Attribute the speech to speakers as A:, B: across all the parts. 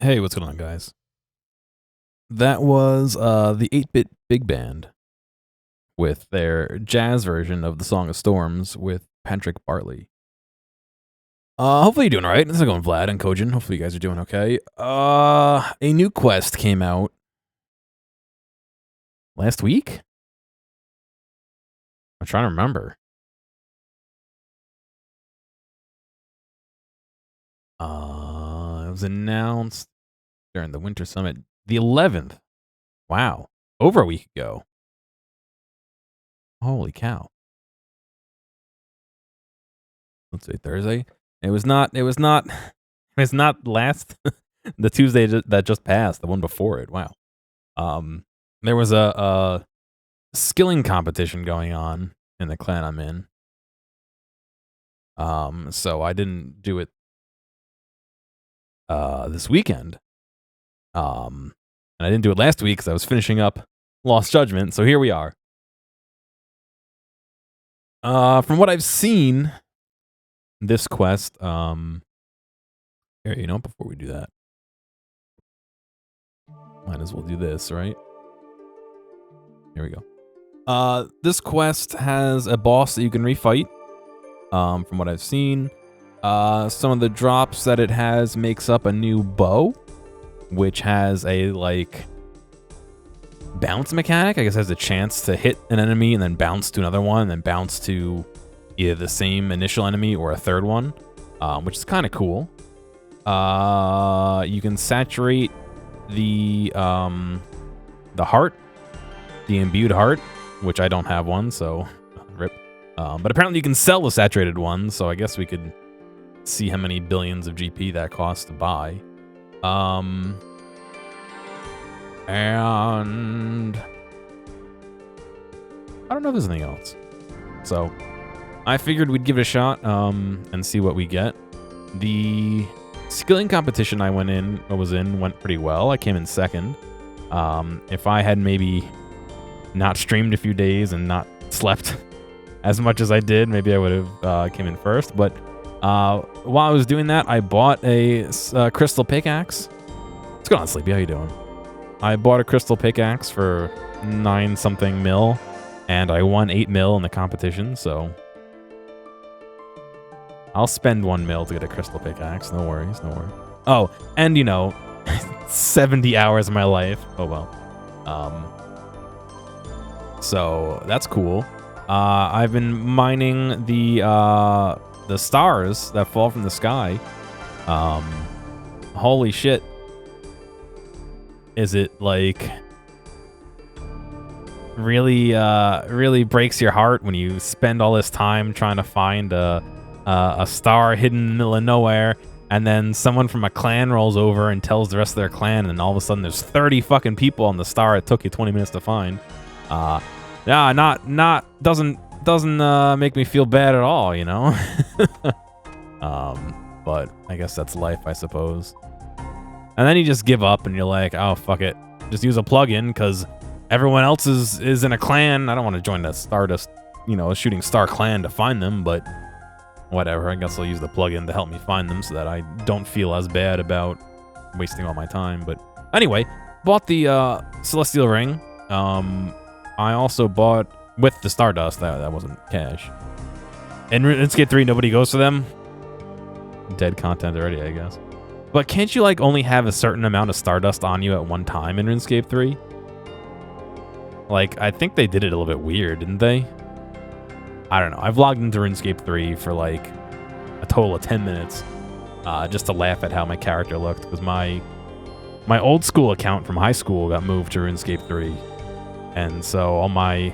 A: Hey, what's going on, guys? That was the 8-Bit Big Band with their jazz version of the Song of Storms with Patrick Bartley. Hopefully you're doing all right. This is going Vlad and Kojin. Hopefully you guys are doing okay. A new quest came out last week. I'm trying to remember. It was announced during the Winter Summit, the 11th. Wow, over a week ago. Holy cow! Let's say Thursday. It was not. It was not. It's not last the Tuesday that just passed. The one before it. Wow. There was a skilling competition going on in the clan I'm in. So I didn't do it this weekend. And I didn't do it last week because I was finishing up Lost Judgment. So here we are. From what I've seen, this quest. Here, before we do that, might as well do this, right? Here we go. This quest has a boss that you can refight. From what I've seen, some of the drops that it has makes up a new bow, which has a bounce mechanic. I guess has a chance to hit an enemy and then bounce to another one, and then bounce to either the same initial enemy or a third one, which is kind of cool. You can saturate the heart, the imbued heart, which I don't have one, so rip. But apparently you can sell the saturated one, so I guess we could see how many billions of GP that costs to buy. And I don't know if there's anything else. So I figured we'd give it a shot and see what we get. The skilling competition I was in went pretty well. I came in second. If I had maybe not streamed a few days and not slept as much as I did, maybe I would have came in first. But while I was doing that, I bought a crystal pickaxe. What's going on, Sleepy? How you doing? I bought a crystal pickaxe for 9-something mil, and I won 8 mil in the competition, so I'll spend 1 mil to get a crystal pickaxe. No worries, no worries. Oh, and 70 hours of my life. Oh well. So that's cool. I've been mining the stars that fall from the sky. Holy shit. Is it really breaks your heart when you spend all this time trying to find a star hidden in the middle of nowhere, and then someone from a clan rolls over and tells the rest of their clan, and all of a sudden there's 30 fucking people on the star it took you 20 minutes to find. Yeah, doesn't make me feel bad at all, but I guess that's life, I suppose. And then you just give up and you're like, oh, fuck it. Just use a plugin because everyone else is in a clan. I don't want to join the Stardust, shooting star clan to find them, but whatever. I guess I'll use the plugin to help me find them so that I don't feel as bad about wasting all my time. But anyway, bought the Celestial Ring. I also bought with the Stardust. That wasn't cash. In RuneScape 3, nobody goes for them. Dead content already, I guess. But can't you only have a certain amount of Stardust on you at one time in RuneScape 3? I think they did it a little bit weird, didn't they? I don't know. I've logged into RuneScape 3 for a total of 10 minutes just to laugh at how my character looked, because my old school account from high school got moved to RuneScape 3, and so all my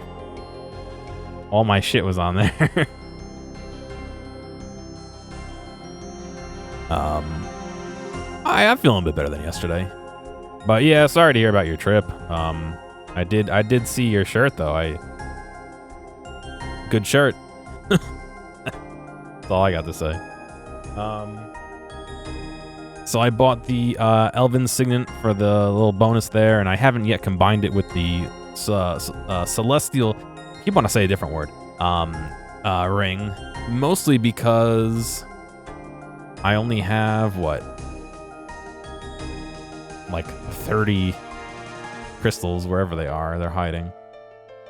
A: shit was on there. I'm feeling a bit better than yesterday. But yeah, sorry to hear about your trip. I did see your shirt though. Good shirt. That's all I got to say. So I bought the Elven Signet for the little bonus there, and I haven't yet combined it with the Celestial. I keep wanting to say a different word. Ring, mostly because I only have like 30 crystals wherever they are. They're hiding.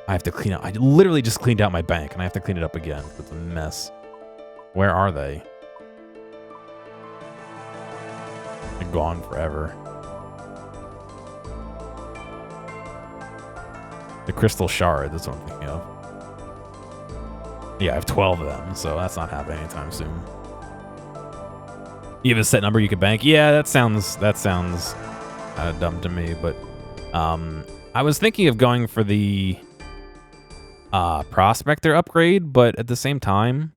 A: I have to clean up. I literally just cleaned out my bank, and I have to clean it up again. It's a mess. Where are they? They're gone forever. The crystal shard, that's what I'm thinking of. Yeah, I have 12 of them, so that's not happening anytime soon. You have a set number you can bank? Yeah, that sounds kind of dumb to me, but I was thinking of going for the Prospector upgrade, but at the same time,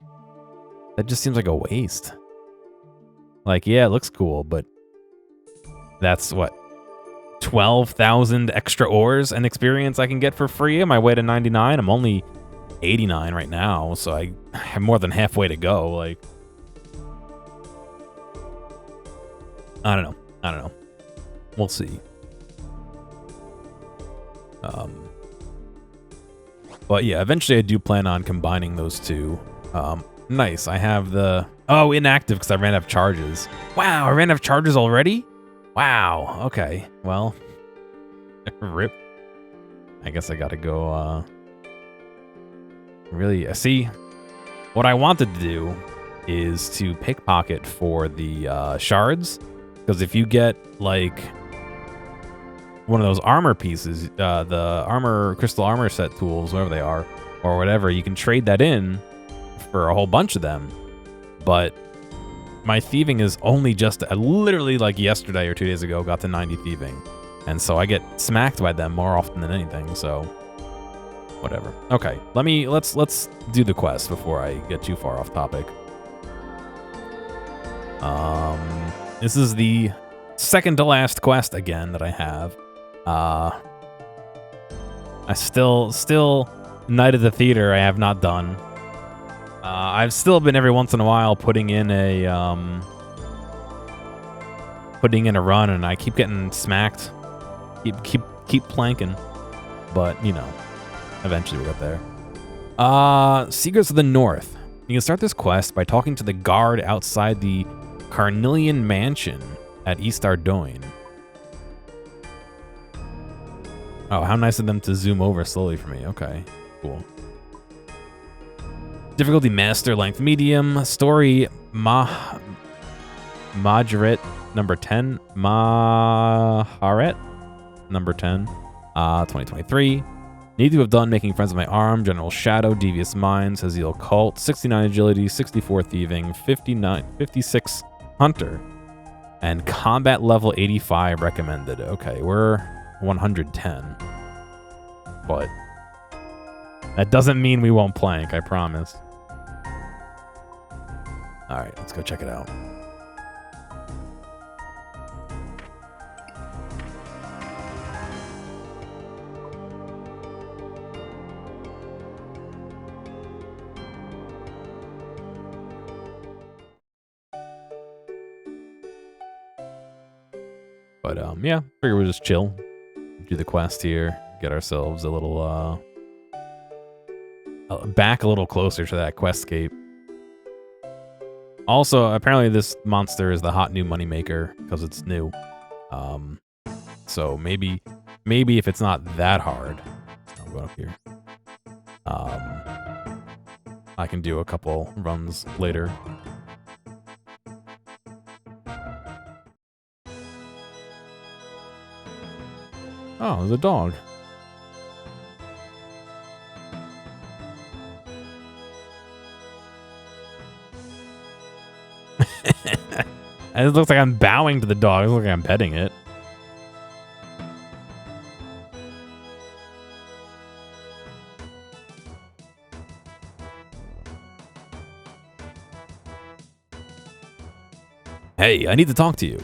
A: that just seems like a waste. Like, yeah, it looks cool, but that's what, 12,000 extra ores and experience I can get for free on my way to 99. I'm only 89 right now, so I have more than halfway to go. Like, I don't know. We'll see. But yeah, eventually I do plan on combining those two. Nice. I have the... Oh, inactive because I ran out of charges. Wow, I ran out of charges already? Wow. Okay. Well, rip. I guess I gotta go, really, see, what I wanted to do is to pickpocket for the shards, because if you get, like, one of those armor pieces, the crystal armor set tools, whatever they are, or whatever, you can trade that in for a whole bunch of them. But my thieving is only just, literally like yesterday or 2 days ago, got to 90 thieving. And so I get smacked by them more often than anything, so whatever. Okay, let's do the quest before I get too far off topic. This is the second to last quest again that I have. I still Night at the Theater I have not done. I've still been every once in a while putting in a run, and I keep getting smacked. Keep planking, but you know, eventually we'll get there. Secrets of the North. You can start this quest by talking to the guard outside the Carnelian Mansion at East Ardoin. Oh, how nice of them to zoom over slowly for me. Okay, cool. Difficulty Master, length medium, story moderate, number 10, Maharet, number 10, 2023. Need to have done making friends with my arm, General Shadow, Devious Minds, Haziel Cult, 69 agility, 64 thieving, 56 hunter, and combat level 85 recommended. Okay, we're 110, but that doesn't mean we won't plank, I promise. All right, let's go check it out. But yeah, figure we'll just chill, do the quest here, get ourselves a little back a little closer to that questscape. Also, apparently this monster is the hot new moneymaker because it's new. So maybe if it's not that hard, I'll go up here. I can do a couple runs later. Oh, there's a dog. And it looks like I'm bowing to the dog. It looks like I'm petting it. Hey, I need to talk to you.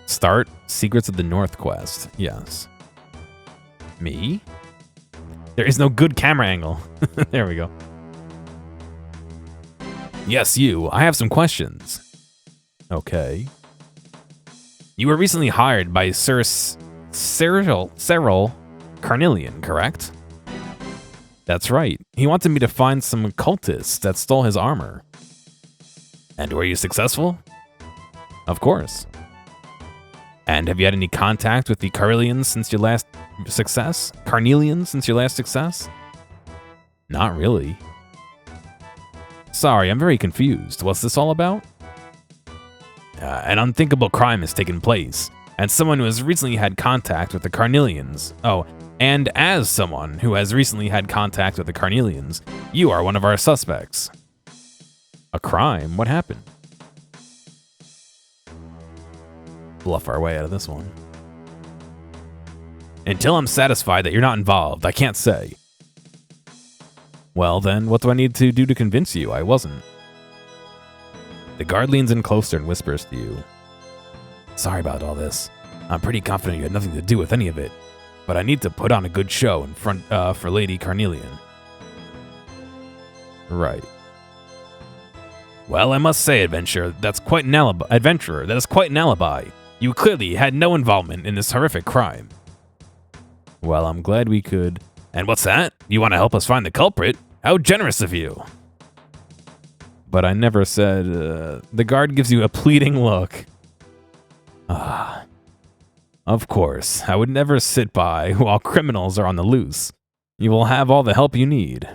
A: Start Secrets of the North quest. Yes. Me? There is no good camera angle. There we go. Yes, you. I have some questions. Okay. You were recently hired by Sir Cyril Carnelian, correct? That's right. He wanted me to find some cultists that stole his armor. And were you successful? Of course. And have you had any contact with the Carnelians since your last success? Not really. Sorry, I'm very confused. What's this all about? An unthinkable crime has taken place, and someone who has recently had contact with the Carnelians. Oh, and as someone who has recently had contact with the Carnelians, you are one of our suspects. A crime? What happened? Bluff our way out of this one. Until I'm satisfied that you're not involved, I can't say. Well then, what do I need to do to convince you I wasn't? The guard leans in closer and whispers to you. Sorry about all this. I'm pretty confident you had nothing to do with any of it, but I need to put on a good show in front for Lady Carnelian. Right. Well, I must say, adventurer, that is quite an alibi. You clearly had no involvement in this horrific crime. Well, I'm glad we could. And what's that? You want to help us find the culprit? How generous of you. But I never said, the guard gives you a pleading look. Ah. Of course, I would never sit by while criminals are on the loose. You will have all the help you need.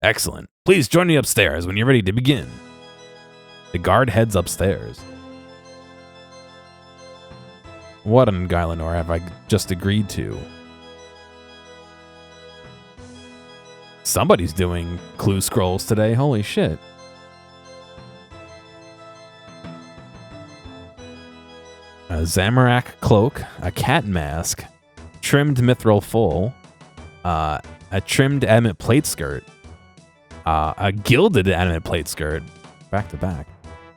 A: Excellent. Please join me upstairs when you're ready to begin. The guard heads upstairs. What on Guylenor have I just agreed to? Somebody's doing clue scrolls today, holy shit. A Zamorak cloak, a cat mask, trimmed mithril full, a trimmed adamant plate skirt, a gilded adamant plate skirt, back to back.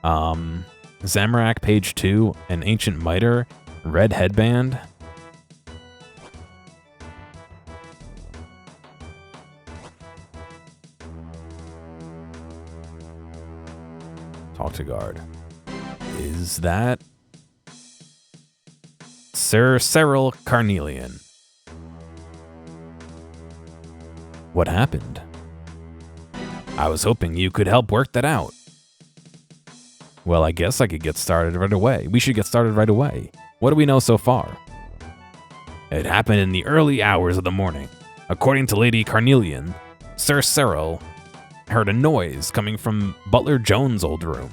A: Zamorak page 2, an ancient mitre, red headband. Talk to guard. Is that Sir Cyril Carnelian? What happened? I was hoping you could help work that out. Well, I guess I could get started right away. We should get started right away. What do we know so far? It happened in the early hours of the morning. According to Lady Carnelian, Sir Cyril heard a noise coming from Butler Jones' old room.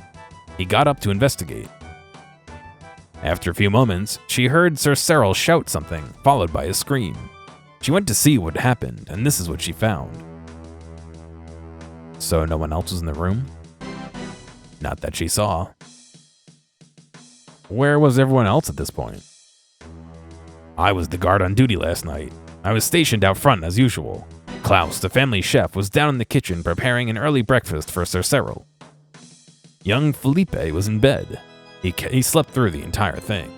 A: He got up to investigate. After a few moments, she heard Sir Cyril shout something, followed by a scream. She went to see what happened, and this is what she found. So no one else was in the room? Not that she saw. Where was everyone else at this point? I was the guard on duty last night. I was stationed out front as usual. Klaus, the family chef, was down in the kitchen preparing an early breakfast for Sir Cyril. Young Felipe was in bed. He slept through the entire thing.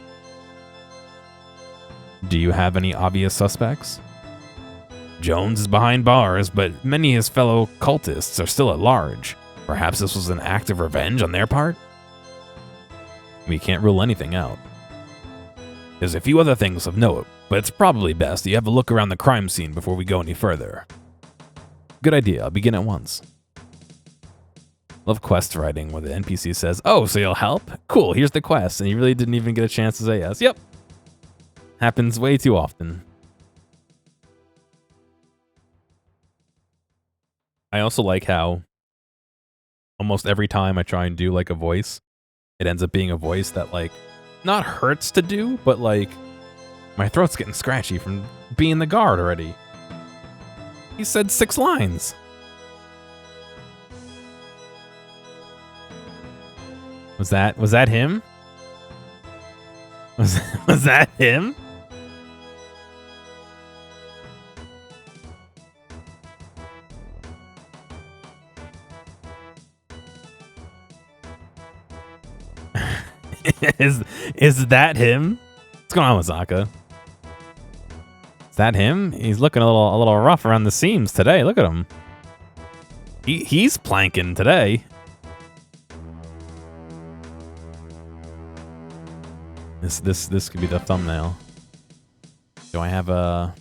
A: Do you have any obvious suspects? Jones is behind bars, but many of his fellow cultists are still at large. Perhaps this was an act of revenge on their part? We can't rule anything out. There's a few other things of note, but it's probably best you have a look around the crime scene before we go any further. Good idea, I'll begin at once. Love quest writing where the NPC says, oh, so you'll help? Cool, here's the quest, and you really didn't even get a chance to say yes. Yep. Happens way too often. I also like how almost every time I try and do like a voice, it ends up being a voice that like not hurts to do, but like my throat's getting scratchy from being the guard already. He said 6 lines. Was that him? Was that him? Is that him? What's going on with Zaka? Is that him? He's looking a little rough around the seams today. Look at him. He's planking today. This could be the thumbnail. Do I have a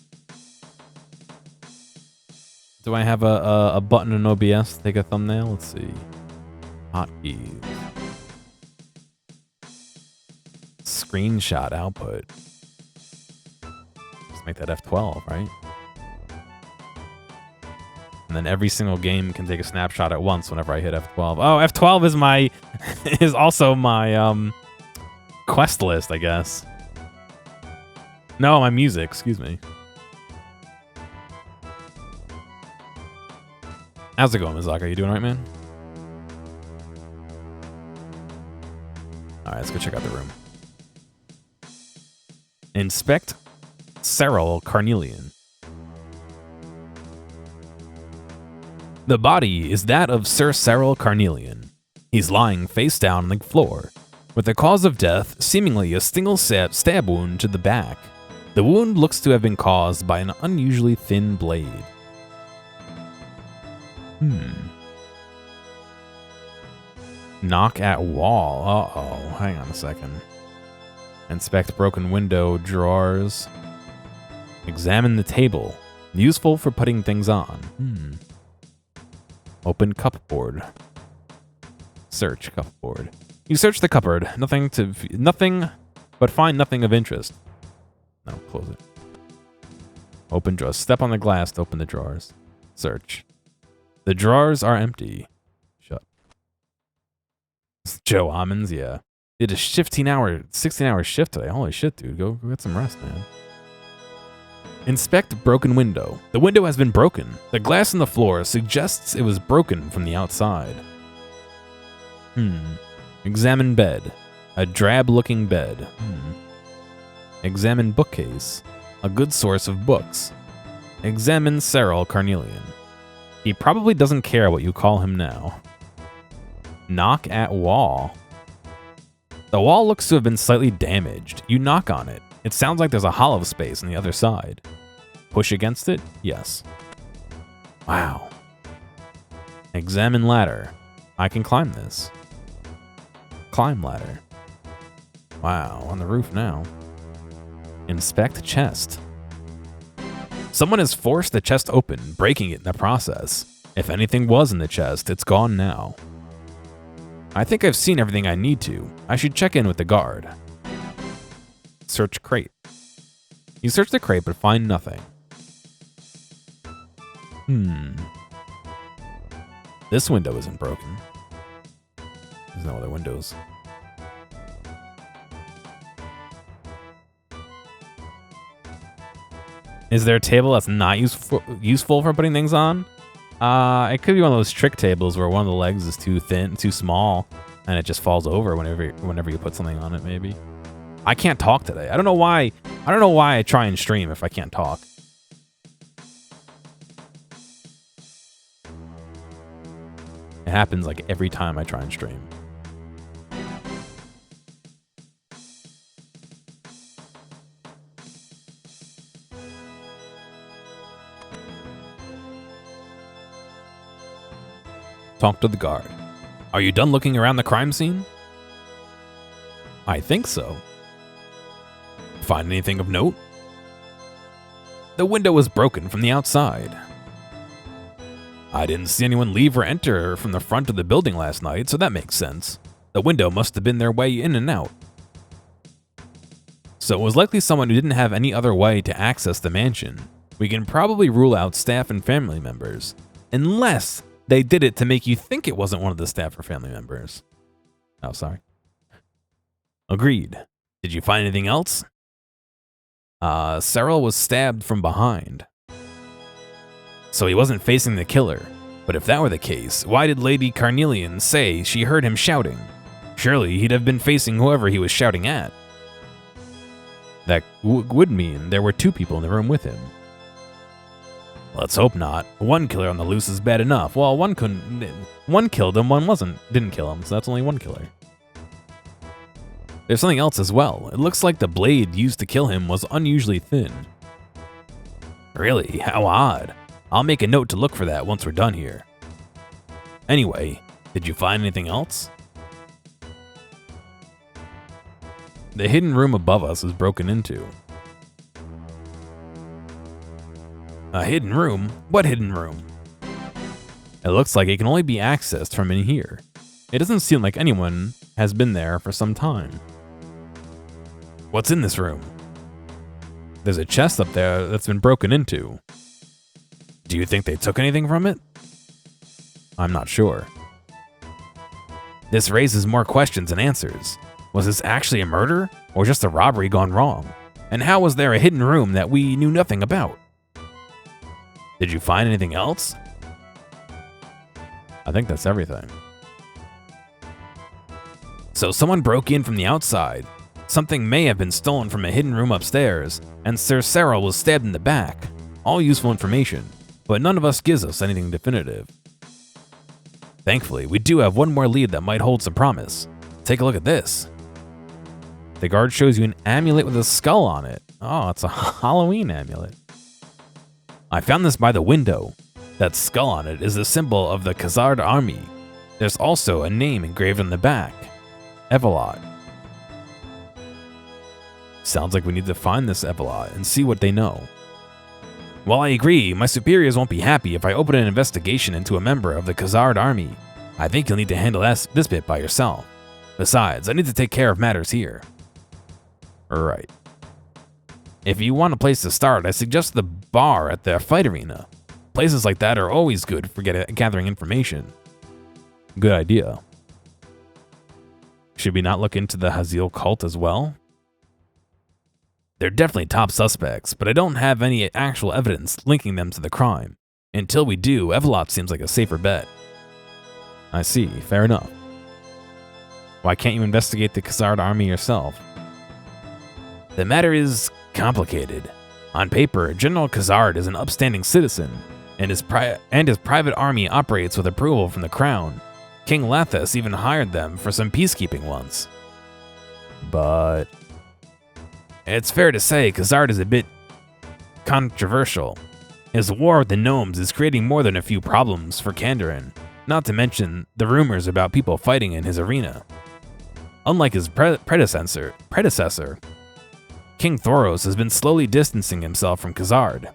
A: Do I have a button in OBS to take a thumbnail? Let's see. Hotkeys. Screenshot output. Just make that F12, right? And then every single game can take a snapshot at once whenever I hit F12. Oh, F12 is my is also my quest list, I guess. No, my music, excuse me. How's it going, Mizaka? You doing all right, man? All right, let's go check out the room. Inspect Cyril Carnelian. The body is that of Sir Cyril Carnelian. He's lying face down on the floor, with the cause of death seemingly a single stab wound to the back. The wound looks to have been caused by an unusually thin blade. Knock at wall. Uh-oh. Hang on a second. Inspect broken window, drawers. Examine the table. Useful for putting things on. Open cupboard. Search cupboard. You search the cupboard. Nothing, but find nothing of interest. No, close it. Open drawers. Step on the glass to open the drawers. Search. The drawers are empty. Shut. Joe Almonds, yeah. Did a 16-hour shift today. Holy shit, dude. Go get some rest, man. Inspect broken window. The window has been broken. The glass on the floor suggests it was broken from the outside. Examine bed. A drab-looking bed. Examine bookcase. A good source of books. Examine Cyril Carnelian. He probably doesn't care what you call him now. Knock at wall. The wall looks to have been slightly damaged. You knock on it. It sounds like there's a hollow space on the other side. Push against it? Yes. Wow. Examine ladder. I can climb this. Climb ladder. Wow, on the roof now. Inspect chest. Someone has forced the chest open, breaking it in the process. If anything was in the chest, it's gone now. I think I've seen everything I need to. I should check in with the guard. Search crate. You search the crate but find nothing. This window isn't broken. There's no other windows. Is there a table that's not useful for putting things on? It could be one of those trick tables where one of the legs is too small, and it just falls over whenever you put something on it, maybe. I can't talk today. I don't know why I try and stream if I can't talk. It happens like every time I try and stream. Talk to the guard. Are you done looking around the crime scene? I think so. Find anything of note? The window was broken from the outside. I didn't see anyone leave or enter from the front of the building last night, so that makes sense. The window must have been their way in and out. So it was likely someone who didn't have any other way to access the mansion. We can probably rule out staff and family members, unless they did it to make you think it wasn't one of the staff or family members. Oh, sorry. Agreed. Did you find anything else? Cyril was stabbed from behind. So he wasn't facing the killer. But if that were the case, why did Lady Carnelian say she heard him shouting? Surely he'd have been facing whoever he was shouting at. That would mean there were two people in the room with him. Let's hope not. One killer on the loose is bad enough. Well, one killed him, one didn't kill him, so that's only one killer. There's something else as well. It looks like the blade used to kill him was unusually thin. Really? How odd. I'll make a note to look for that once we're done here. Anyway, did you find anything else? The hidden room above us is broken into. A hidden room? What hidden room? It looks like it can only be accessed from in here. It doesn't seem like anyone has been there for some time. What's in this room? There's a chest up there that's been broken into. Do you think they took anything from it? I'm not sure. This raises more questions than answers. Was this actually a murder, or just a robbery gone wrong? And how was there a hidden room that we knew nothing about? Did you find anything else? I think that's everything. So someone broke in from the outside. Something may have been stolen from a hidden room upstairs, and Sir Cyril was stabbed in the back. All useful information, but none of us gives us anything definitive. Thankfully, we do have one more lead that might hold some promise. Take a look at this. The guard shows you an amulet with a skull on it. Oh, it's a Halloween amulet. I found this by the window. That skull on it is the symbol of the Khazard army. There's also a name engraved on the back. Evelot. Sounds like we need to find this Evelot and see what they know. While I agree, my superiors won't be happy if I open an investigation into a member of the Khazard army. I think you'll need to handle this bit by yourself. Besides, I need to take care of matters here. Right. If you want a place to start, I suggest the bar at the fight arena. Places like that are always good for gathering information. Good idea. Should we not look into the Hazil cult as well? They're definitely top suspects, but I don't have any actual evidence linking them to the crime. Until we do, Evelot seems like a safer bet. I see, fair enough. Why can't you investigate the Khazard army yourself? The matter is complicated. On paper, General Khazard is an upstanding citizen, and his private army operates with approval from the crown. King Lathas even hired them for some peacekeeping once. But it's fair to say Khazard is a bit controversial. His war with the gnomes is creating more than a few problems for Kandarin, not to mention the rumors about people fighting in his arena. Unlike his predecessor, King Thoros has been slowly distancing himself from Khazard.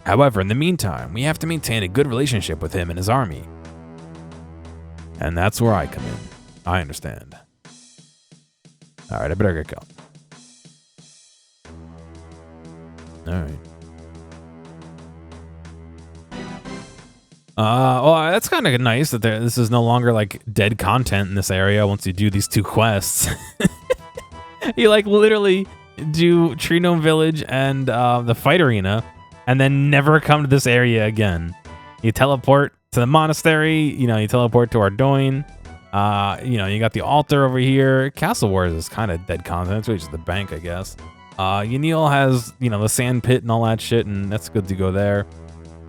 A: However, in the meantime, we have to maintain a good relationship with him and his army. And that's where I come in. I understand. Alright, I better get going. Alright. Well, that's kind of nice that this is no longer like dead content in this area once you do these 2 quests. You like literally do Tree Gnome Village and the fight arena and then never come to this area again. You teleport to the monastery, you teleport to Ardoin. You got the altar over here. Castle Wars is kind of dead content. It's really just the bank, I guess. Yanil has, the sand pit and all that shit, and that's good to go there.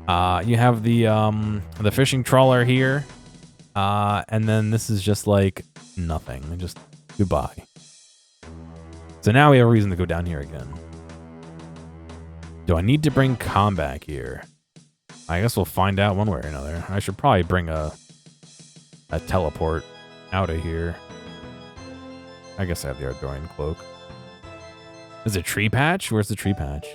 A: You have the fishing trawler here. And then this is just like nothing. Just goodbye. So now we have a reason to go down here again. Do I need to bring Com back here? I guess we'll find out one way or another. I should probably bring a teleport out of here. I guess I have the Ardorian cloak. Is it tree patch? Where's the tree patch?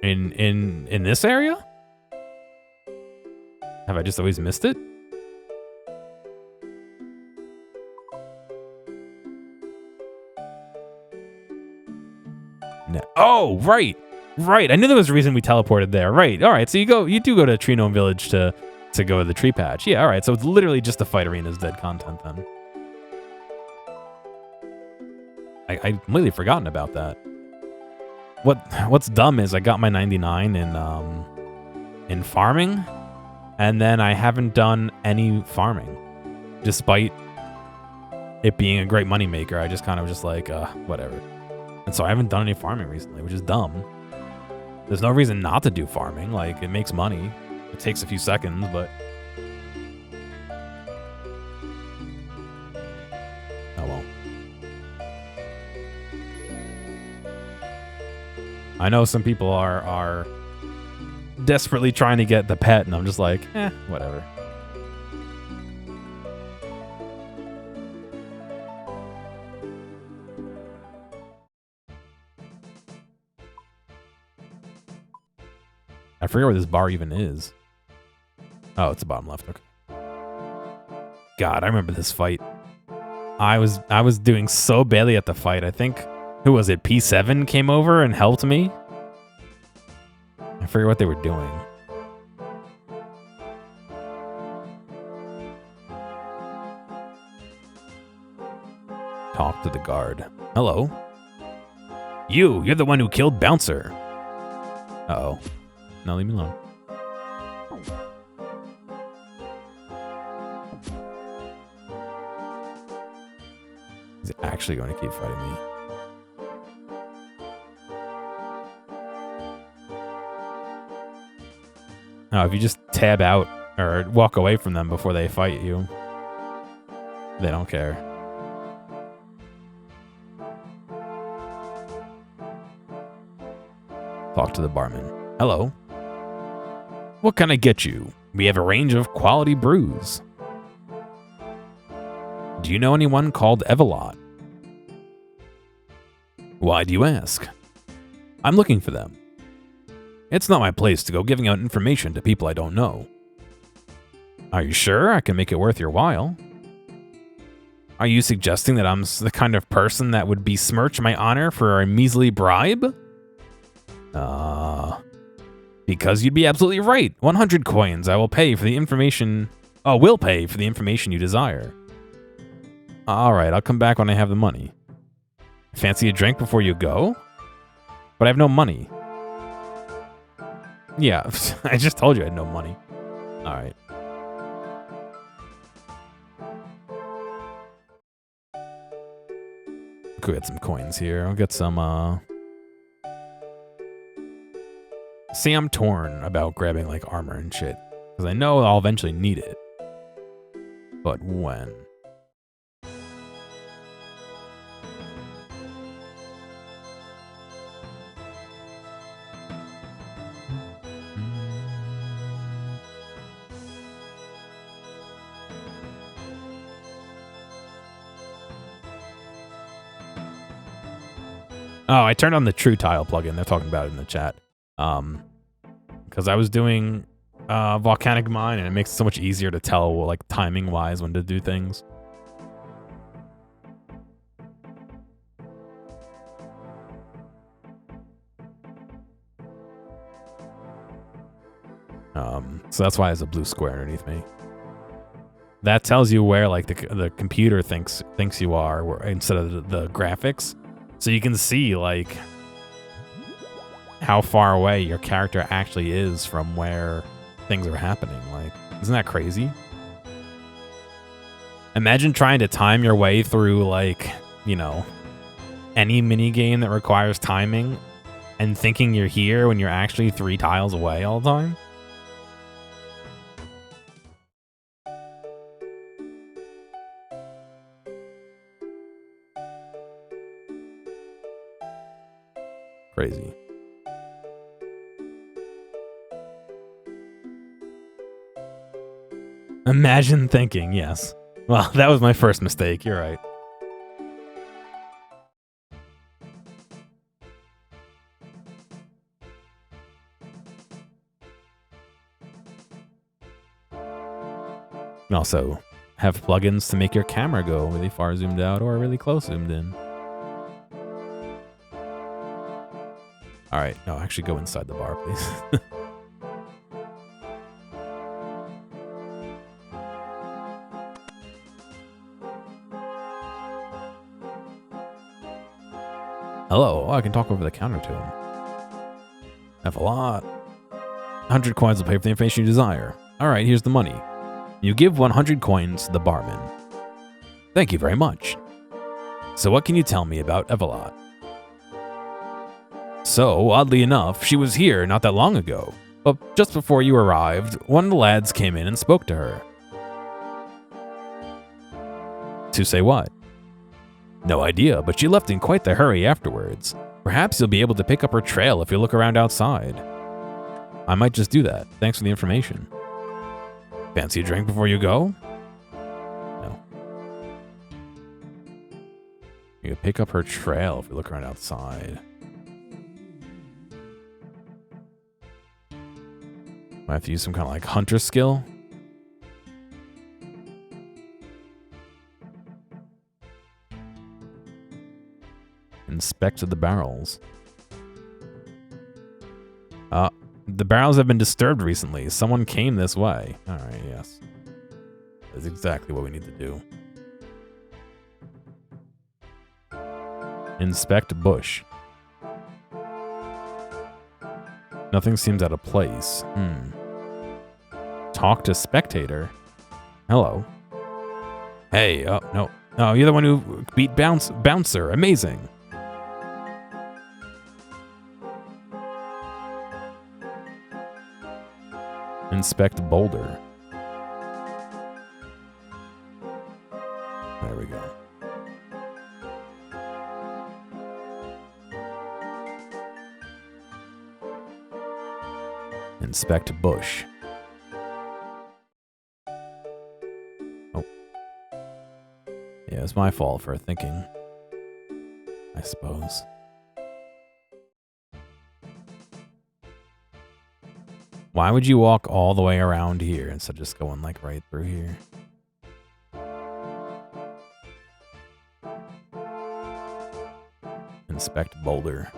A: In this area? Have I just always missed it? No. Oh, right. Right. I knew there was a reason we teleported there. Right. All right. So you do go to Tree Gnome Village to go to the tree patch. Yeah. All right. So it's literally just the fight arena's dead content then. I completely forgotten about that. What's dumb is I got my 99 in farming, and then I haven't done any farming, despite it being a great moneymaker. I just kind of just like whatever, and so I haven't done any farming recently, which is dumb. There's no reason not to do farming. Like, it makes money. It takes a few seconds, but oh well. I know some people are desperately trying to get the pet, and I'm just like, whatever. I forget where this bar even is. Oh, it's the bottom left. Okay. God, I remember this fight. I was doing so badly at the fight. I think, who was it? P7 came over and helped me. I forget what they were doing. Talk to the guard. Hello. You're the one who killed Bouncer. Uh-oh. No, leave me alone. He's actually going to keep fighting me. Oh, if you just tab out or walk away from them before they fight you, they don't care. Talk to the barman. Hello. What can I get you? We have a range of quality brews. Do you know anyone called Evelot? Why do you ask? I'm looking for them. It's not my place to go giving out information to people I don't know. Are you sure I can make it worth your while? Are you suggesting that I'm the kind of person that would besmirch my honor for a measly bribe? Because you'd be absolutely right. 100 coins. I will pay for the information. Oh, will pay for the information you desire. All right, I'll come back when I have the money. Fancy a drink before you go? But I have no money. Yeah, I just told you I had no money. All right. Could get some coins here. I'll get some, See, I'm torn about grabbing, like, armor and shit. Because I know I'll eventually need it. But when? Oh, I turned on the True Tile plugin. They're talking about it in the chat. Because I was doing Volcanic Mine, and it makes it so much easier to tell, like, timing-wise when to do things. So that's why there's a blue square underneath me. That tells you where, like, the computer thinks you are, instead of the graphics. So you can see, like, how far away your character actually is from where things are happening. Like, isn't that crazy? Imagine trying to time your way through, like, you know, any mini game that requires timing and thinking you're here when you're actually 3 tiles away all the time. Crazy. Imagine thinking, yes. Well, that was my first mistake. You're right. You can also have plugins to make your camera go really far zoomed out or really close zoomed in. All right, no, actually go inside the bar, please. Hello, oh, I can talk over the counter to him. Have a lot. 100 coins will pay for the information you desire. All right, here's the money. You give 100 coins to the barman. Thank you very much. So what can you tell me about Evelot? So, oddly enough, she was here not that long ago, but just before you arrived, one of the lads came in and spoke to her. To say what? No idea, but she left in quite the hurry afterwards. Perhaps you'll be able to pick up her trail if you look around outside. I might just do that. Thanks for the information. Fancy a drink before you go? No. You can pick up her trail if you look around outside. I have to use some kind of like hunter skill. Inspect the barrels. The barrels have been disturbed recently. Someone came this way. All right, yes. That's exactly what we need to do. Inspect bush. Nothing seems out of place. Talk to spectator. Hello. Hey, oh, no. No, you're the one who beat Bouncer. Amazing. Inspect boulder. There we go. Inspect bush. Oh. Yeah, it's my fault for thinking, I suppose. Why would you walk all the way around here instead of just going like right through here? Inspect boulder.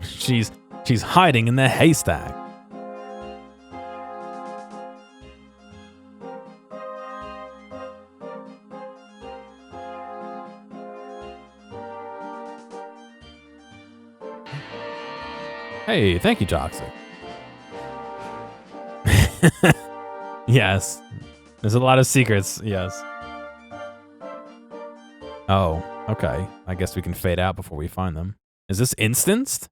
A: She's hiding in the haystack. Hey, thank you, Toxic. Yes. There's a lot of secrets, yes. Oh, okay. I guess we can fade out before we find them. Is this instanced?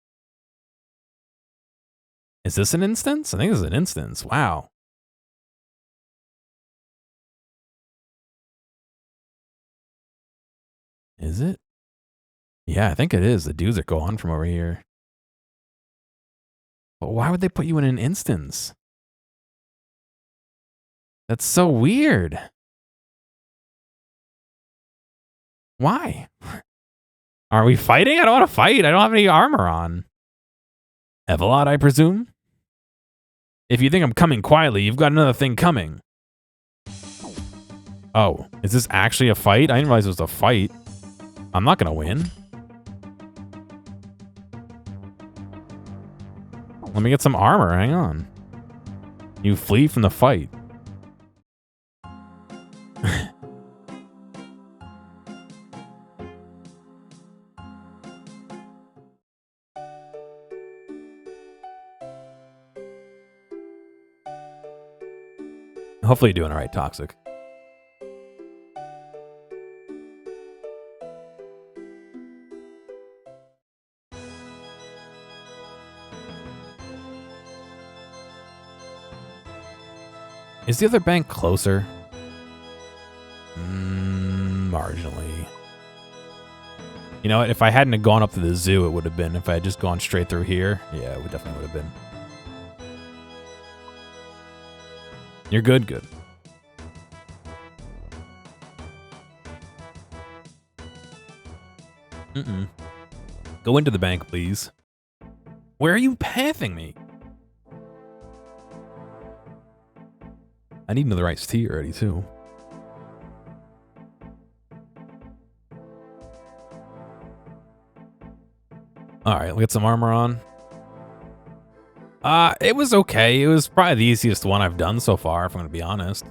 A: Is this an instance? I think this is an instance. Wow. Is it? Yeah, I think it is. The dudes are gone from over here. But why would they put you in an instance? That's so weird. Why? Are we fighting? I don't want to fight. I don't have any armor on. Evelot, I presume? If you think I'm coming quietly, you've got another thing coming. Oh, is this actually a fight? I didn't realize it was a fight. I'm not gonna win. Let me get some armor. Hang on. You flee from the fight. Hopefully you're doing all right, Toxic. Is the other bank closer? Marginally. You know what? If I hadn't gone up to the zoo, it would have been. If I had just gone straight through here, yeah, it definitely would have been. You're good, good. Go into the bank, please. Where are you pathing me? I need another iced tea already, too. Alright, we'll get some armor on. It was okay. It was probably the easiest one I've done so far, if I'm gonna be honest.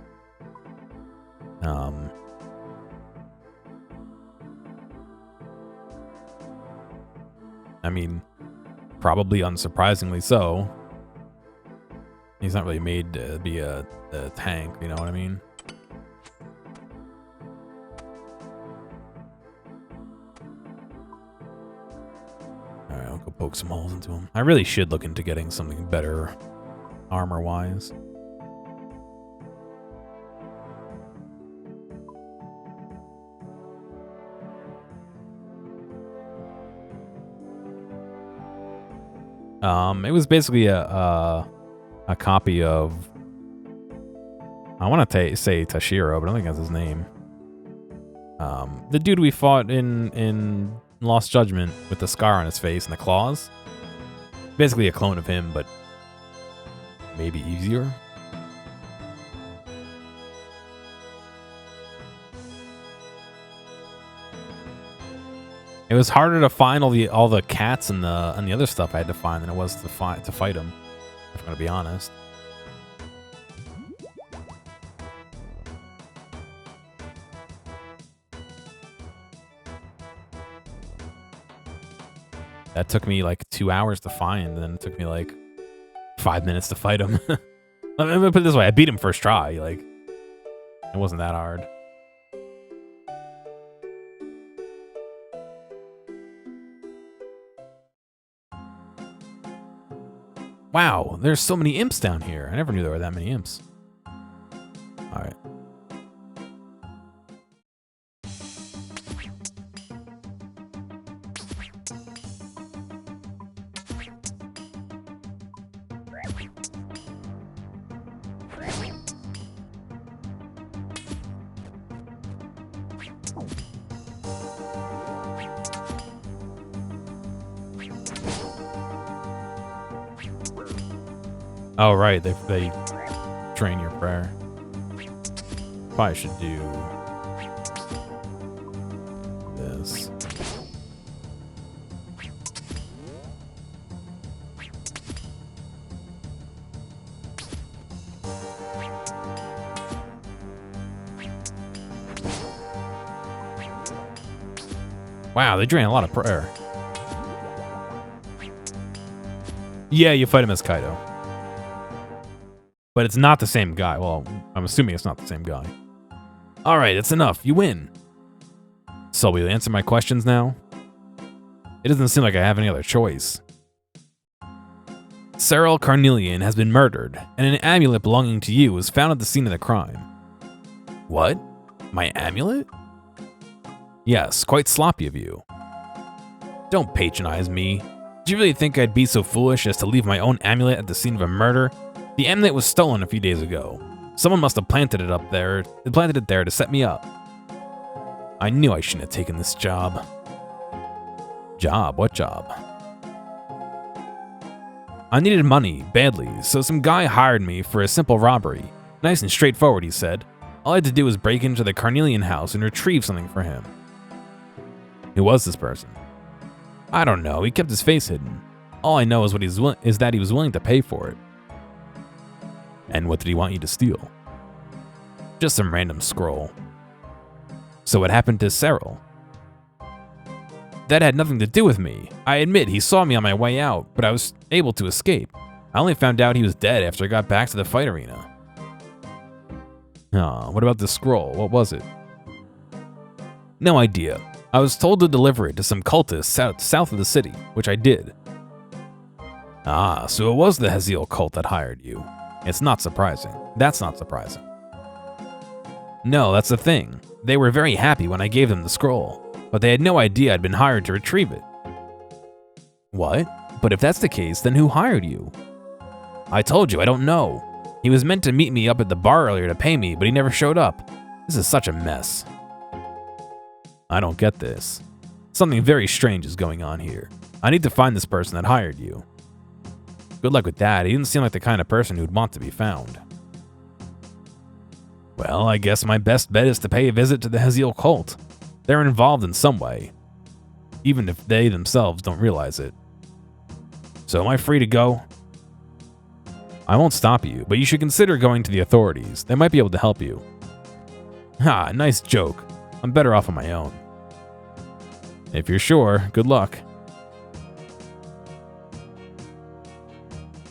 A: I mean, probably unsurprisingly so. He's not really made to be a tank, you know what I mean? Alright, I'll go poke some holes into him. I really should look into getting something better armor-wise. It was basically a copy of I want to say Tashiro, but I don't think that's his name. The dude we fought in Lost Judgment with the scar on his face and the claws. Basically a clone of him, but maybe easier. It was harder to find all the cats and the other stuff I had to find than it was to fight him, if I'm gonna be honest. That took me like 2 hours to find, and then it took me like 5 minutes to fight him. Let me put it this way, I beat him first try, like, it wasn't that hard. Wow, there's so many imps down here. I never knew there were that many imps. Alright. Oh, right, they train your prayer. Probably should do this. Wow, they drain a lot of prayer. Yeah, you fight him as Kaido. But it's not the same guy. Well, I'm assuming it's not the same guy. All right, it's enough. You win. So will you answer my questions now? It doesn't seem like I have any other choice. Cyril Carnelian has been murdered, and an amulet belonging to you was found at the scene of the crime. What? My amulet? Yes, quite sloppy of you. Don't patronize me. Do you really think I'd be so foolish as to leave my own amulet at the scene of a murder? The amulet was stolen a few days ago. Someone must have planted it there to set me up. I knew I shouldn't have taken this job. Job? What job? I needed money, badly, so some guy hired me for a simple robbery. Nice and straightforward, he said. All I had to do was break into the Carnelian house and retrieve something for him. Who was this person? I don't know, he kept his face hidden. All I know is that he was willing to pay for it. And what did he want you to steal? Just some random scroll. So what happened to Cyril? That had nothing to do with me. I admit he saw me on my way out, but I was able to escape. I only found out he was dead after I got back to the fight arena. Oh, what about the scroll? What was it? No idea. I was told to deliver it to some cultists south of the city, which I did. Ah, so it was the Haziel cult that hired you. It's not surprising. That's not surprising. No, that's the thing. They were very happy when I gave them the scroll, but they had no idea I'd been hired to retrieve it. What? But if that's the case, then who hired you? I told you, I don't know. He was meant to meet me up at the bar earlier to pay me, but he never showed up. This is such a mess. I don't get this. Something very strange is going on here. I need to find this person that hired you. Good luck with that. He didn't seem like the kind of person who'd want to be found. Well, I guess my best bet is to pay a visit to the Haziel cult. They're involved in some way, even if they themselves don't realize it. So am I free to go? I won't stop you, but you should consider going to the authorities. They might be able to help you. Ha, nice joke. I'm better off on my own. If you're sure, good luck.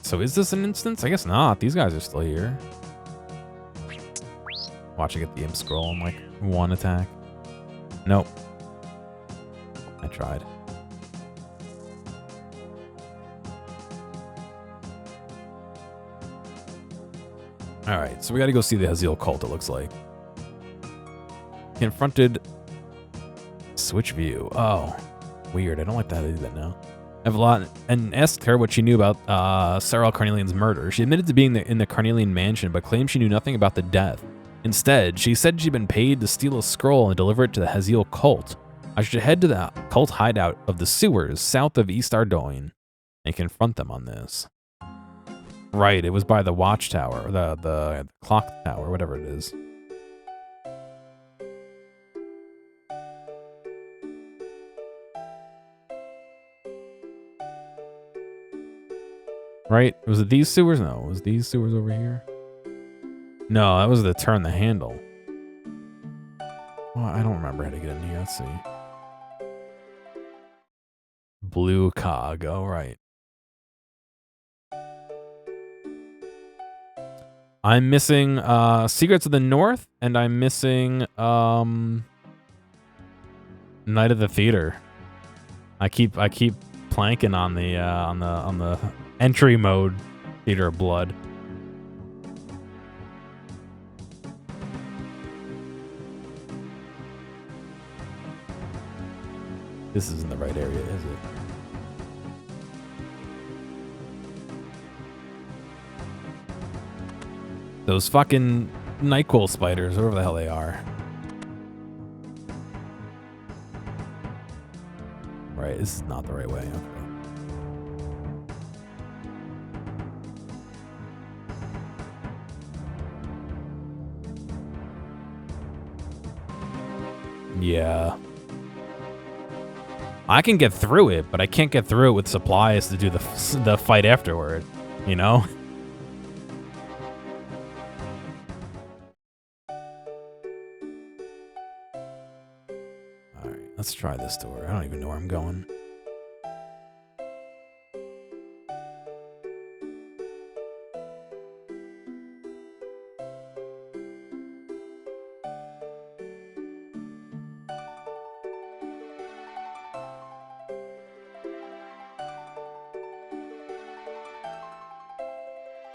A: So is this an instance? I guess not. These guys are still here. Watch I get the imp scroll in like one attack. Nope. I tried. Alright, so we gotta go see the Haziel cult, it looks like. Confronted. Switch view. Oh. Weird. I don't like that. I do that now. Evelyn and asked her what she knew about Sarah Carnelian's murder. She admitted to being in the Carnelian mansion, but claimed she knew nothing about the death. Instead, she said she'd been paid to steal a scroll and deliver it to the Haziel cult. I should head to the cult hideout of the sewers south of East Ardoin and confront them on this. Right, it was by the watchtower, the clock tower, whatever it is. Right? Was it these sewers? No, it was these sewers over here? No, that was the turn the handle. Well, I don't remember how to get in here. Let's see. Blue cog. Oh, right. I'm missing Secrets of the North, and I'm missing Night of the Theater. I keep planking on the entry mode Theater of Blood. This isn't the right area, is it? Those fucking NyQuil spiders, whatever the hell they are. Right, this is not the right way. Okay. Yeah. I can get through it, but I can't get through it with supplies to do the fight afterward, you know? Alright, let's try this door. I don't even know where I'm going.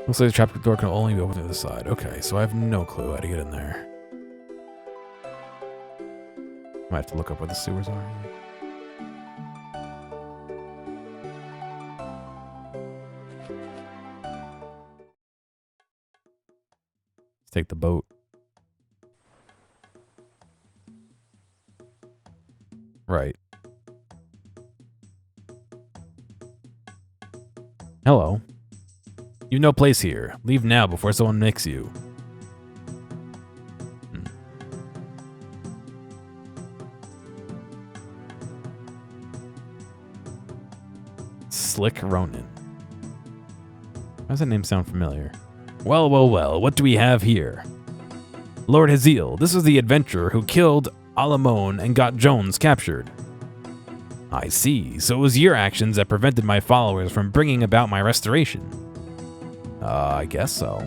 A: Looks like the trap door can only be opened to the side. Okay, so I have no clue how to get in there. Might have to look up where the sewers are. Let's take the boat. Right. Hello. You've no place here. Leave now before someone nicks you. Slick Ronin. Why does that name sound familiar? Well, well, well, what do we have here? Lord Haziel, this is the adventurer who killed Alamone and got Jones captured. I see, so it was your actions that prevented my followers from bringing about my restoration. I guess so.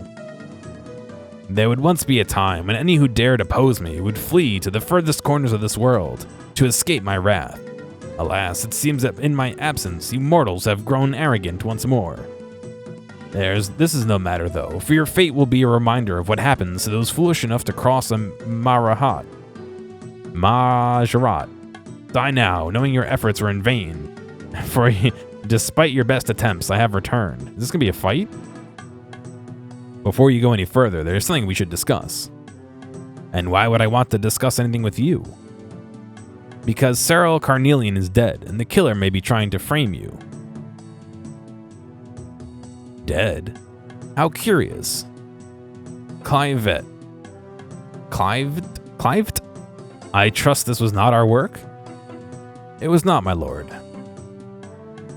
A: There would once be a time when any who dared oppose me would flee to the furthest corners of this world to escape my wrath. Alas, it seems that in my absence, you mortals have grown arrogant once more. This is no matter though, for your fate will be a reminder of what happens to those foolish enough to cross a Majarat. Die now, knowing your efforts were in vain. For despite your best attempts, I have returned. Is this gonna be a fight? Before you go any further, there's something we should discuss. And why would I want to discuss anything with you? Because Sarah Carnelian is dead, and the killer may be trying to frame you. Dead? How curious. Clived? I trust this was not our work? It was not, my lord.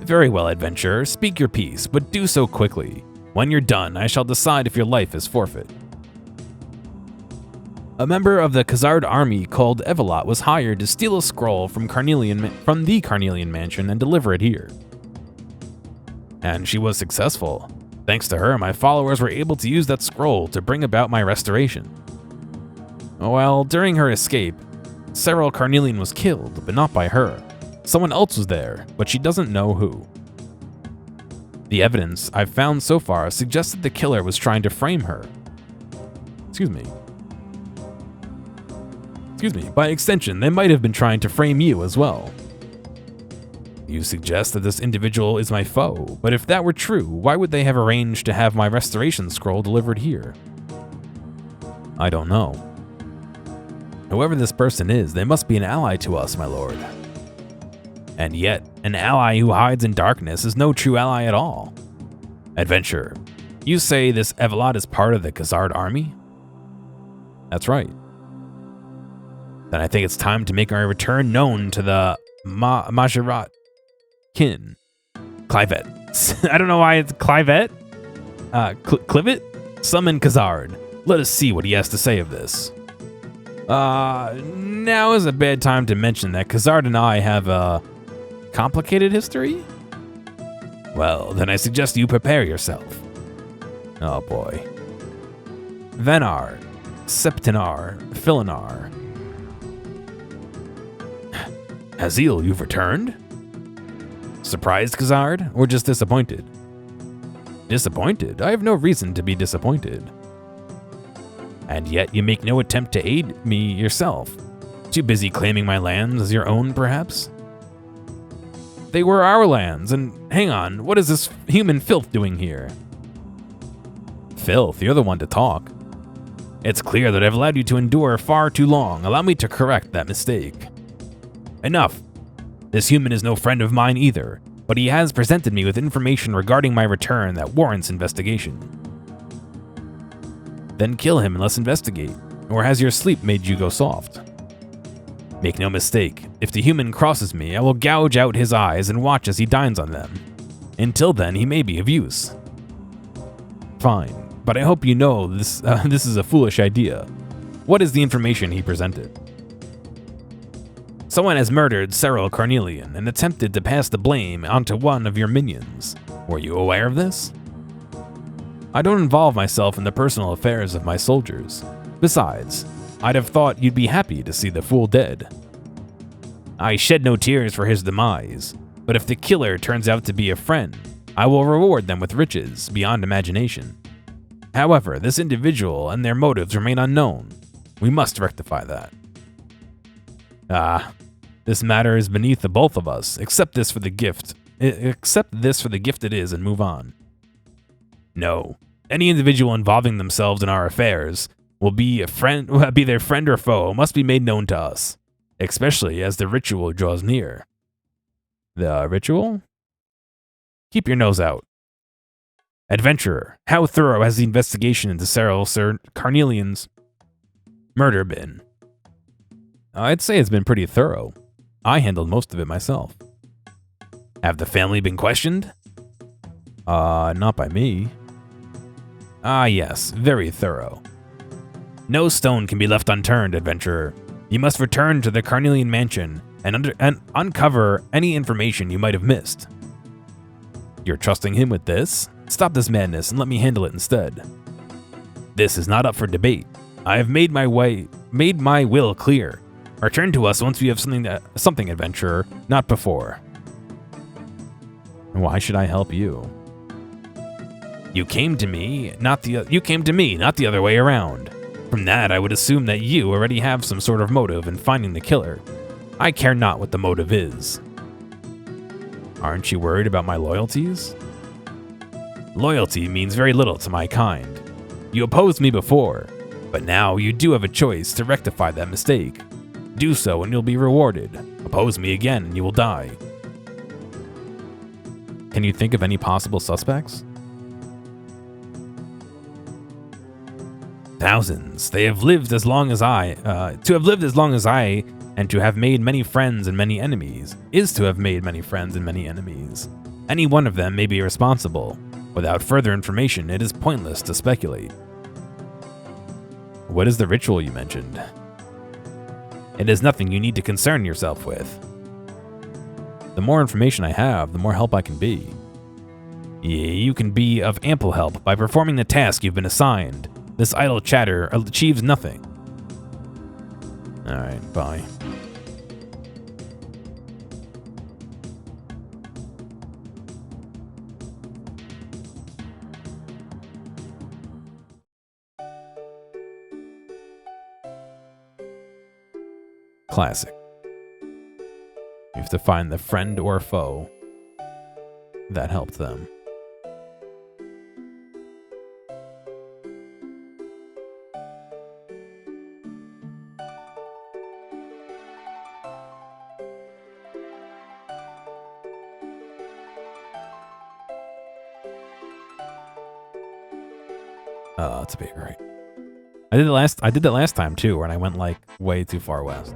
A: Very well, adventurer, speak your piece, but do so quickly. When you're done, I shall decide if your life is forfeit. A member of the Khazard army called Evelot was hired to steal a scroll from the Carnelian mansion and deliver it here. And she was successful. Thanks to her, my followers were able to use that scroll to bring about my restoration. Well, during her escape, Sarah Carnelian was killed, but not by her. Someone else was there, but she doesn't know who. The evidence I've found so far suggests that the killer was trying to frame her. Excuse me. By extension, they might have been trying to frame you as well. You suggest that this individual is my foe, but if that were true, why would they have arranged to have my restoration scroll delivered here? I don't know. Whoever this person is, they must be an ally to us, my lord. And yet, an ally who hides in darkness is no true ally at all. Adventurer, you say this Evelot is part of the Khazard army? That's right. Then I think it's time to make our return known to the Majorat kin. Clivet. I don't know why it's Clivet. Clivet? Summon Khazard. Let us see what he has to say of this. Now is a bad time to mention that Khazard and I have a complicated history? Well, then I suggest you prepare yourself. Oh boy. Venar, Septinar, Filinar. Haziel, you've returned? Surprised, Khazard, or just disappointed? Disappointed? I have no reason to be disappointed. And yet you make no attempt to aid me yourself. Too busy claiming my lands as your own, perhaps? They were our lands, and hang on, what is this human filth doing here? Filth, you're the one to talk. It's clear that I've allowed you to endure far too long. Allow me to correct that mistake. Enough. This human is no friend of mine either, but he has presented me with information regarding my return that warrants investigation. Then kill him and let's investigate, or has your sleep made you go soft? Make no mistake, if the human crosses me, I will gouge out his eyes and watch as he dines on them. Until then, he may be of use. Fine, but I hope you know this is a foolish idea. What is the information he presented? Someone has murdered Cyril Carnelian and attempted to pass the blame onto one of your minions. Were you aware of this? I don't involve myself in the personal affairs of my soldiers. Besides, I'd have thought you'd be happy to see the fool dead. I shed no tears for his demise, but if the killer turns out to be a friend, I will reward them with riches beyond imagination. However, this individual and their motives remain unknown. We must rectify that. This matter is beneath the both of us. Accept this for the gift it is and move on. No. Any individual involving themselves in our affairs will be their friend or foe must be made known to us, especially as the ritual draws near. The ritual? Keep your nose out. Adventurer, how thorough has the investigation into Cyril Carnelian's murder been? I'd say it's been pretty thorough. I handled most of it myself. Have the family been questioned? Not by me. Yes, very thorough. No stone can be left unturned, adventurer. You must return to the Carnelian mansion and uncover any information you might have missed. You're trusting him with this? Stop this madness and let me handle it instead. This is not up for debate. I have made my will clear. Return to us once we have something, adventurer, not before. Why should I help you? You came to me, not the other way around. From that, I would assume that you already have some sort of motive in finding the killer. I care not what the motive is. Aren't you worried about my loyalties? Loyalty means very little to my kind. You opposed me before, but now you do have a choice to rectify that mistake. Do so and you'll be rewarded. Oppose me again and you will die. Can you think of any possible suspects? Thousands. They have lived as long as I, and to have made many friends and many enemies, is to have made many friends and many enemies. Any one of them may be responsible. Without further information, it is pointless to speculate. What is the ritual you mentioned? It is nothing you need to concern yourself with. The more information I have, the more help I can be. You can be of ample help by performing the task you've been assigned. This idle chatter achieves nothing. Alright, bye. Classic. strive to find the friend or foe that helped them. That's a bit right. I did that last time too, when I went like way too far west.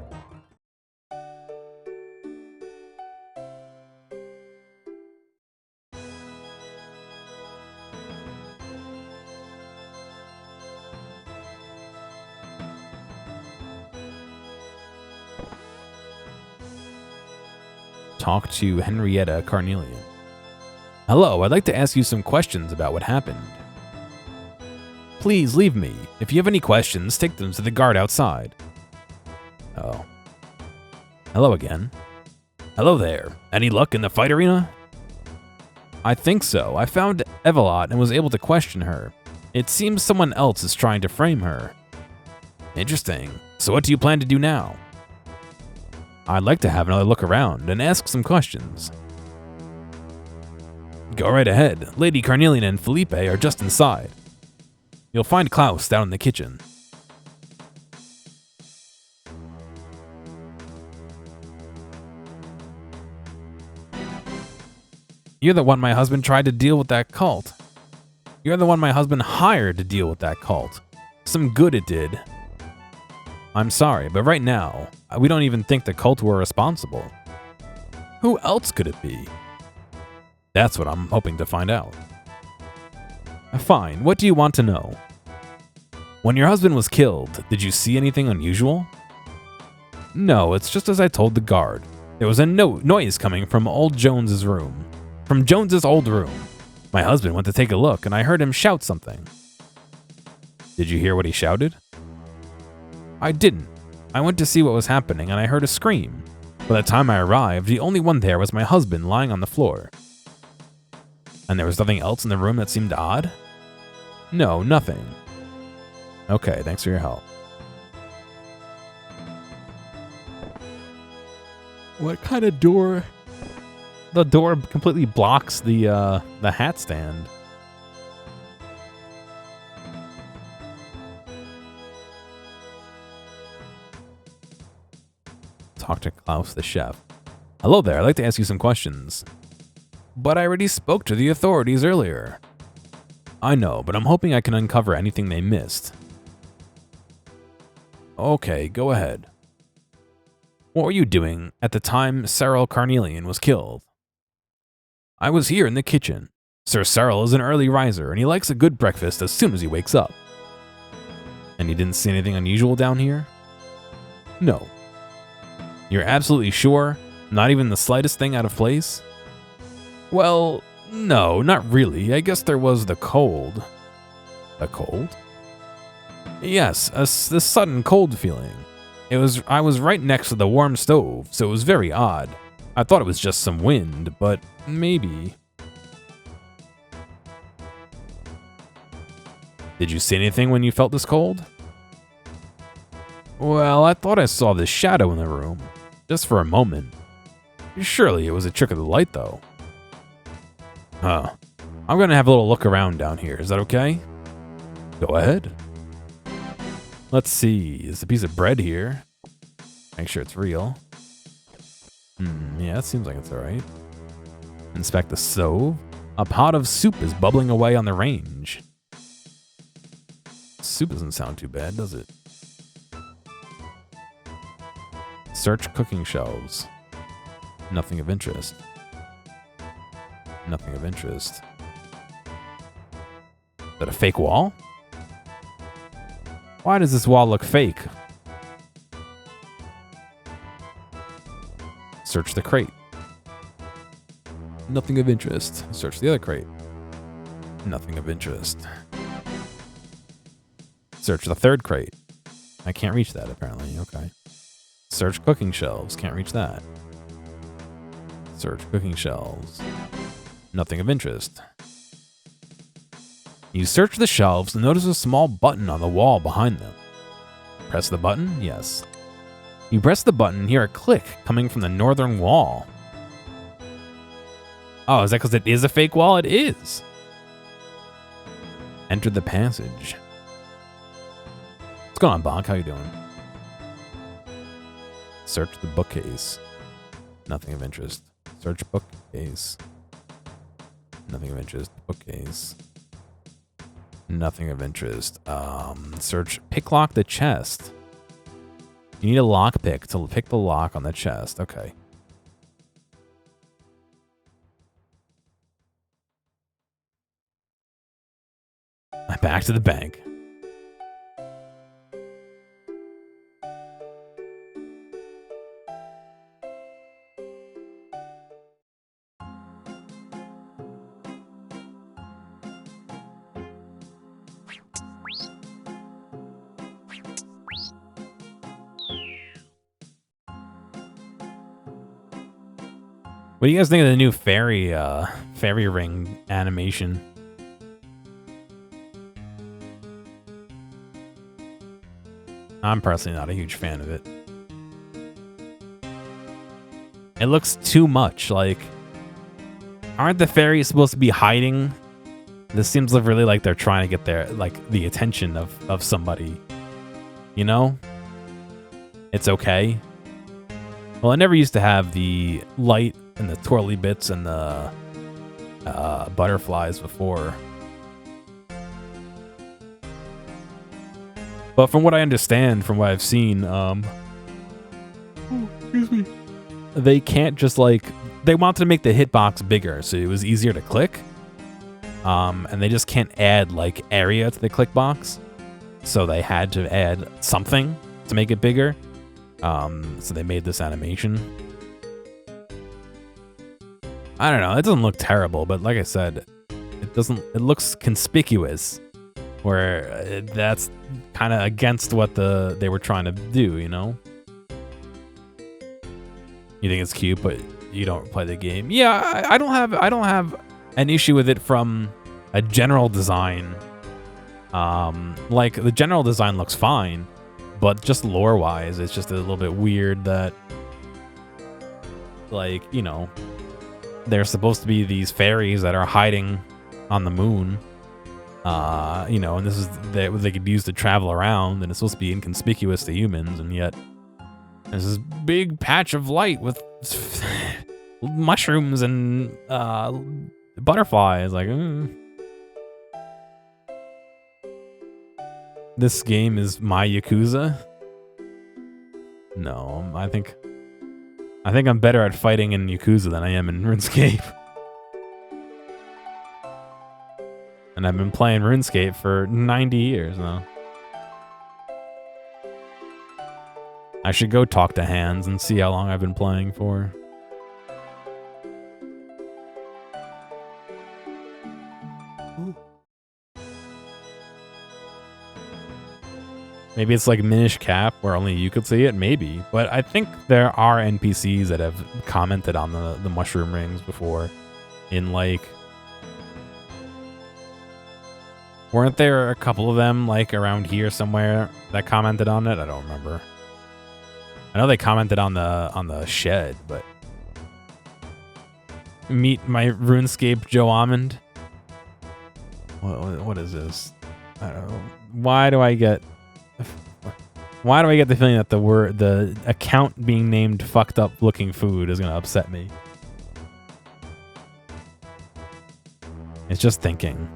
A: Talk to Henrietta Carnelian. Hello, I'd like to ask you some questions about what happened. Please leave me. If you have any questions, take them to the guard outside. Oh. Hello again. Hello there. Any luck in the fight arena? I think so. I found Evelot and was able to question her. It seems someone else is trying to frame her. Interesting. So what do you plan to do now? I'd like to have another look around and ask some questions. Go right ahead. Lady Carnelian and Felipe are just inside. You'll find Klaus down in the kitchen. You're the one my husband tried to deal with that cult. You're the one my husband hired to deal with that cult. Some good it did. I'm sorry, but right now, we don't even think the cult were responsible. Who else could it be? That's what I'm hoping to find out. Fine, what do you want to know? When your husband was killed, did you see anything unusual? No, it's just as I told the guard. There was a noise coming from old Jones's room. From Jones's old room. My husband went to take a look and I heard him shout something. Did you hear what he shouted? I didn't. I went to see what was happening and I heard a scream. By the time I arrived, the only one there was my husband lying on the floor. And there was nothing else in the room that seemed odd? No, nothing. Okay, thanks for your help. What kind of door? The door completely blocks the hat stand. Talk to Klaus, the chef. Hello there, I'd like to ask you some questions. But I already spoke to the authorities earlier. I know, but I'm hoping I can uncover anything they missed. Okay, go ahead. What were you doing at the time Cyril Carnelian was killed? I was here in the kitchen. Sir Cyril is an early riser, and he likes a good breakfast as soon as he wakes up. And you didn't see anything unusual down here? No. You're absolutely sure? Not even the slightest thing out of place? Well, no, not really. I guess there was the cold. The cold? Yes, this sudden cold feeling. I was right next to the warm stove, so it was very odd. I thought it was just some wind, but maybe. Did you see anything when you felt this cold? Well, I thought I saw this shadow in the room, just for a moment. Surely it was a trick of the light, though. Huh. I'm gonna have a little look around down here. Is that okay? Go ahead. Let's see. There's a piece of bread here. Make sure it's real. Yeah, it seems like it's alright. Inspect the stove. A pot of soup is bubbling away on the range. Soup doesn't sound too bad, does it? Search cooking shelves. Nothing of interest. Nothing of interest. Is that a fake wall? Why does this wall look fake? Search the crate. Nothing of interest. Search the other crate. Nothing of interest. Search the third crate. I can't reach that, apparently. Okay. Search cooking shelves. Can't reach that. Search cooking shelves. Nothing of interest. You search the shelves and notice a small button on the wall behind them. Press the button? Yes. You press the button, hear a click coming from the northern wall. Oh, is that because it is a fake wall? It is. Enter the passage. What's going on, Bonk? How you doing? Search the bookcase. Nothing of interest. Search bookcase. Nothing of interest. Bookcase. Nothing of interest. Search picklock the chest. You need a lock pick to pick the lock on the chest. Okay. Back to the bank. What do you guys think of the new fairy ring animation? I'm personally not a huge fan of it. It looks too much like... Aren't the fairies supposed to be hiding? This seems really like they're trying to get the attention of somebody. You know? It's okay. Well, I never used to have the light and the twirly bits and the butterflies before. But from what I understand, from what I've seen, excuse me, they can't just they wanted to make the hitbox bigger, so it was easier to click. And they just can't add area to the click box, so they had to add something to make it bigger. So they made this animation. I don't know. It doesn't look terrible, but like I said, it looks conspicuous. Where that's kind of against what they were trying to do, you know? You think it's cute, but you don't play the game. Yeah, I don't have an issue with it from a general design. The general design looks fine, but just lore-wise, it's just a little bit weird that, you know, they're supposed to be these fairies that are hiding on the moon. You know, and this is they could use to travel around, and it's supposed to be inconspicuous to humans, and yet there's this big patch of light with mushrooms and butterflies. This game is my Yakuza. No, I think I'm better at fighting in Yakuza than I am in RuneScape. And I've been playing RuneScape for 90 years now. I should go talk to Hans and see how long I've been playing for. Ooh. Maybe it's like Minish Cap where only you could see it, maybe. But I think there are NPCs that have commented on the mushroom rings before in weren't there a couple of them around here somewhere that commented on it? I don't remember. I know they commented on the shed, but meet my RuneScape Joe Almond. What is this? I don't know. Why do I get the feeling that the account being named fucked up looking food is gonna upset me? It's just thinking.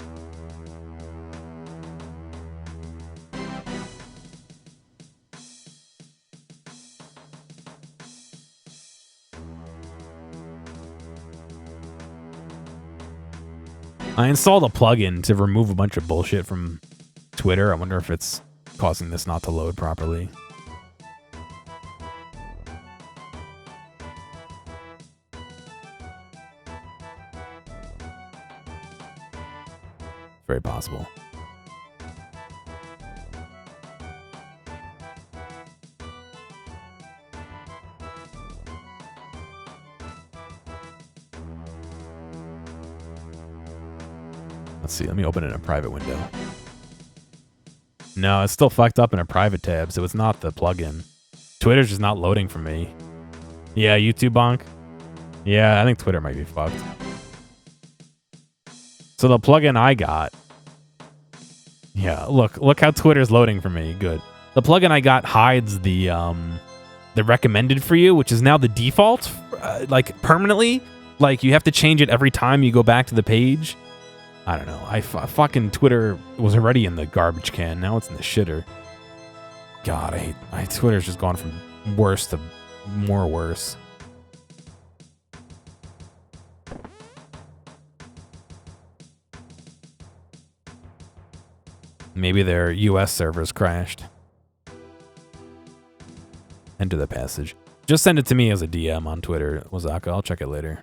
A: I installed a plugin to remove a bunch of bullshit from Twitter. I wonder if it's causing this not to load properly. Very possible. Let's see, let me open it in a private window. No, it's still fucked up in a private tab, so it's not the plugin. Twitter's just not loading for me. Yeah, YouTube bonk. Yeah, I think Twitter might be fucked. So the plugin I got. Yeah, look how Twitter's loading for me. Good. The plugin I got hides the recommended for you, which is now the default, like permanently. Like you have to change it every time you go back to the page. I don't know. Fucking Twitter was already in the garbage can. Now it's in the shitter. God, Twitter's just gone from worse to more worse. Maybe their US servers crashed. Enter the passage. Just send it to me as a DM on Twitter, Wazaka. I'll check it later.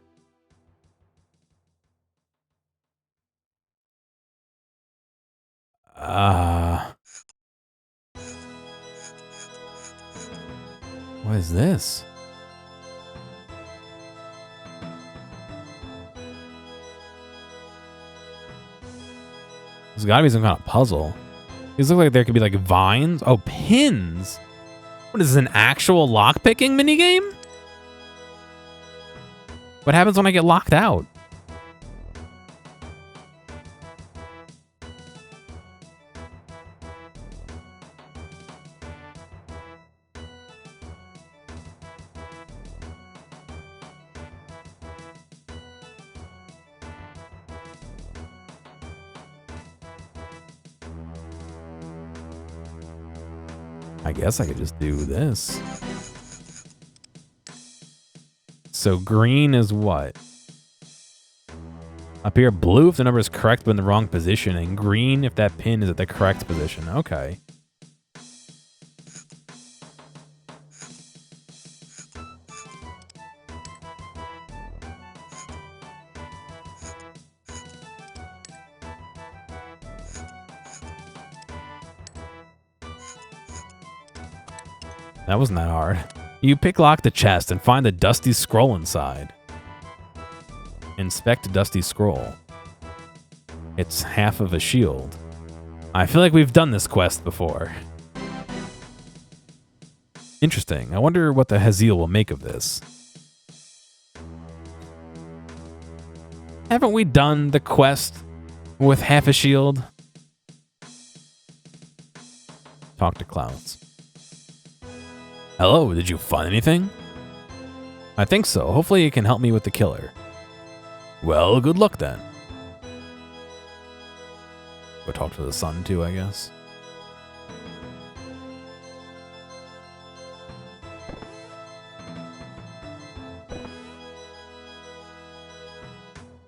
A: What is this? There's gotta be some kind of puzzle. These look like there could be like vines. Oh, pins. What is this, an actual lockpicking minigame? What happens when I get locked out? I guess I could just do this. So green is what? Up here, blue if the number is correct but in the wrong position, and green if that pin is at the correct position. Okay. That wasn't that hard. You picklock the chest and find the dusty scroll inside. Inspect dusty scroll. It's half of a shield. I feel like we've done this quest before. Interesting. I wonder what the Haziel will make of this. Haven't we done the quest with half a shield? Talk to clouds. Hello, did you find anything? I think so. Hopefully it can help me with the killer. Well, good luck then. Go talk to the sun too, I guess.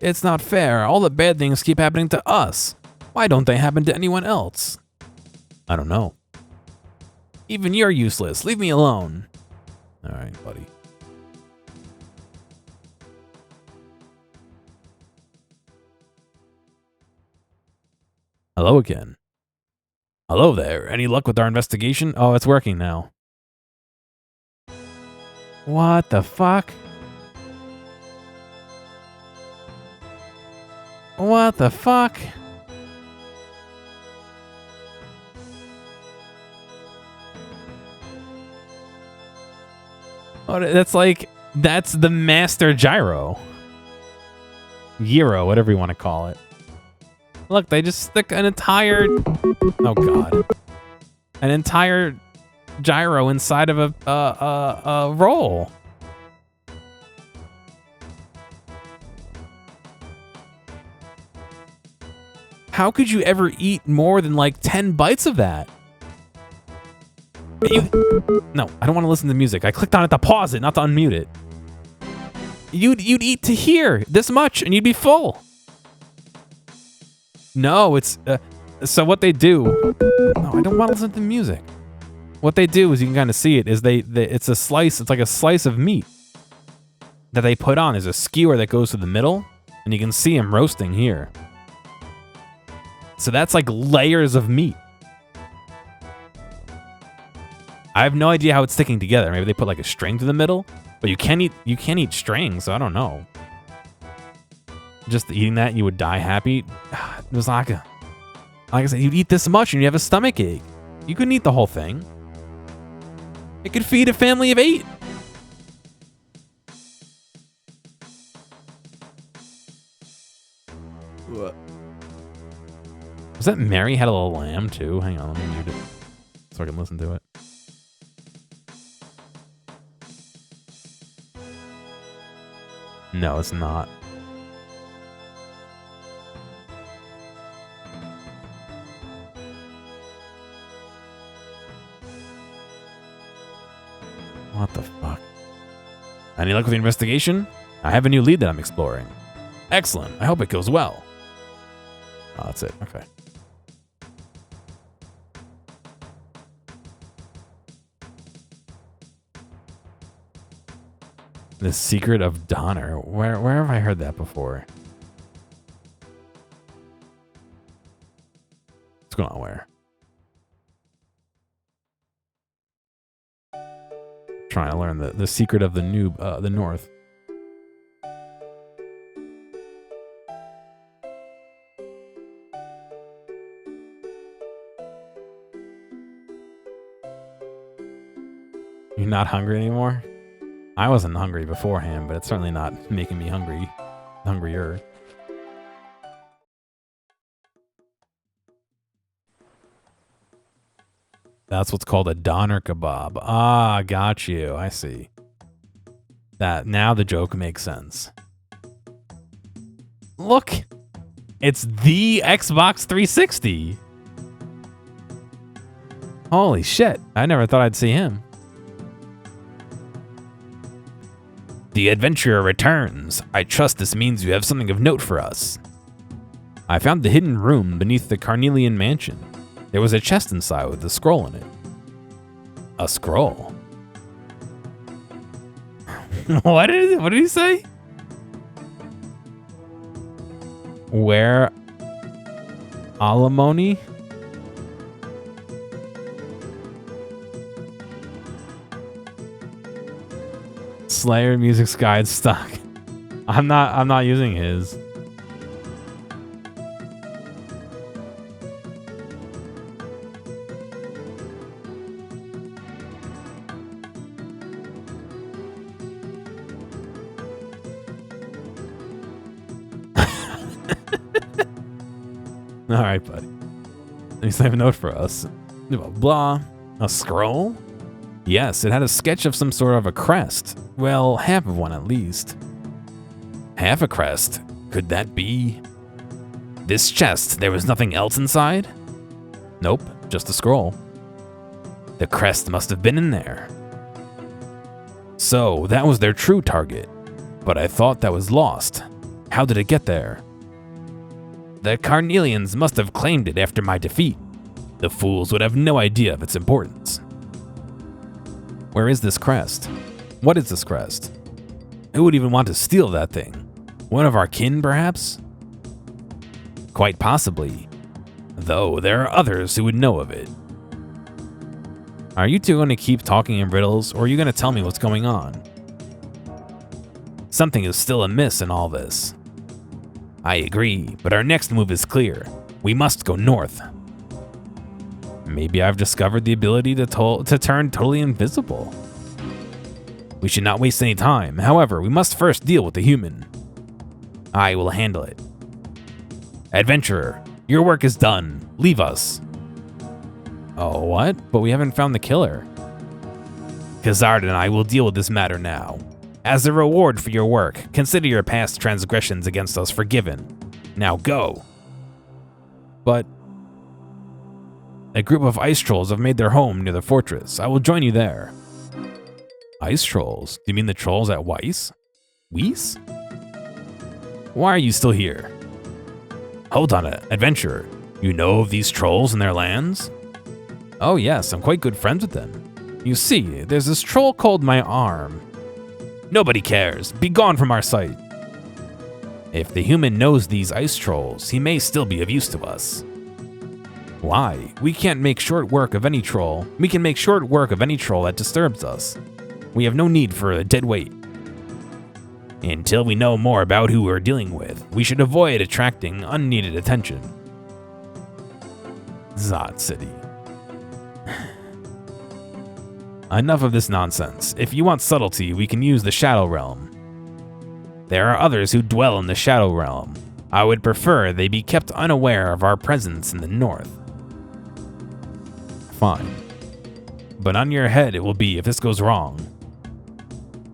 A: It's not fair. All the bad things keep happening to us. Why don't they happen to anyone else? I don't know. Even you're useless. Leave me alone. All right, buddy. Hello again. Hello there. Any luck with our investigation? Oh, it's working now. What the fuck? What the fuck? Oh, that's the master gyro. Gyro, whatever you want to call it. Look, they just stick an entire... Oh, God. An entire gyro inside of a roll. How could you ever eat more than like 10 bites of that? No, I don't want to listen to music. I clicked on it to pause it, not to unmute it. You'd eat to here this much and you'd be full. No, it's so what they do. No, I don't want to listen to music. What they do is you can kind of see it is it's a slice. It's like a slice of meat that they put on. There's a skewer that goes to the middle, and you can see them roasting here. So that's like layers of meat. I have no idea how it's sticking together. Maybe they put like a string to the middle, but you can't eat strings, so I don't know. Just eating that, you would die happy. It was like I said, you'd eat this much and you'd have a stomach ache. You couldn't eat the whole thing. It could feed a family of 8. What? Was that Mary Had a Little Lamb too? Hang on, let me mute it so I can listen to it. No, it's not. What the fuck? Any luck with the investigation? I have a new lead that I'm exploring. Excellent. I hope it goes well. Oh, that's it. Okay. The Secret of Donner. Where have I heard that before? What's going on where? Trying to learn the secret of the the North. You're not hungry anymore? I wasn't hungry beforehand, but it's certainly not making me hungrier. That's what's called a doner kebab. Ah, got you. I see. That now the joke makes sense. Look, it's the Xbox 360. Holy shit. I never thought I'd see him. The adventurer returns. I trust this means you have something of note for us. I found the hidden room beneath the Carnelian mansion. There was a chest inside with a scroll in it. A scroll? What did he say? Where alimony? Slayer Music's guide stuck. I'm not using his. All right, buddy. At least I have a note for us. Blah, blah. A scroll? Yes, it had a sketch of some sort of a crest. Well, half of one at least. Half a crest? Could that be? This chest, there was nothing else inside? Nope, just a scroll. The crest must have been in there. So, that was their true target. But I thought that was lost. How did it get there? The Carnelians must have claimed it after my defeat. The fools would have no idea of its importance. Where is this crest? What is this crest? Who would even want to steal that thing? One of our kin, perhaps? Quite possibly. Though there are others who would know of it. Are you two going to keep talking in riddles, or are you going to tell me what's going on? Something is still amiss in all this. I agree, but our next move is clear. We must go north. Maybe I've discovered the ability to turn totally invisible. We should not waste any time. However, we must first deal with the human. I will handle it. Adventurer, your work is done. Leave us. Oh, what? But we haven't found the killer. Khazard and I will deal with this matter now. As a reward for your work, consider your past transgressions against us forgiven. Now go. But a group of ice trolls have made their home near the fortress. I will join you there. Ice trolls? Do you mean the trolls at Weiss? Weiss? Why are you still here? Hold on, adventurer. You know of these trolls and their lands? Oh yes, I'm quite good friends with them. You see, there's this troll called my arm. Nobody cares. Be gone from our sight. If the human knows these ice trolls, he may still be of use to us. Why? We can't make short work of any troll. We can make short work of any troll that disturbs us. We have no need for a dead weight. Until we know more about who we're dealing with, we should avoid attracting unneeded attention. Zot City. Enough of this nonsense. If you want subtlety, we can use the Shadow Realm. There are others who dwell in the Shadow Realm. I would prefer they be kept unaware of our presence in the north. Fine. But on your head it will be if this goes wrong.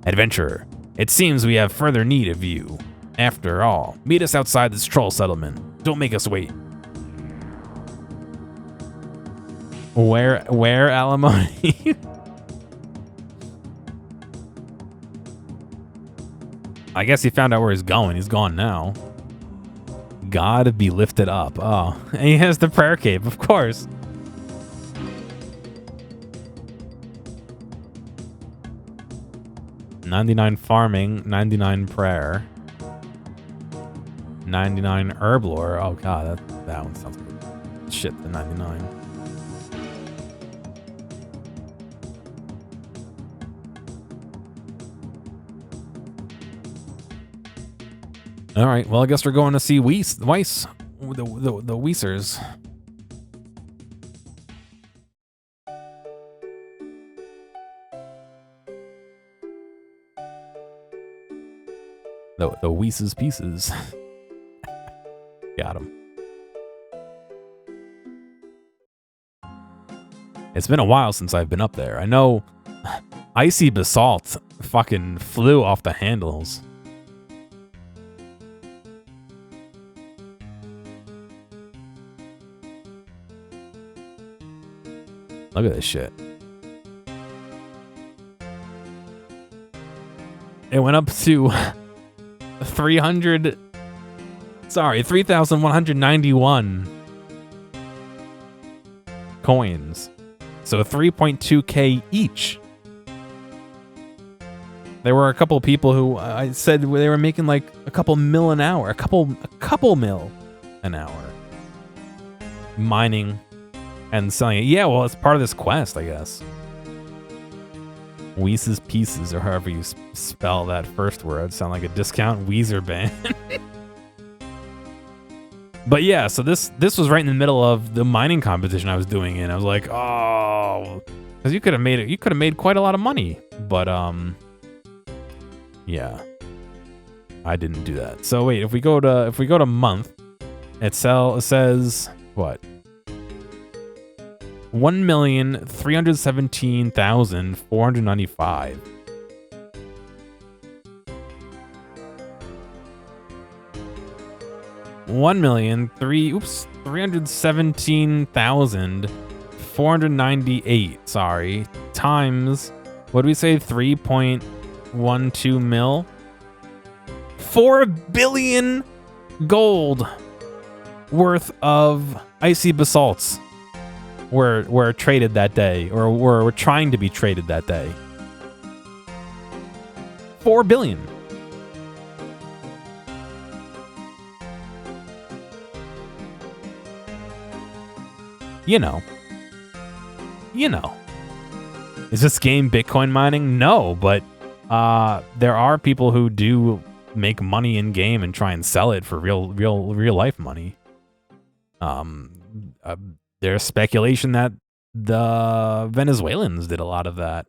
A: Adventurer, it seems we have further need of you. After all, meet us outside this troll settlement. Don't make us wait. Where alimony? I guess he found out where he's going. He's gone now. God be lifted up. Oh, and he has the prayer cape, of course. $99 farming, 99 prayer, 99 herb lore. Oh god, that one sounds good. Shit, the 99. All right, well, I guess we're going to see Weiss, the Weissers. The Weiss's pieces. Got him. It's been a while since I've been up there. I know icy basalt fucking flew off the handles. Look at this shit. It went up to 3,191 coins. So 3.2k each. There were a couple of people who I said they were making like a couple mil an hour, a couple mil an hour mining and selling it. Yeah, well, it's part of this quest, I guess. Weiss's pieces, or however you spell that first word, sound like a discount Weezer band. But yeah, so this was right in the middle of the mining competition I was doing, and I was like, oh, because you could have made quite a lot of money, but yeah, I didn't do that. So wait, if we go to month, it says what? 1,317,495. $317,498. Sorry, times what do we say? 3.12 mil. 4 billion gold worth of icy basalts were traded that day, or were trying to be traded that day. 4 billion. You know. Is this game Bitcoin mining? No, but there are people who do make money in game and try and sell it for real life money. There's speculation that the Venezuelans did a lot of that.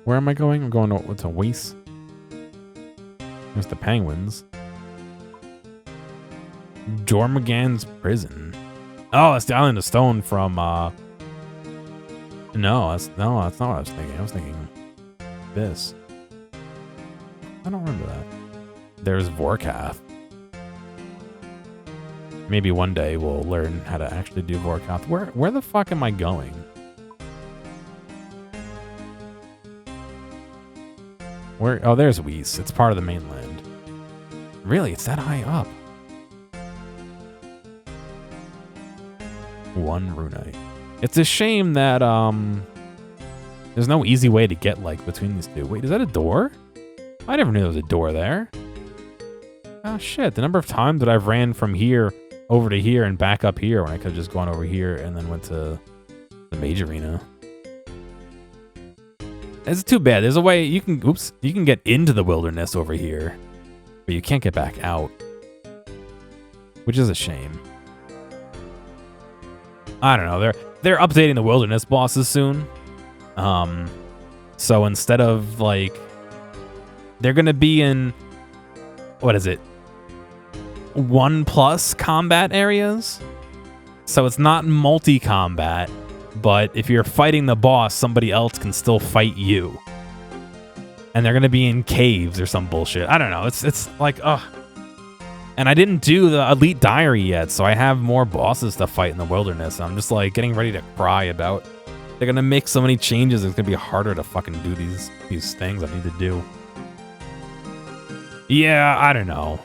A: Where am I going? I'm going to Weiss. There's the penguins. Jormungand's prison. Oh, it's the Island of Stone from no, that's not what I was thinking. I was thinking this. I don't remember that. There's Vorkath. Maybe one day we'll learn how to actually do Vorkath. Where the fuck am I going? Where? Oh, there's Weiss. It's part of the mainland. Really? It's that high up. 1 runite. It's a shame that there's no easy way to get like between these two. Wait, is that a door? I never knew there was a door there. Oh shit, the number of times that I've ran from here over to here and back up here when I could have just gone over here and then went to the mage arena. It's too bad. There's a way you can get into the wilderness over here, but you can't get back out. which is a shame. I don't know. They're updating the wilderness bosses soon. So instead of like, they're gonna be in, what is it, 1+ combat areas. So it's not multi-combat, but if you're fighting the boss, somebody else can still fight you. And they're gonna be in caves or some bullshit. I don't know. It's like, ugh. And I didn't do the Elite Diary yet, so I have more bosses to fight in the wilderness. I'm just like getting ready to cry about. They're gonna make so many changes. It's gonna be harder to fucking do these things I need to do. Yeah, I don't know.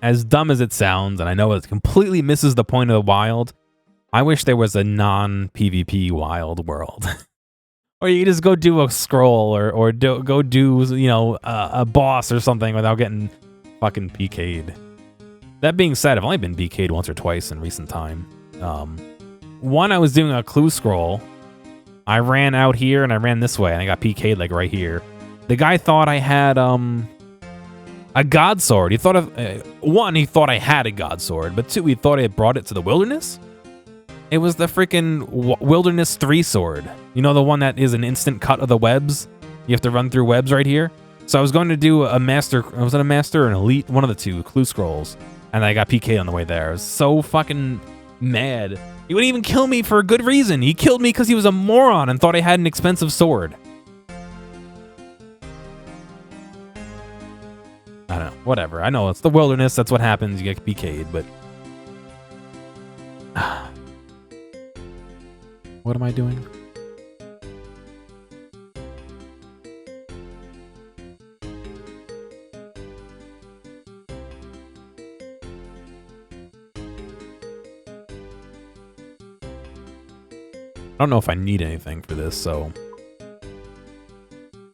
A: As dumb as it sounds, and I know it completely misses the point of the wild, I wish there was a non-PvP wild world. Or you just go do a scroll or go do, you know, a boss or something without getting fucking PK'd. That being said, I've only been PK'd once or twice in recent time. One, I was doing a clue scroll. I ran out here and I ran this way and I got PK'd like right here. The guy thought I had a god sword. He thought one, he thought I had a god sword, but two, he thought I had brought it to the wilderness. It was the freaking Wilderness 3 sword. You know, the one that is an instant cut of the webs? You have to run through webs right here. So I was going to do a master, was it a master or an elite? One of the two, clue scrolls. And I got PK on the way there. I was so fucking mad. He wouldn't even kill me for a good reason. He killed me because he was a moron and thought I had an expensive sword. I don't know. Whatever. I know it's the wilderness. That's what happens. You get PK'd, but... What am I doing? I don't know if I need anything for this, so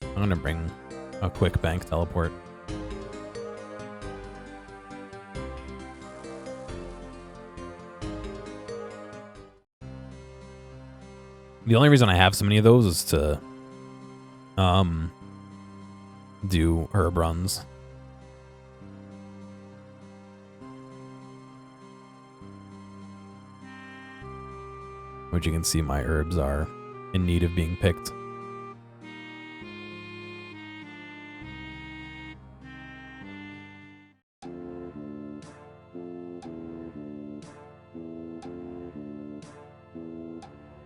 A: I'm gonna bring a quick bank teleport. The only reason I have so many of those is to do herb runs. Which you can see my herbs are in need of being picked.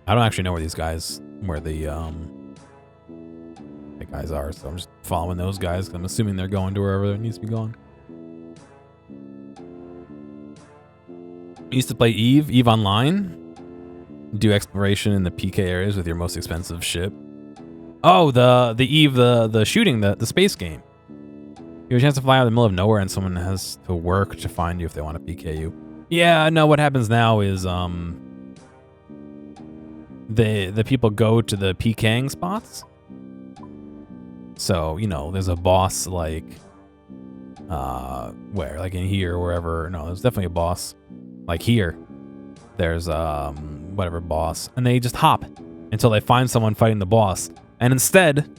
A: I don't actually know where these guys, the guys are, so I'm just following those guys. I'm assuming they're going to wherever it needs to be going. I used to play Eve Online. Do exploration in the PK areas with your most expensive ship. Oh, the Eve, the shooting, the space game. You have a chance to fly out in the middle of nowhere and someone has to work to find you if they want to PK you. Yeah, no, what happens now is the people go to the PKing spots. So, you know, there's a boss like where? Like in here or wherever. No, there's definitely a boss. Like here. There's whatever boss. And they just hop until they find someone fighting the boss. And instead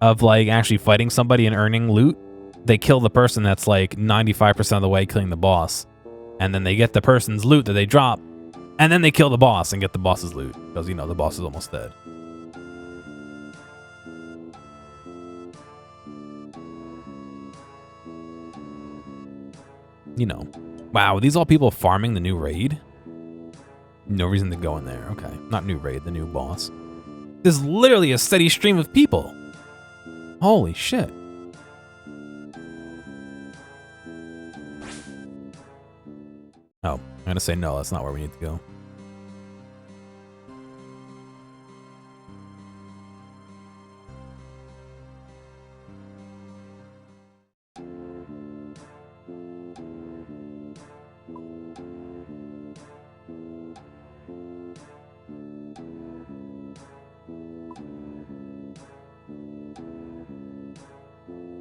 A: of like actually fighting somebody and earning loot, they kill the person that's like 95% of the way killing the boss. And then they get the person's loot that they drop. And then they kill the boss and get the boss's loot. Because, you know, the boss is almost dead. You know. Wow, are these all people farming the new raid? No reason to go in there. Okay. Not new raid, the new boss. There's literally a steady stream of people. Holy shit. Oh, I'm gonna say no, that's not where we need to go.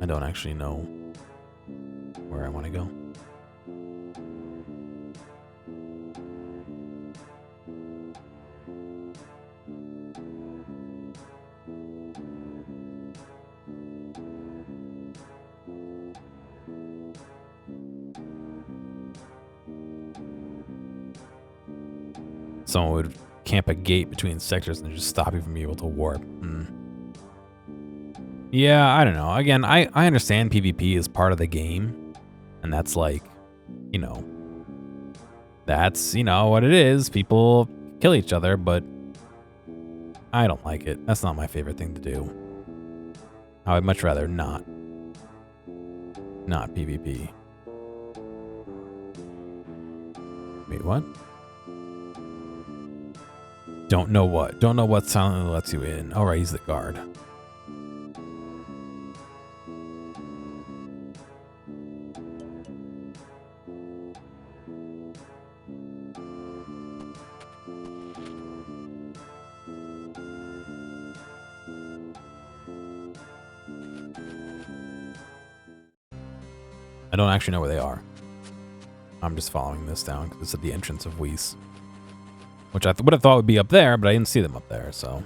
A: I don't actually know where I want to go. someone would camp a gate between sectors and just stop you from being able to warp. Yeah, I don't know. Again, I understand PvP is part of the game, and that's like, you know, that's, you know, what it is. People kill each other, but I don't like it. That's not my favorite thing to do. I would much rather not PvP. Wait, what? Don't know what? Don't know what silently lets you in. All right, he's the guard. I don't actually know where they are. I'm just following this down because it's at the entrance of Weiss. Which I would have thought would be up there, but I didn't see them up there, so.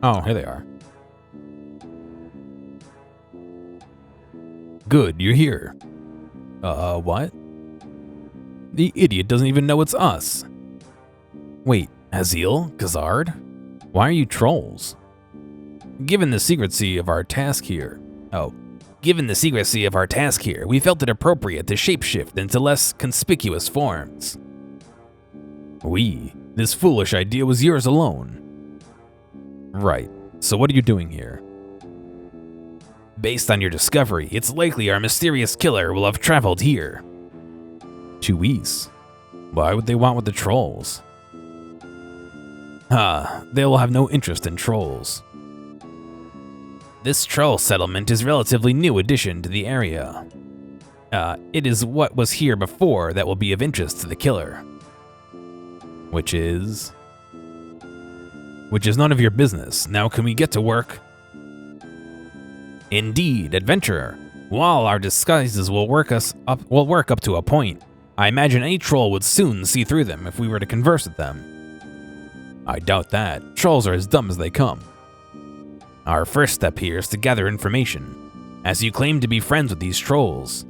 A: Oh, here they are. Good, you're here. What? The idiot doesn't even know it's us. Wait, Azil? Khazard? Why are you trolls? Given the secrecy of our task here, we felt it appropriate to shapeshift into less conspicuous forms. This foolish idea was yours alone. Right, so what are you doing here? Based on your discovery, it's likely our mysterious killer will have traveled here. To Weiss? Why would they want with the trolls? They will have no interest in trolls. This troll settlement is a relatively new addition to the area. It is what was here before that will be of interest to the killer. Which is none of your business. Now can we get to work? Indeed, adventurer. While our disguises will work up to a point, I imagine any troll would soon see through them if we were to converse with them. I doubt that. Trolls are as dumb as they come. Our first step here is to gather information. As you claim to be friends with these trolls,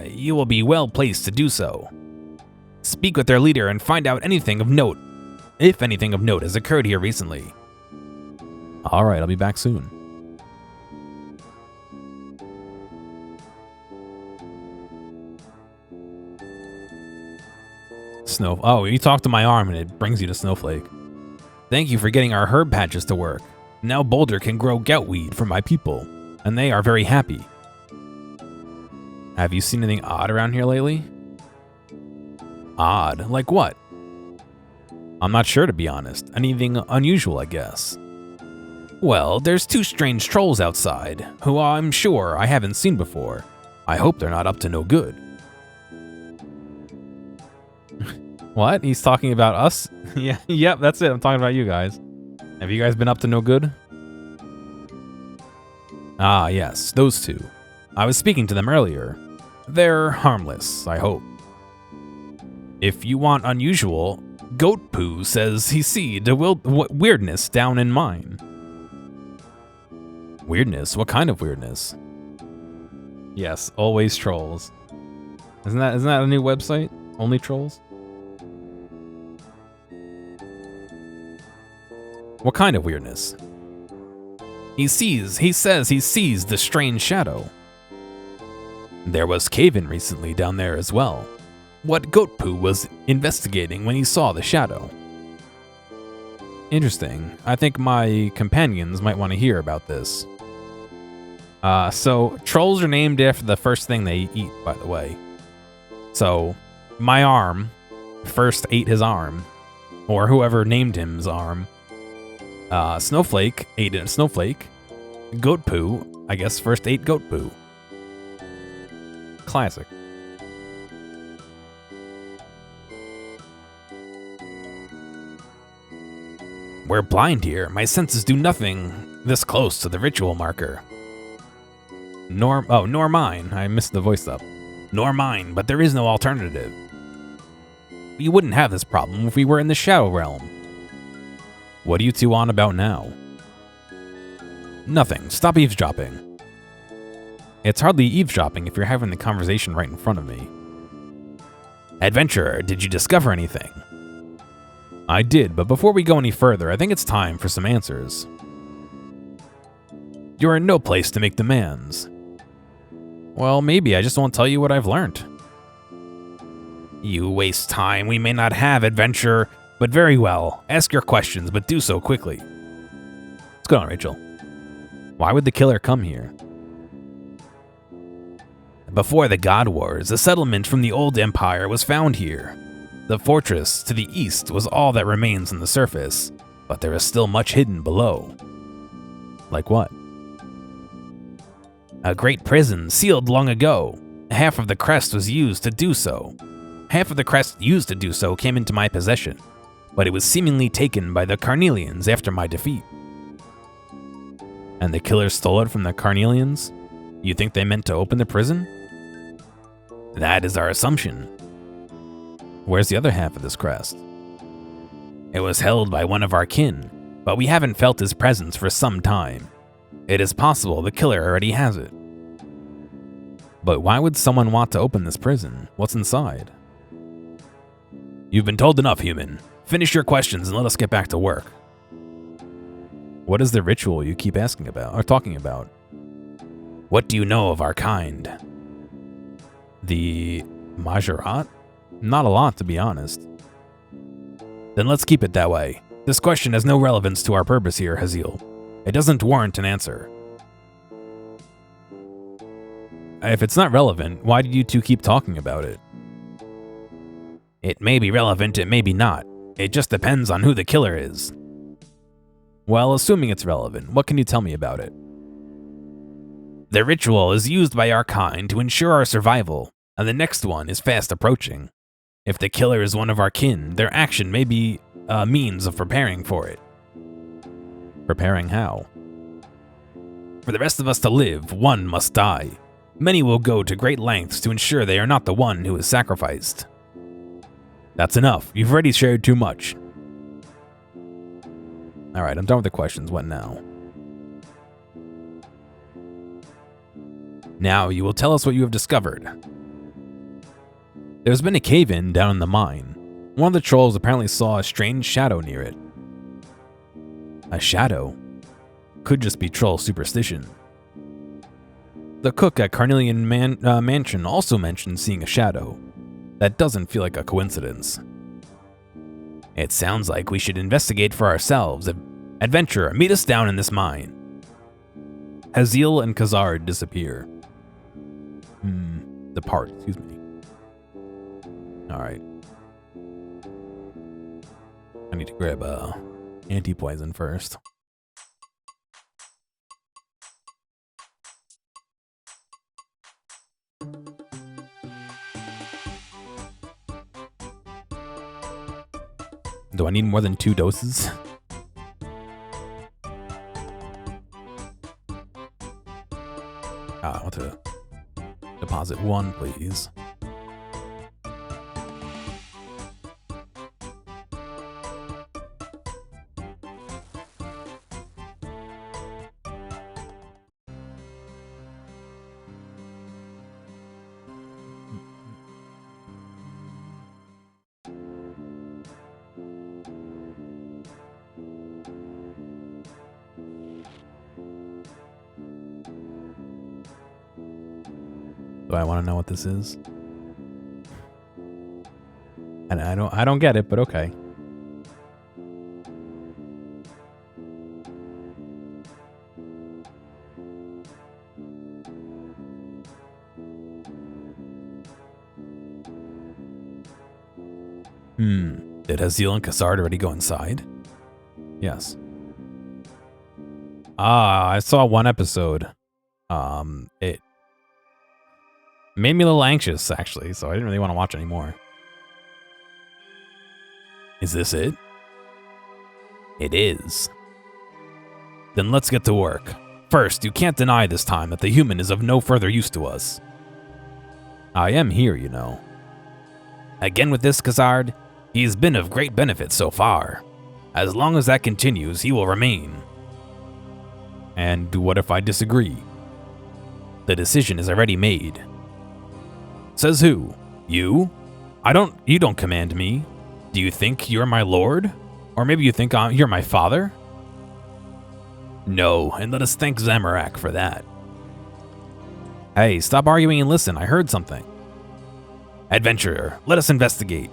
A: you will be well placed to do so. Speak with their leader and find out anything of note, if anything of note has occurred here recently. Alright, I'll be back soon. Oh, you talk to my arm and it brings you to Snowflake. Thank you for getting our herb patches to work. Now Boulder can grow goutweed for my people, and they are very happy. Have you seen anything odd around here lately? Odd? Like what? I'm not sure, to be honest. Anything unusual, I guess. Well, there's two strange trolls outside, who I'm sure I haven't seen before. I hope they're not up to no good. What? He's talking about us? Yeah, yep, that's it. I'm talking about you guys. Have you guys been up to no good? Ah, yes, those two. I was speaking to them earlier. They're harmless, I hope. If you want unusual, Goat Poo says he see the weirdness down in mine. Weirdness? What kind of weirdness? Yes, always trolls. Isn't that a new website? Only trolls? What kind of weirdness? He says he sees the strange shadow. There was cave-in recently down there as well. what goat poo was investigating when he saw the shadow. Interesting. I think my companions might want to hear about this. So trolls are named after the first thing they eat, by the way. So my arm first ate his arm, or whoever named him's arm. Snowflake ate a snowflake. Goat poo, I guess, first ate goat poo. Classic. We're blind here. My senses do nothing this close to the ritual marker. Nor mine. I missed the voice up. Nor mine, but there is no alternative. We wouldn't have this problem if we were in the Shadow Realm. What are you two on about now? Nothing. Stop eavesdropping. It's hardly eavesdropping if you're having the conversation right in front of me. Adventurer, did you discover anything? I did, but before we go any further, I think it's time for some answers. You're in no place to make demands. Well, maybe I just won't tell you what I've learned. You waste time we may not have, adventurer, but very well. Ask your questions, but do so quickly. What's going on, Rachel? Why would the killer come here? Before the God Wars, a settlement from the old empire was found here. The fortress to the east was all that remains on the surface, but there is still much hidden below. Like what? A great prison sealed long ago. Half of the crest was used to do so. Half of the crest used to do so came into my possession, but it was seemingly taken by the Carnelians after my defeat. And the killer stole it from the Carnelians? You think they meant to open the prison? That is our assumption. Where's the other half of this crest? It was held by one of our kin, but we haven't felt his presence for some time. It is possible the killer already has it. But why would someone want to open this prison? What's inside? You've been told enough, human. Finish your questions and let us get back to work. What is the ritual you keep asking about, or talking about? What do you know of our kind? The Majorat? Not a lot, to be honest. Then let's keep it that way. This question has no relevance to our purpose here, Haziel. It doesn't warrant an answer. If it's not relevant, why do you two keep talking about it? It may be relevant, it may be not. It just depends on who the killer is. Well, assuming it's relevant, what can you tell me about it? The ritual is used by our kind to ensure our survival, and the next one is fast approaching. If the killer is one of our kin, their action may be a means of preparing for it. Preparing how? For the rest of us to live, one must die. Many will go to great lengths to ensure they are not the one who is sacrificed. That's enough. You've already shared too much. Alright, I'm done with the questions. What now? Now you will tell us what you have discovered. There's been a cave-in down in the mine. One of the trolls apparently saw a strange shadow near it. A shadow? Could just be troll superstition. The cook at Carnelian Mansion also mentioned seeing a shadow. That doesn't feel like a coincidence. It sounds like we should investigate for ourselves. Adventurer, meet us down in this mine. Haziel and Khazard disappear. Depart, excuse me. Alright. I need to grab anti-poison first. Do I need more than 2 doses? I want to deposit 1, please. Do I want to know what this is? And I don't get it, but okay. Did Haziel and Kassard already go inside? Yes. I saw one episode. It made me a little anxious, actually, so I didn't really want to watch anymore. Is this it? It is. Then let's get to work. First, you can't deny this time that the human is of no further use to us. I am here, you know. Again with this, Kassard? He's been of great benefit so far. As long as that continues, he will remain. And what if I disagree? The decision is already made. Says who? You? You don't command me. Do you think you're my lord? Or maybe you think you're my father? No, and let us thank Zamorak for that. Hey, stop arguing and listen, I heard something. Adventurer, let us investigate.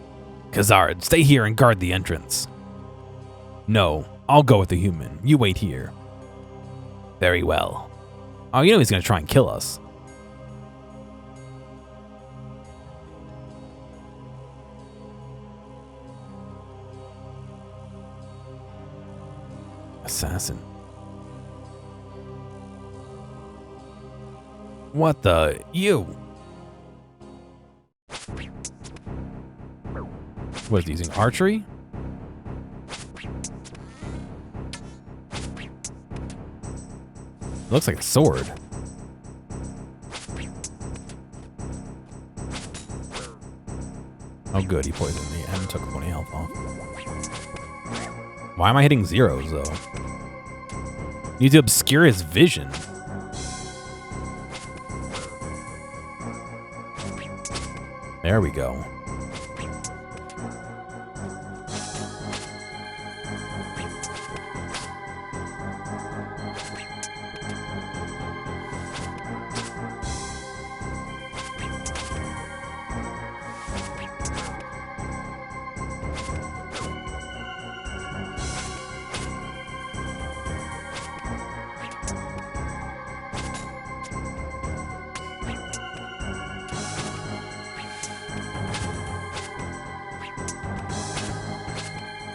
A: Kassard, stay here and guard the entrance. No, I'll go with the human. You wait here. Very well. Oh, you know he's gonna try and kill us. Assassin. What the? You? What is he using? Archery? Looks like a sword. Oh good, he poisoned me and took 20 health off. Why am I hitting zeros though? Need to obscure his vision. There we go.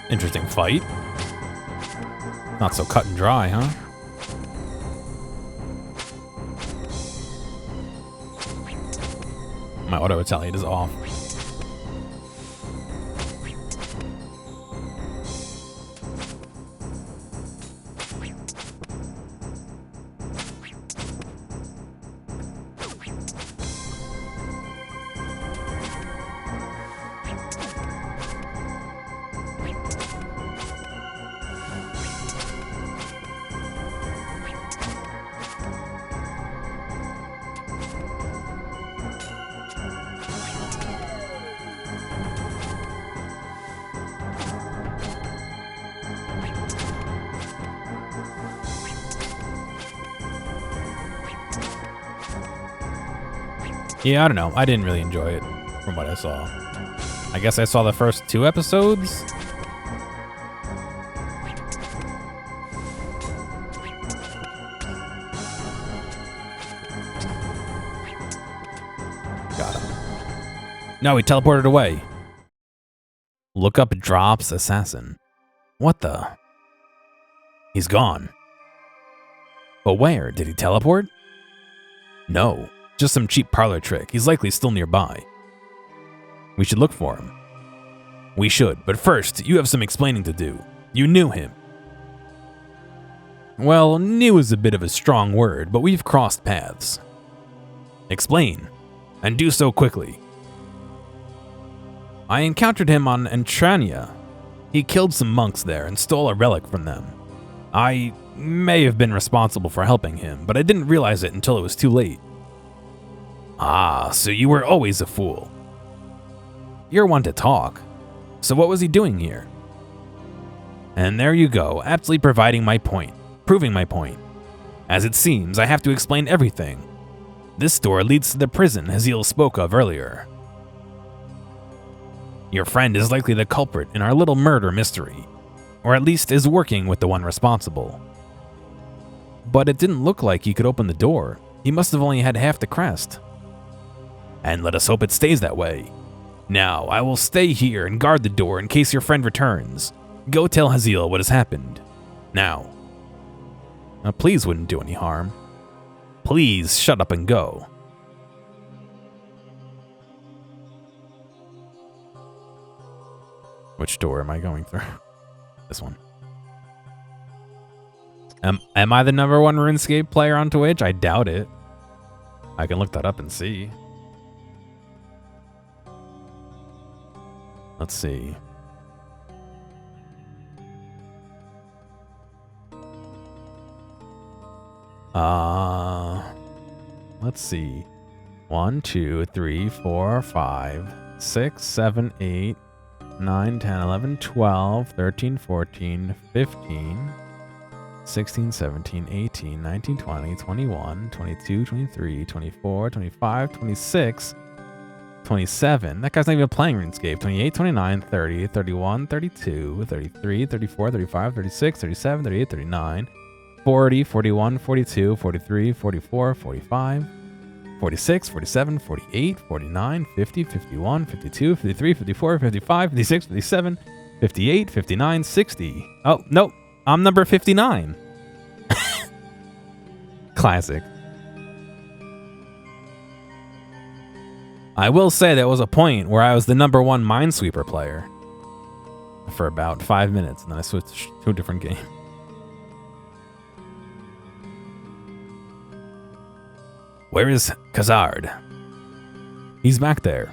A: Interesting fight. Not so cut and dry, huh? My auto retaliate is off. Yeah, I don't know. I didn't really enjoy it from what I saw. I guess I saw the first 2 episodes. Got him. No, he teleported away. Look up drops assassin. What the? He's gone. But where? Did he teleport? No. Just some cheap parlor trick. He's likely still nearby. We should look for him. We should, but first, you have some explaining to do. You knew him. Well, knew is a bit of a strong word, but we've crossed paths. Explain, and do so quickly. I encountered him on Entrania. He killed some monks there and stole a relic from them. I may have been responsible for helping him, but I didn't realize it until it was too late. Ah, so you were always a fool. You're one to talk. So what was he doing here? And there you go, aptly proving my point. As it seems, I have to explain everything. This door leads to the prison Haziel spoke of earlier. Your friend is likely the culprit in our little murder mystery, or at least is working with the one responsible. But it didn't look like he could open the door. He must have only had half the crest. And let us hope it stays that way. Now, I will stay here and guard the door in case your friend returns. Go tell Haziel what has happened. Now, please wouldn't do any harm. Please shut up and go. Which door am I going through? This one. Am I the #1 RuneScape player on Twitch? I doubt it. I can look that up and see. Let's see. Let's see. 1, 2, 3, 4, 5, 6, 7, 8, 9, 10, 11, 12, 13, 14, 15, 16, 17, 18, 19, 20, 21, 22, 23, 24, 25, 26, 27. That guy's not even playing RuneScape. 28, 29, 30, 31, 32, 33, 34, 35, 36, 37, 38, 39, 40, 41, 42, 43, 44, 45, 46, 47, 48, 49, 50, 51, 52, 53, 54, 55, 56, 57, 58, 59, 60. Oh, nope. I'm number 59. Classic. I will say there was a point where I was the #1 Minesweeper player for about 5 minutes, and then I switched to a different game. Where is Khazard? He's back there.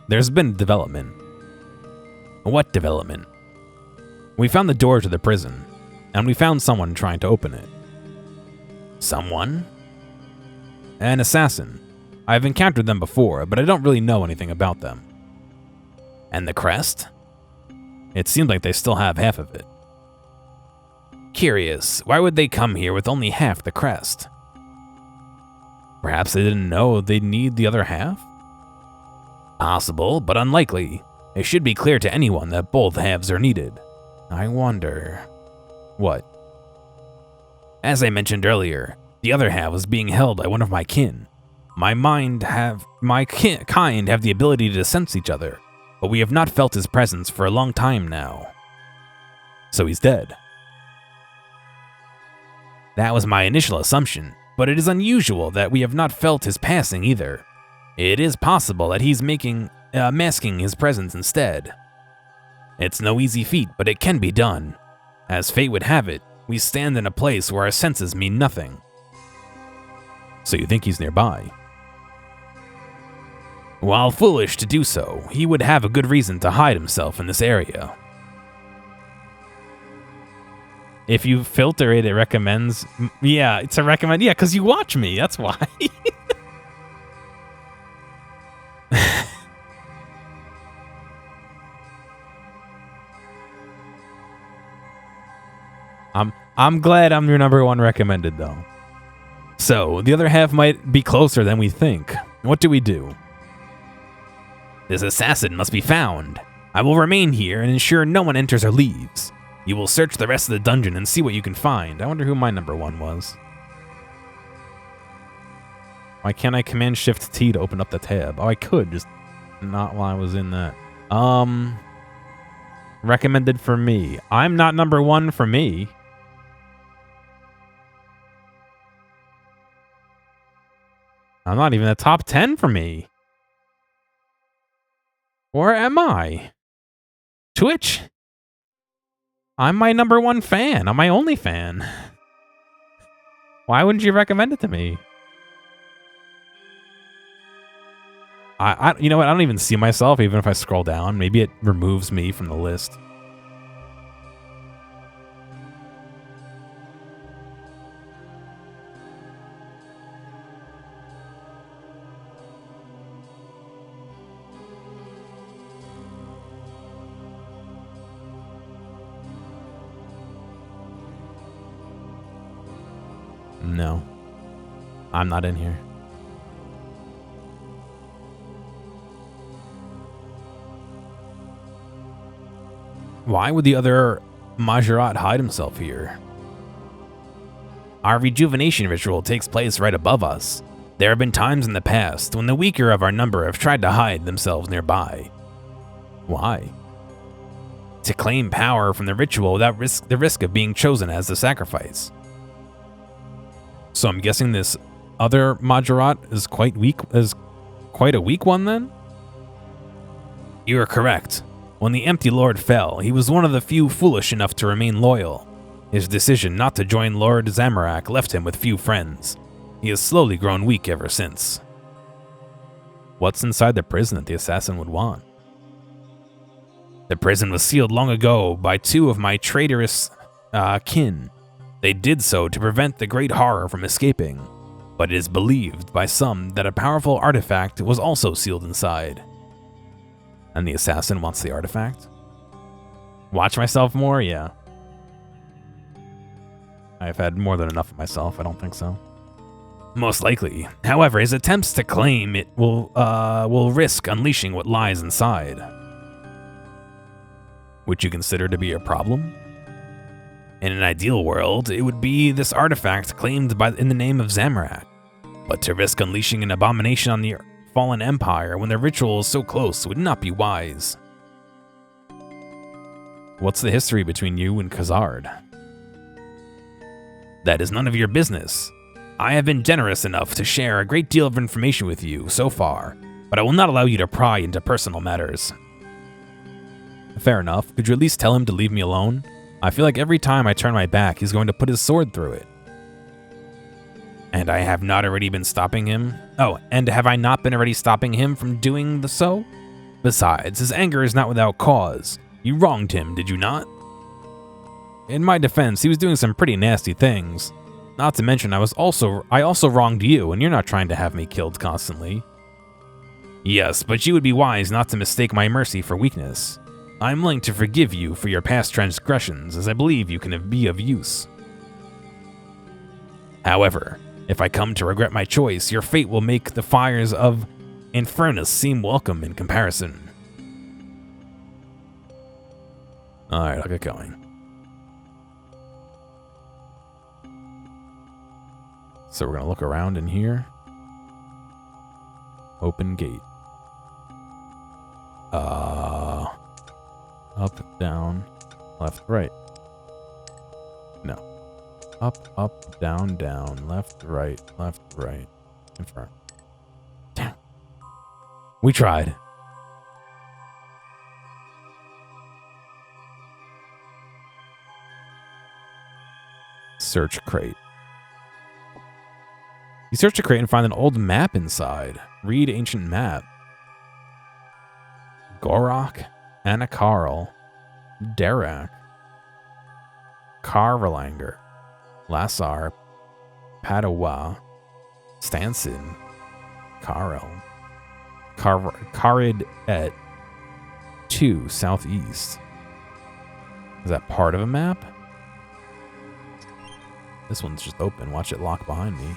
A: There's been development. What development? We found the door to the prison, and we found someone trying to open it. Someone? An assassin. I've encountered them before, but I don't really know anything about them. And the crest? It seems like they still have half of it. Curious, why would they come here with only half the crest? Perhaps they didn't know they'd need the other half? Possible, but unlikely. It should be clear to anyone that both halves are needed. I wonder... What? As I mentioned earlier, the other half was being held by one of my kin. My kind have the ability to sense each other, but we have not felt his presence for a long time now. So he's dead. That was my initial assumption, but it is unusual that we have not felt his passing either. It is possible that he's masking his presence instead. It's no easy feat, but it can be done. As fate would have it, we stand in a place where our senses mean nothing. So you think he's nearby? While foolish to do so, he would have a good reason to hide himself in this area. If you filter it, it recommends... Yeah, it's a recommend... Yeah, because you watch me, that's why. I'm glad I'm your #1 recommended, though. So, the other half might be closer than we think. What do we do? This assassin must be found. I will remain here and ensure no one enters or leaves. You will search the rest of the dungeon and see what you can find. I wonder who my #1 was. Why can't I Command-Shift-T to open up the tab? Oh, I could, just not while I was in that. Recommended for me. I'm not #1 for me. I'm not even the top 10 for me. Or am I? Twitch? I'm my #1 fan. I'm my only fan. Why wouldn't you recommend it to me? You know what? I don't even see myself, even if I scroll down. Maybe it removes me from the list. No. I'm not in here. Why would the other Majorat hide himself here? Our rejuvenation ritual takes place right above us. There have been times in the past when the weaker of our number have tried to hide themselves nearby. Why? To claim power from the ritual without the risk of being chosen as the sacrifice. So I'm guessing this other Majorat is quite a weak one then? You are correct. When the Empty Lord fell, he was one of the few foolish enough to remain loyal. His decision not to join Lord Zamorak left him with few friends. He has slowly grown weak ever since. What's inside the prison that the assassin would want? The prison was sealed long ago by two of my traitorous kin. They did so to prevent the great horror from escaping, but it is believed by some that a powerful artifact was also sealed inside. And the assassin wants the artifact? Watch myself more? Yeah. I've had more than enough of myself, I don't think so. Most likely. However, his attempts to claim it will risk unleashing what lies inside. Would you consider to be a problem? In an ideal world, it would be this artifact claimed in the name of Zamorak. But to risk unleashing an abomination on the fallen empire when the ritual is so close would not be wise. What's the history between you and Khazard? That is none of your business. I have been generous enough to share a great deal of information with you so far, but I will not allow you to pry into personal matters. Fair enough. Could you at least tell him to leave me alone? I feel like every time I turn my back, he's going to put his sword through it. And I have not already been stopping him? Oh, and have I not been already stopping him from doing so? Besides, his anger is not without cause. You wronged him, did you not? In my defense, he was doing some pretty nasty things. Not to mention, I also wronged you, and you're not trying to have me killed constantly. Yes, but you would be wise not to mistake my mercy for weakness. I'm willing to forgive you for your past transgressions, as I believe you can be of use. However, if I come to regret my choice, your fate will make the fires of Infernus seem welcome in comparison. Alright, I'll get going. So we're going to look around in here. Open gate. Up, down, left, right. No. Up, down, down, left, right, confirm. Damn. We tried. Search crate. You search a crate and find an old map inside. Read ancient map. Gorok, Anakarl, Derak, Karvalanger, Lassar, Padawa, Stanson, Karel, Karid et 2 southeast. Is that part of a map? This one's just open. Watch it lock behind me.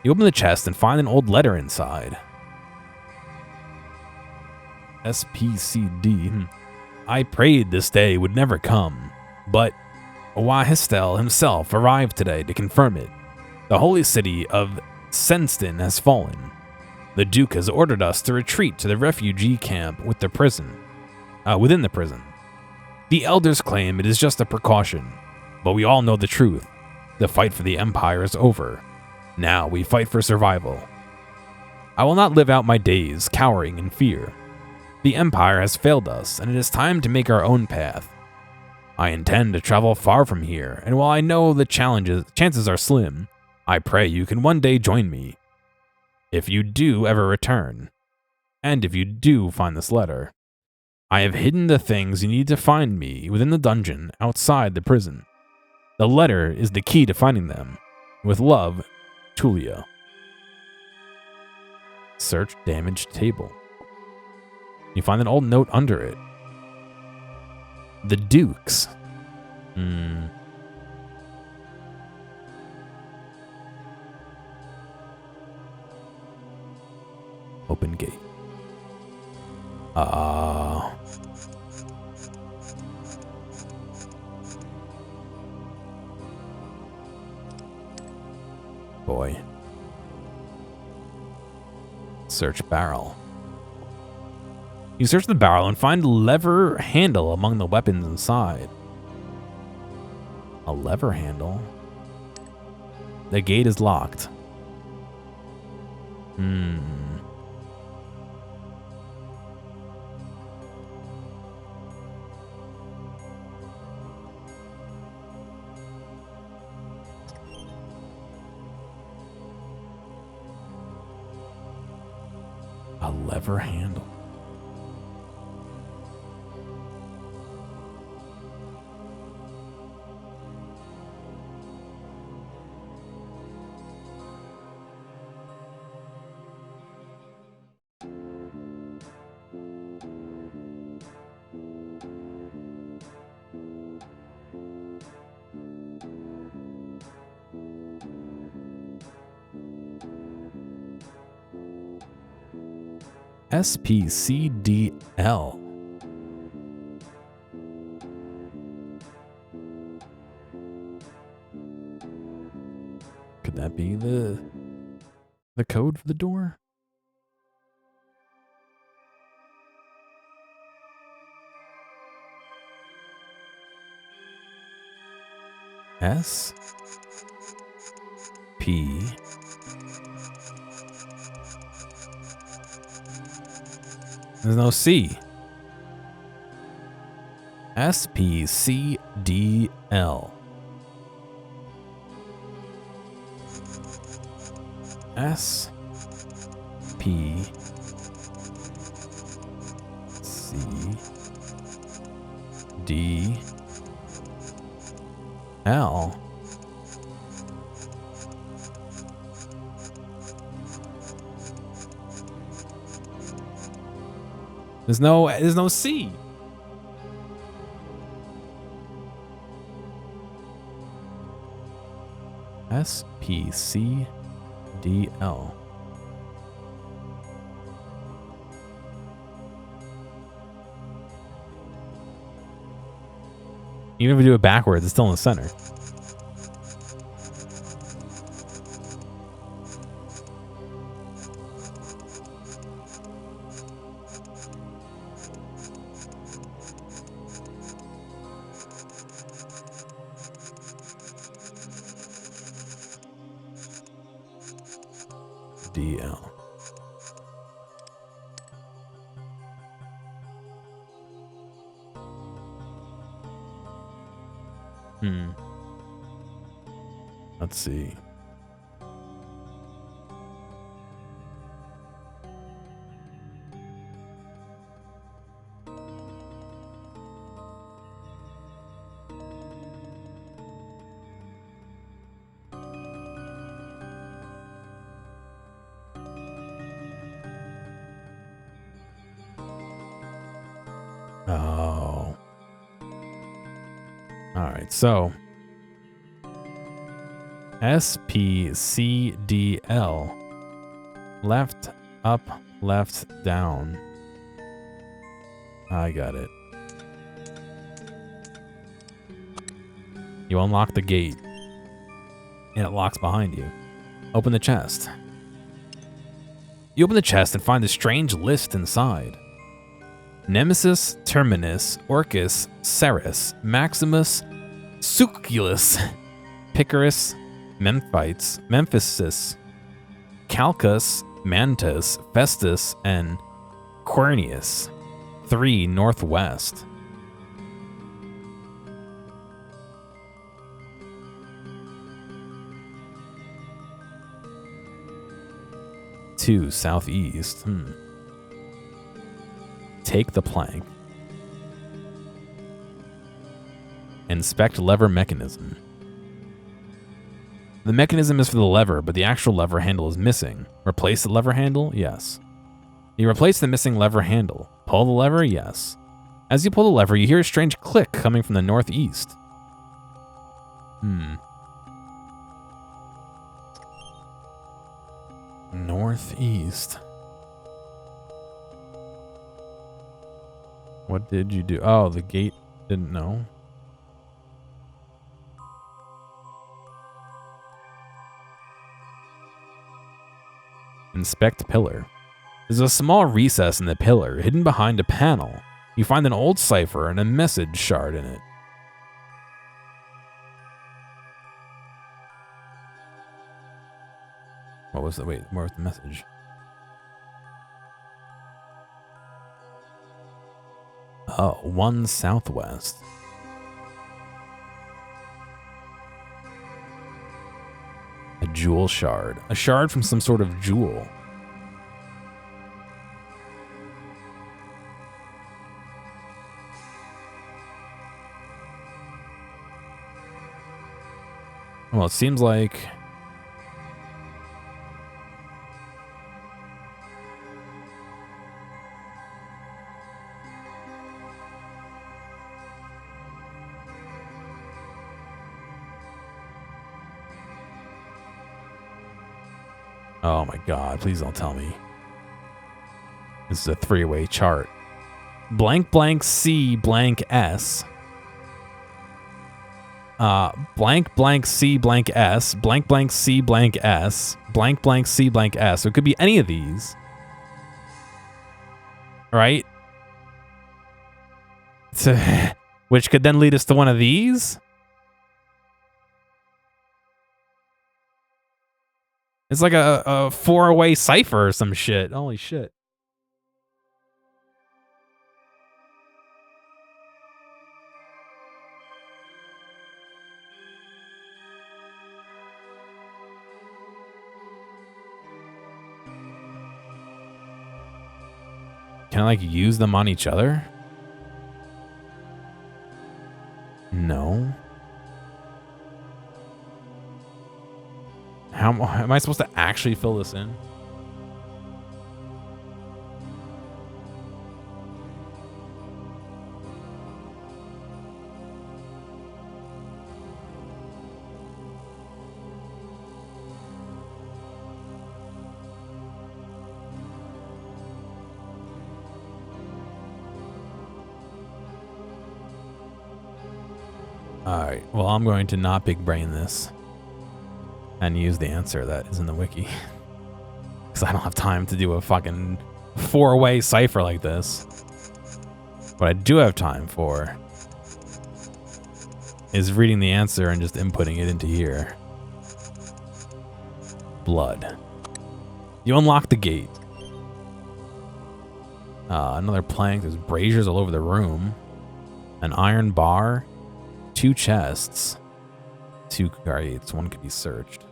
A: You open the chest and find an old letter inside. SPCD. I prayed this day would never come, but Wahistel himself arrived today to confirm it. The holy city of Senston has fallen. The Duke has ordered us to retreat to the refugee camp within the prison. The elders claim it is just a precaution, but we all know the truth. The fight for the Empire is over. Now we fight for survival. I will not live out my days cowering in fear. The Empire has failed us, and it is time to make our own path. I intend to travel far from here, and while I know the chances are slim, I pray you can one day join me. If you do ever return, and if you do find this letter, I have hidden the things you need to find me within the dungeon outside the prison. The letter is the key to finding them. With love, Tulia. Search damaged table. You find an old note under it. The Dukes. Open gate. Uh... Boy. Search barrel. You search the barrel and find a lever handle among the weapons inside. A lever handle? The gate is locked. A lever handle. SPCDL. Could that be the code for the door? S P There's no C. SPCDL. S P C D L. There's no C. SPCDL. Even if we do it backwards, it's still in the center. DL. Let's see. Oh. All right, so SPCDL. Left, up, left, down. I got it. You unlock the gate, and it locks behind you. Open the chest. You open the chest and find a strange list inside. Nemesis, Terminus, Orcus, Ceres, Maximus, Suculus, Picarus, Memphites, Memphisis, Calcus, Mantus, Festus, and Quirinius. 3 northwest. Two southeast. Take the plank. Inspect lever mechanism. The mechanism is for the lever, but the actual lever handle is missing. Replace the lever handle? Yes. You replace the missing lever handle. Pull the lever? Yes. As you pull the lever, you hear a strange click coming from the northeast. Northeast. What did you do? Oh, the gate didn't know. Inspect pillar. There's a small recess in the pillar, hidden behind a panel. You find an old cipher and a message shard in it. What was the, wait, where was the message? Oh, 1 southwest. A jewel shard. A shard from some sort of jewel. Well, it seems like... Oh my god, please don't tell me. This is a three-way chart. Blank blank C blank S. Blank blank C blank S. Blank blank C blank S. Blank blank C blank S. So it could be any of these. Right? So, which could then lead us to one of these? It's like a four-way cipher or some shit. Holy shit. Can I, like, use them on each other? No. How am I supposed to actually fill this in? Alright, well, I'm going to not big brain this and use the answer that is in the wiki. Because I don't have time to do a fucking four-way cipher like this. What I do have time for is reading the answer and just inputting it into here. Blood. You unlock the gate. Another plank. There's braziers all over the room. An iron bar. 2 chests. 2 crates. 1 could be searched.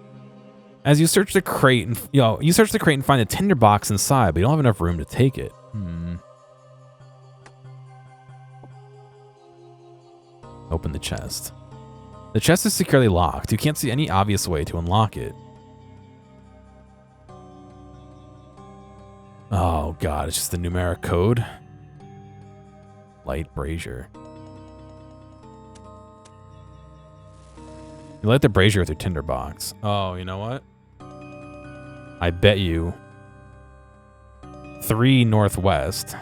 A: As you search the crate and you search the crate and find a tinderbox inside, but you don't have enough room to take it. Open the chest. The chest is securely locked. You can't see any obvious way to unlock it. Oh god, it's just the numeric code. Light brazier. You light the brazier with your tinderbox. Oh, you know what? I bet you 3 northwest,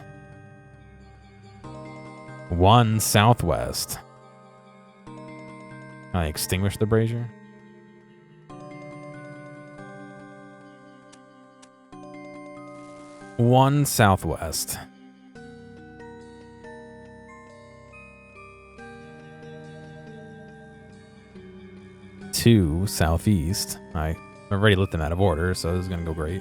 A: 1 southwest. Can I extinguish the brazier? One southwest. 2 southeast. I already lit them out of order, so this is gonna go great.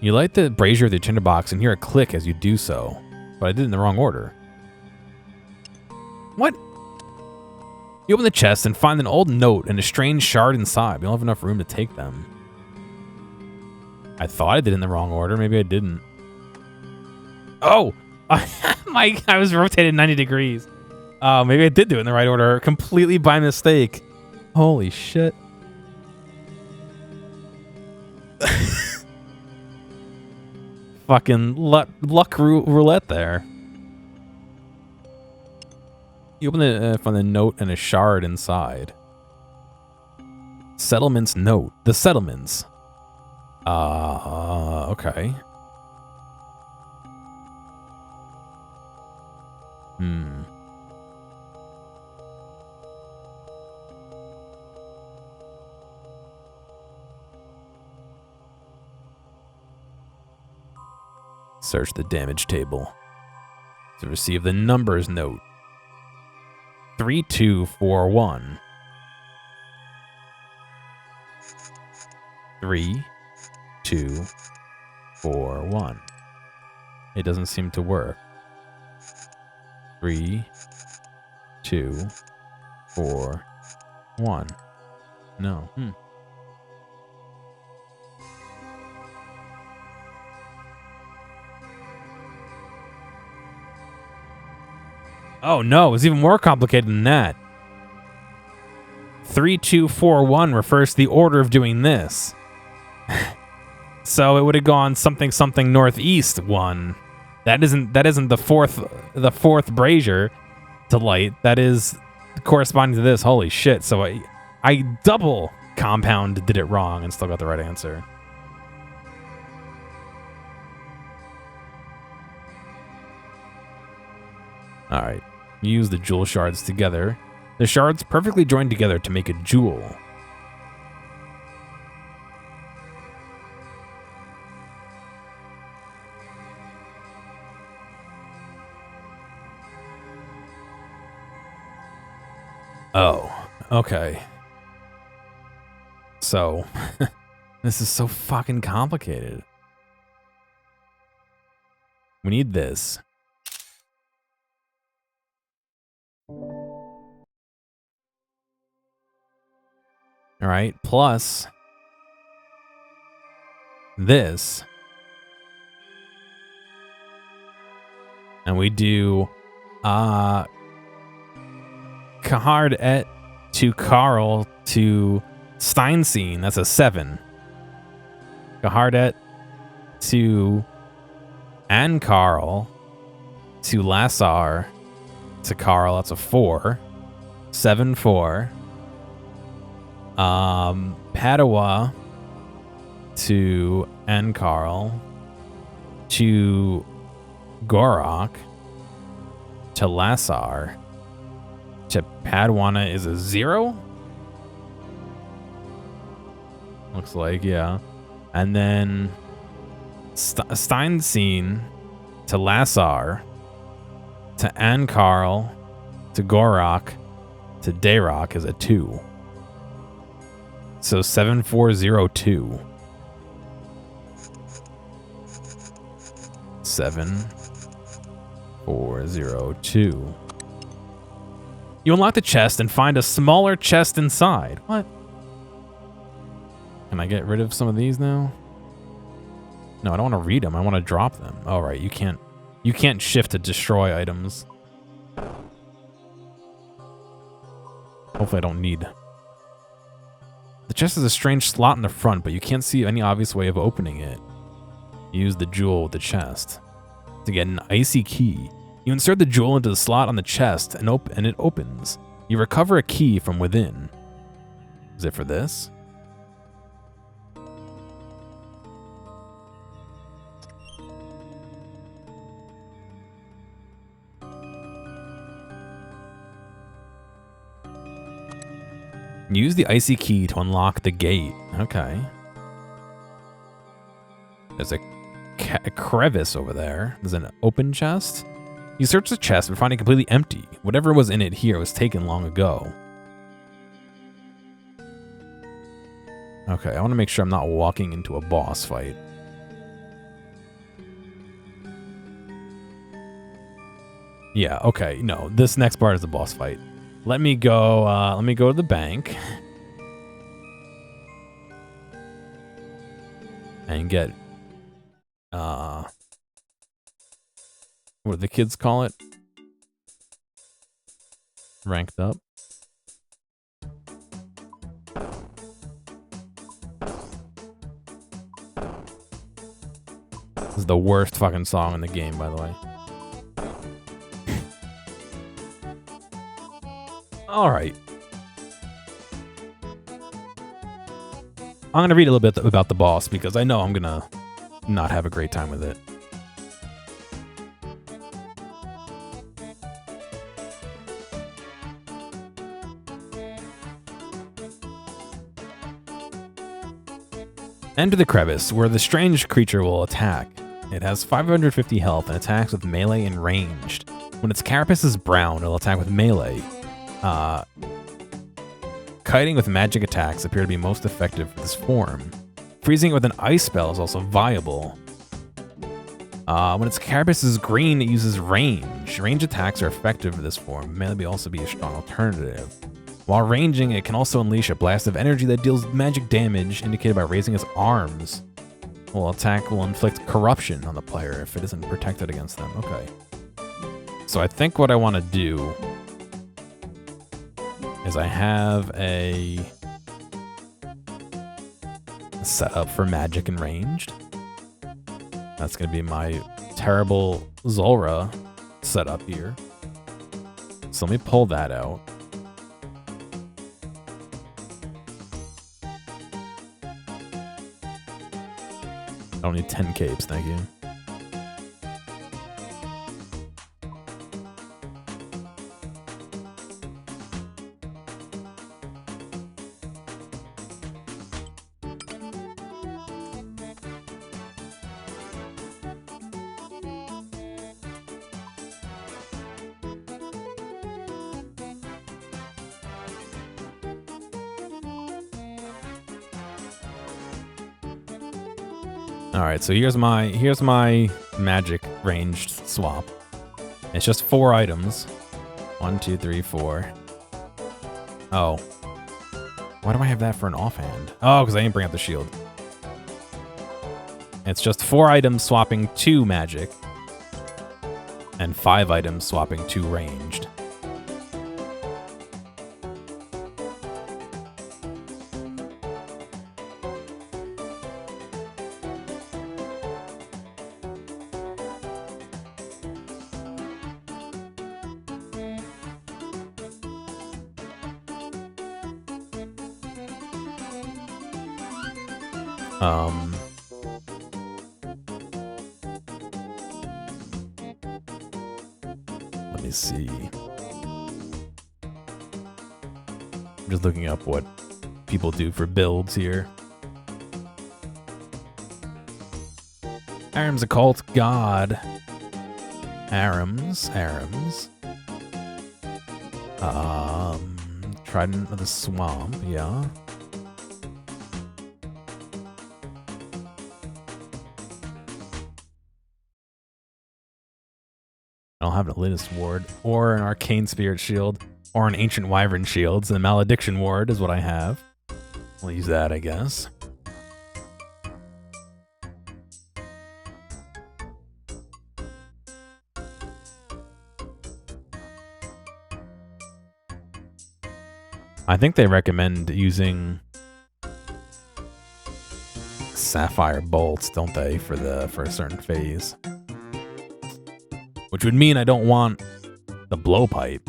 A: You light the brazier with your tinderbox and hear a click as you do so, but I did it in the wrong order. What? You open the chest and find an old note and a strange shard inside. We don't have enough room to take them. I thought I did it in the wrong order. Maybe I didn't. Oh! I was rotated 90 degrees. Oh, maybe I did do it in the right order. Completely by mistake. Holy shit. Fucking luck roulette there. You open the find the note and a shard inside. Settlements note. The settlements. Okay. Search the damage table to receive the numbers note. 3241. 3241. It doesn't seem to work. 3241. No. Oh no, it's even more complicated than that. 3241 refers to the order of doing this. So it would have gone something something northeast 1. That isn't the fourth brazier to light. That is corresponding to this. Holy shit. So I double compound did it wrong and still got the right answer. All right. Use the jewel shards together. The shards perfectly join together to make a jewel. Oh, okay. So, this is so fucking complicated. We need this. All right, plus this. And we do Kahard et to Carl to Steinseen. That's a 7. Kahard et to and Carl to Lassar to Carl. That's a 4. 7-4. Padua to Enkarl to Gorok to Lassar to Padwana is a 0? Looks like, yeah. And then Steinseen to Lassar to Ankarl to Gorok to Dayrok is a 2. So 7402. 7402. You unlock the chest and find a smaller chest inside. What? Can I get rid of some of these now? No, I don't want to read them. I want to drop them. All right, you can't shift to destroy items. Hopefully I don't need. The chest has a strange slot in the front, but you can't see any obvious way of opening it. Use the jewel with the chest to get an icy key. You insert the jewel into the slot on the chest and it opens. You recover a key from within. Is it for this? Use the icy key to unlock the gate. Okay. There's a crevice over there. There's an open chest. You search the chest but find it completely empty. Whatever was in it here was taken long ago. Okay, I want to make sure I'm not walking into a boss fight. Yeah, okay, no, this next part is the boss fight. Let me go to the bank. And get, what do the kids call it? Ranked up. This is the worst fucking song in the game, by the way. All right. I'm gonna read a little bit about the boss because I know I'm gonna not have a great time with it. Enter the crevice, where the strange creature will attack. It has 550 health and attacks with melee and ranged. When its carapace is brown, it'll attack with melee. Kiting with magic attacks appear to be most effective for this form. Freezing it with an ice spell is also viable. When its carapace is green, it uses range. Range attacks are effective for this form, may also be a strong alternative. While ranging, it can also unleash a blast of energy that deals magic damage, indicated by raising its arms. Attack will inflict corruption on the player if it isn't protected against them. Okay. So I think what I want to do is I have a setup for magic and ranged. That's going to be my terrible Zulrah setup here. So let me pull that out. I don't need 10 capes, thank you. All right, so here's my magic ranged swap. It's just 4 items. 1, 2, 3, 4. Oh. Why do I have that for an offhand? Oh, because I didn't bring up the shield. It's just 4 items swapping 2 magic. And 5 items swapping 2 ranged. Let me see. I'm just looking up what people do for builds here. Aram's occult god. Aram's. Trident of the Swamp, yeah. I'll have an Elitist ward, or an Arcane Spirit shield, or an Ancient Wyvern shield. So the Malediction ward is what I have. I'll use that, I guess. I think they recommend using Sapphire bolts, don't they, for a certain phase? Which would mean I don't want the blowpipe.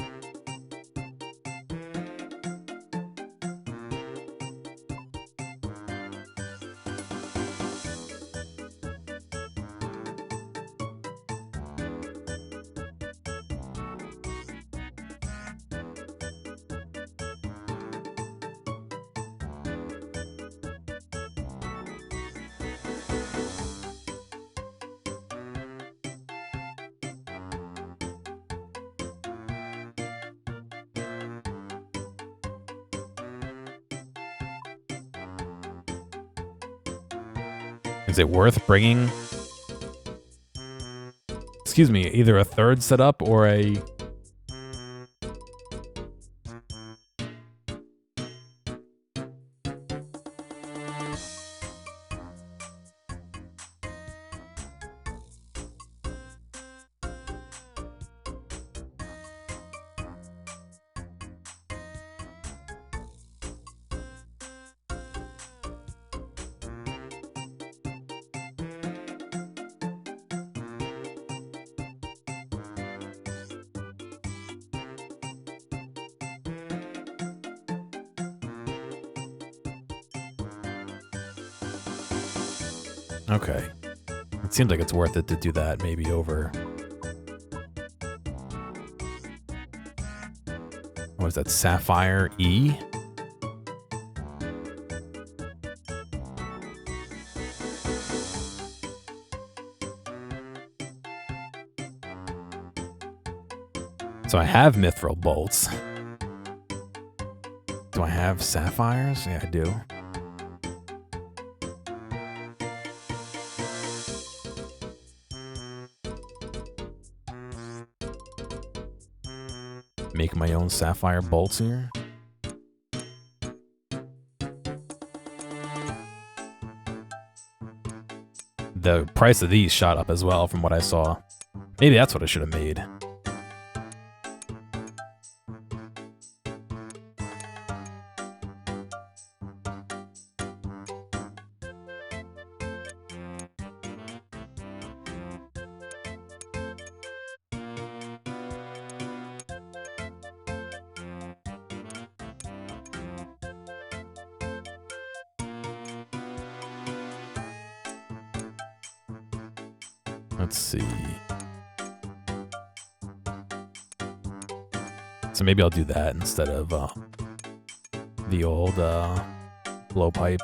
A: Is it worth bringing, excuse me, either a third setup or a... Okay. It seems like it's worth it to do that maybe over... What is that? Sapphire E? So I have mithril bolts. Do I have sapphires? Yeah, I do. Make my own sapphire bolts here. The price of these shot up as well from what I saw. Maybe that's what I should have made. Let's see. So maybe I'll do that instead of the old blowpipe.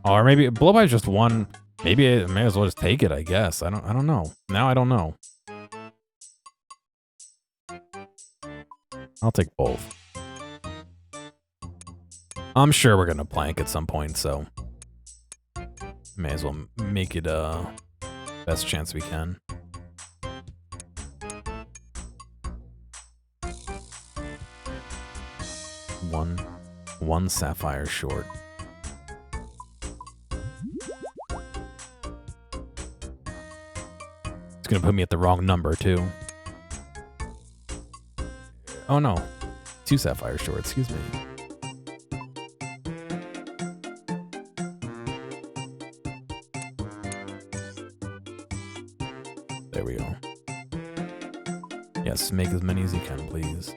A: Or maybe blowpipe is just one. Maybe I may as well just take it, I guess. I don't know. Now I don't know. I'll take both. I'm sure we're gonna plank at some point, so may as well make it best chance we can. One sapphire short. It's gonna put me at the wrong number too. Oh no, 2 sapphire short, excuse me. There we go. Yes, make as many as you can, please.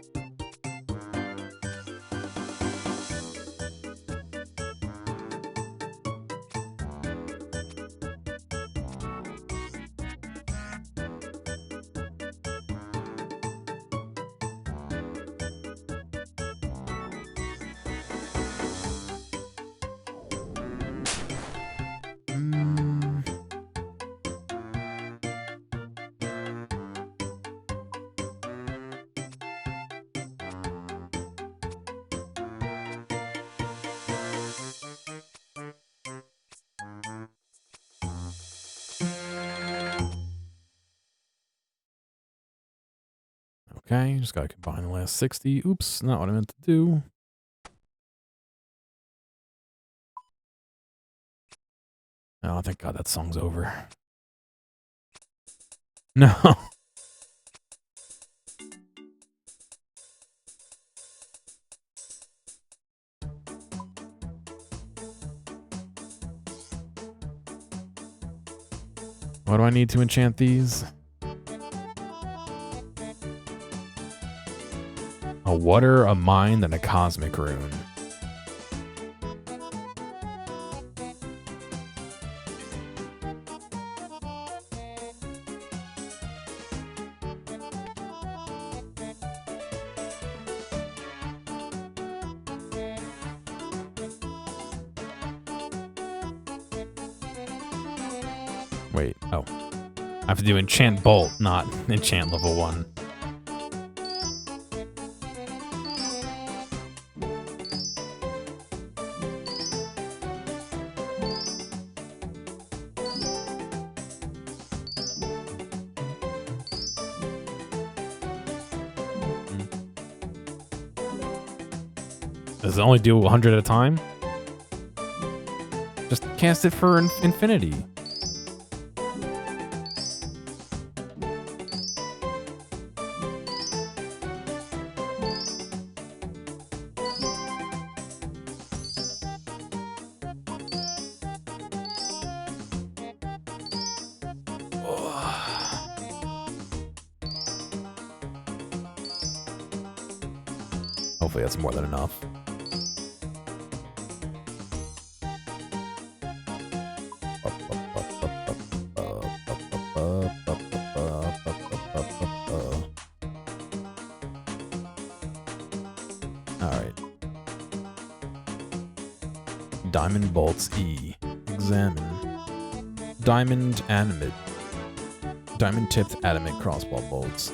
A: Okay, just gotta combine the last 60. Oops, not what I meant to do. Oh, thank God that song's over. No. What do I need to enchant these? A water, a mind, and a cosmic rune. Wait, oh. I have to do enchant bolt, not enchant level 1. Does it only do 100 at a time? Just cast it for infinity. Hopefully that's more than enough. Diamond bolts E. Examine. Diamond animate. Diamond tipped adamant crossbow bolts.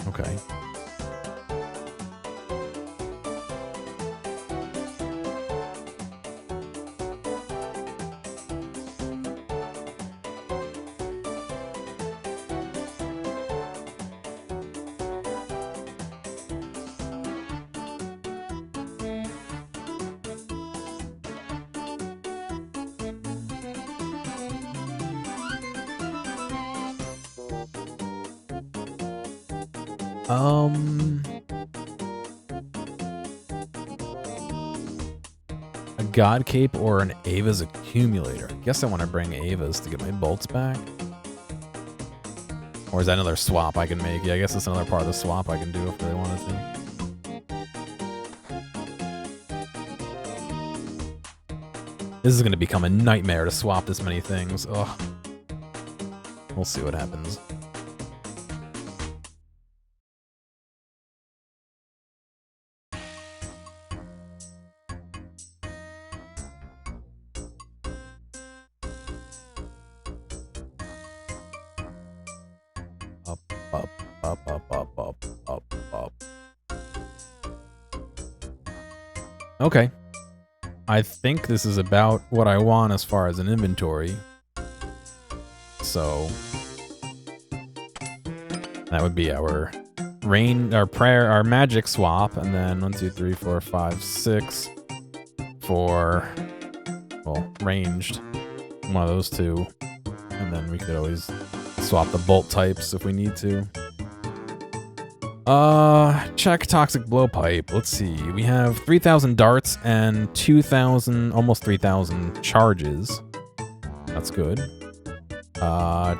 A: Okay. A God Cape or an Ava's accumulator. I guess I want to bring Ava's to get my bolts back. Or is that another swap I can make? Yeah, I guess it's another part of the swap I can do if I wanted to. This is going to become a nightmare to swap this many things. Ugh. We'll see what happens. Okay. I think this is about what I want as far as an inventory. So that would be our our magic swap, and then 1, 2, 3, 4, 5, 6 for, well, ranged. One of those two. And then we could always swap the bolt types if we need to. Check toxic blowpipe. Let's see. We have 3,000 darts and 2,000, almost 3,000 charges. That's good.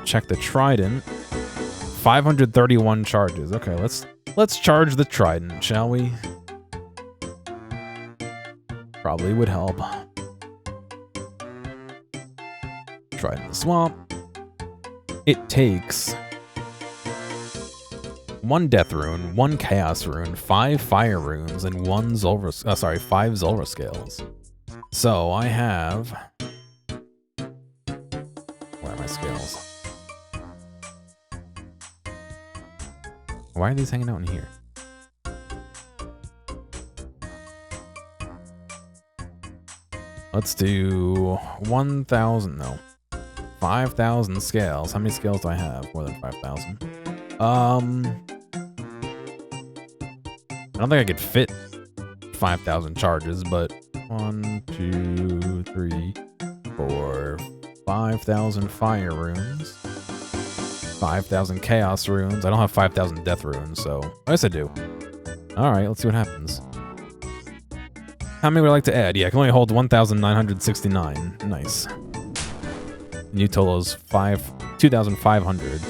A: Check the trident. 531 charges. Okay, let's charge the trident, shall we? Probably would help. Trident the swamp. It takes 1 death rune, 1 chaos rune, 5 fire runes, and 5 Zulrah scales. So I have, where are my scales? Why are these hanging out in here? Let's do 1,000, no. 5,000 scales. How many scales do I have? More than 5,000. I don't think I could fit 5,000 charges, but 1, 2, 3, 4, 5,000 fire runes, 5,000 chaos runes. I don't have 5,000 death runes, so I guess I do. All right, let's see what happens. How many would I like to add? Yeah, I can only hold 1,969. Nice. New total is 2,500.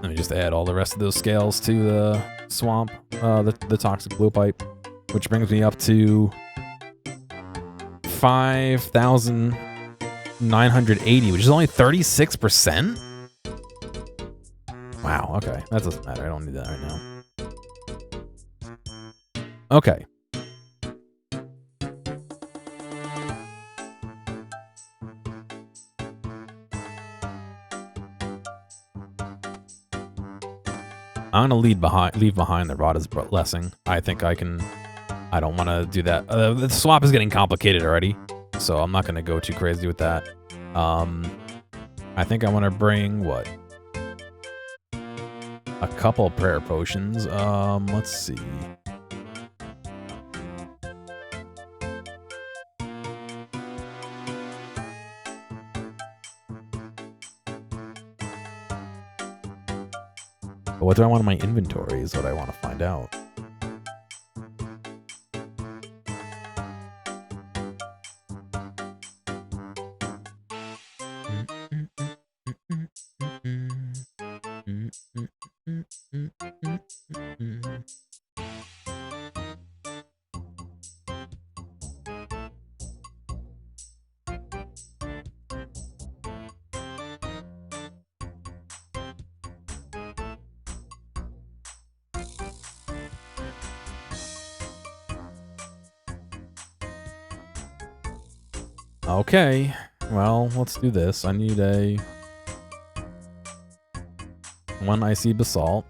A: Let me just add all the rest of those scales to the swamp, the toxic blue pipe, which brings me up to 5,980, which is only 36%. Wow. Okay, that doesn't matter. I don't need that right now. Okay. I'm gonna leave behind the Rada's Blessing. I think I can. I don't want to do that. The swap is getting complicated already, so I'm not gonna go too crazy with that. I think I want to bring what? A couple prayer potions. Let's see. What do I want in my inventory is what I want to find out. Okay, well, let's do this. I need a 1 icy basalt.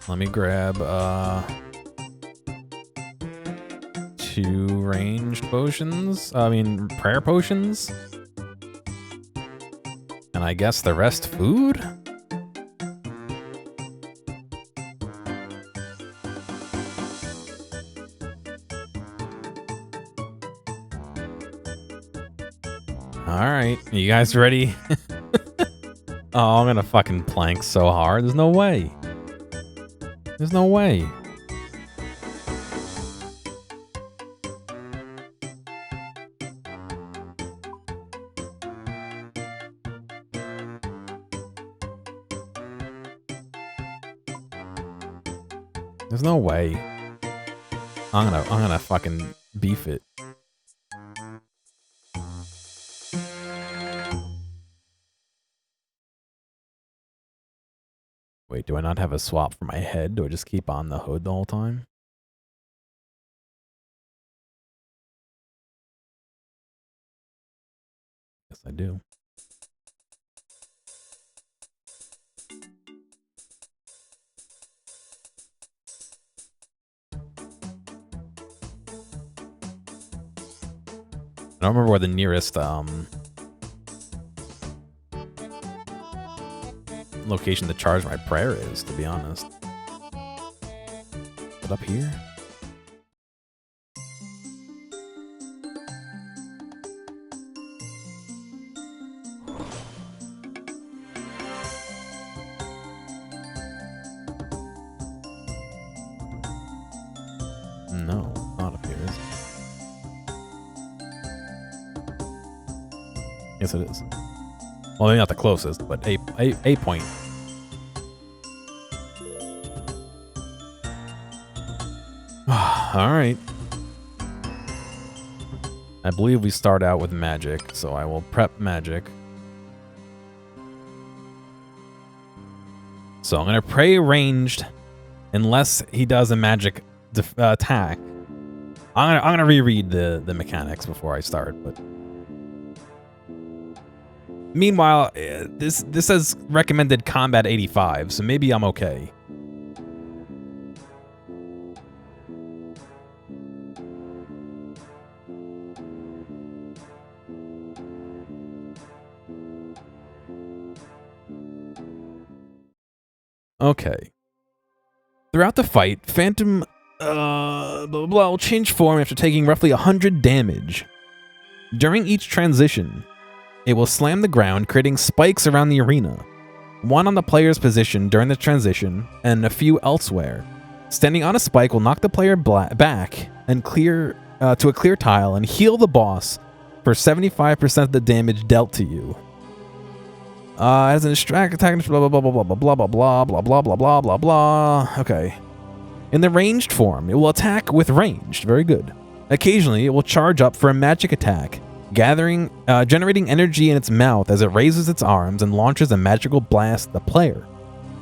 A: Let me grab 2 ranged potions. I mean, prayer potions. And I guess the rest food? Alright, you guys ready? Oh, I'm gonna fucking plank so hard. There's no way. There's no way. There's no way. I'm gonna fucking beef it. Wait, do I not have a swap for my head? Do I just keep on the hood the whole time? Yes, I do. I don't remember where the nearest location to charge my prayer is, to be honest. Is it up here? No, not up here, is it? Yes, it is. Well, maybe not the closest, but a point. All right. I believe we start out with magic, so I will prep magic. So I'm gonna pray ranged, unless he does a magic attack. I'm gonna reread the mechanics before I start, but. Meanwhile, this says recommended combat 85, so maybe I'm okay. Okay. Throughout the fight, Phantom blah, blah, blah, will change form after taking roughly 100 damage. During each transition, it will slam the ground, creating spikes around the arena. 1 on the player's position during the transition, and a few elsewhere. Standing on a spike will knock the player back and clear to a clear tile and heal the boss for 75% of the damage dealt to you. As an distract attack, blah blah blah blah blah blah blah blah blah blah blah blah blah blah. Okay. In the ranged form, it will attack with ranged. Very good. Occasionally, it will charge up for a magic attack, generating energy in its mouth as it raises its arms and launches a magical blast at the player.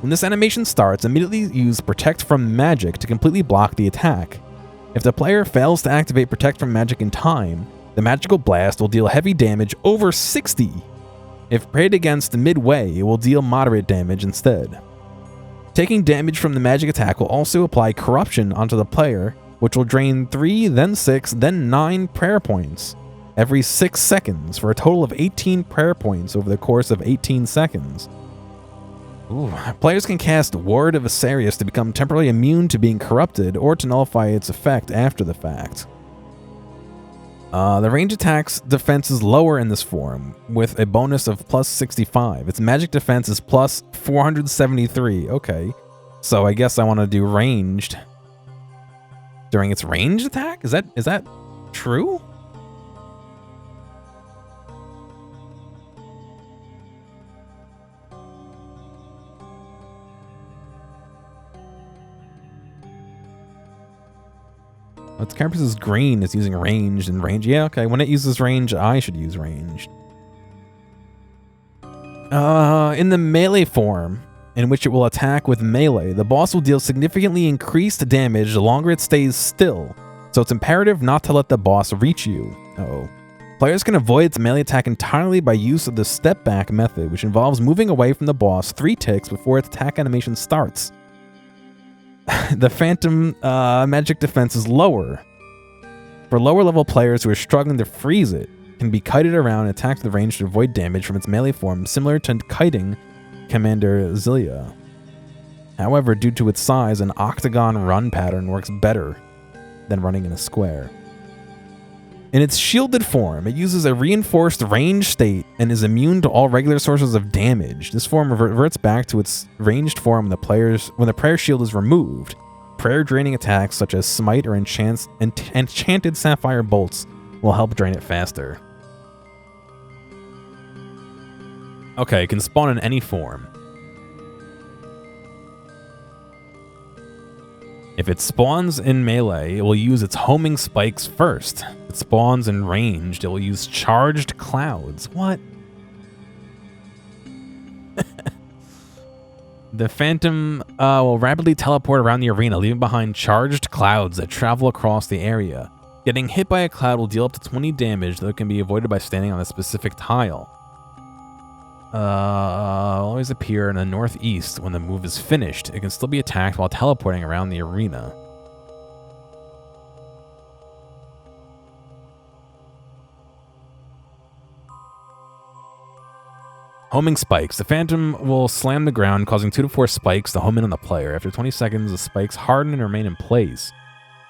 A: When this animation starts, immediately use Protect from Magic to completely block the attack. If the player fails to activate Protect from Magic in time, the magical blast will deal heavy damage over 60. If prayed against midway, it will deal moderate damage instead. Taking damage from the magic attack will also apply Corruption onto the player, which will drain 3, then 6, then 9 prayer points every 6 seconds for a total of 18 prayer points over the course of 18 seconds. Ooh. Players can cast Ward of Asarius to become temporarily immune to being corrupted or to nullify its effect after the fact. The range attack's defense is lower in this form, with a bonus of plus 65. Its magic defense is plus 473. Okay, so I guess I want to do ranged during its ranged attack? Is that true? Its character is green. It's using ranged and range. Yeah, okay. When it uses range, I should use ranged. In the melee form, in which it will attack with melee, the boss will deal significantly increased damage the longer it stays still, so it's imperative not to let the boss reach you. Uh-oh. Players can avoid its melee attack entirely by use of the step back method, which involves moving away from the boss 3 ticks before its attack animation starts. The phantom magic defense is lower. For lower level players who are struggling to freeze it, can be kited around and attacked with range to avoid damage from its melee form, similar to kiting Commander Zilia. However, due to its size, an octagon run pattern works better than running in a square. In its shielded form, it uses a reinforced range state and is immune to all regular sources of damage. This form reverts back to its ranged form when the prayer shield is removed. Prayer draining attacks such as smite or enchanted sapphire bolts will help drain it faster. Okay, it can spawn in any form. If it spawns in melee, it will use its homing spikes first. If it spawns in ranged, it will use charged clouds. What? The Phantom will rapidly teleport around the arena, leaving behind charged clouds that travel across the area. Getting hit by a cloud will deal up to 20 damage, though it can be avoided by standing on a specific tile. Always appear in the northeast when the move is finished. It can still be attacked while teleporting around the arena. Homing spikes. The Phantom will slam the ground, causing 2 to 4 spikes to home in on the player. After 20 seconds, the spikes harden and remain in place.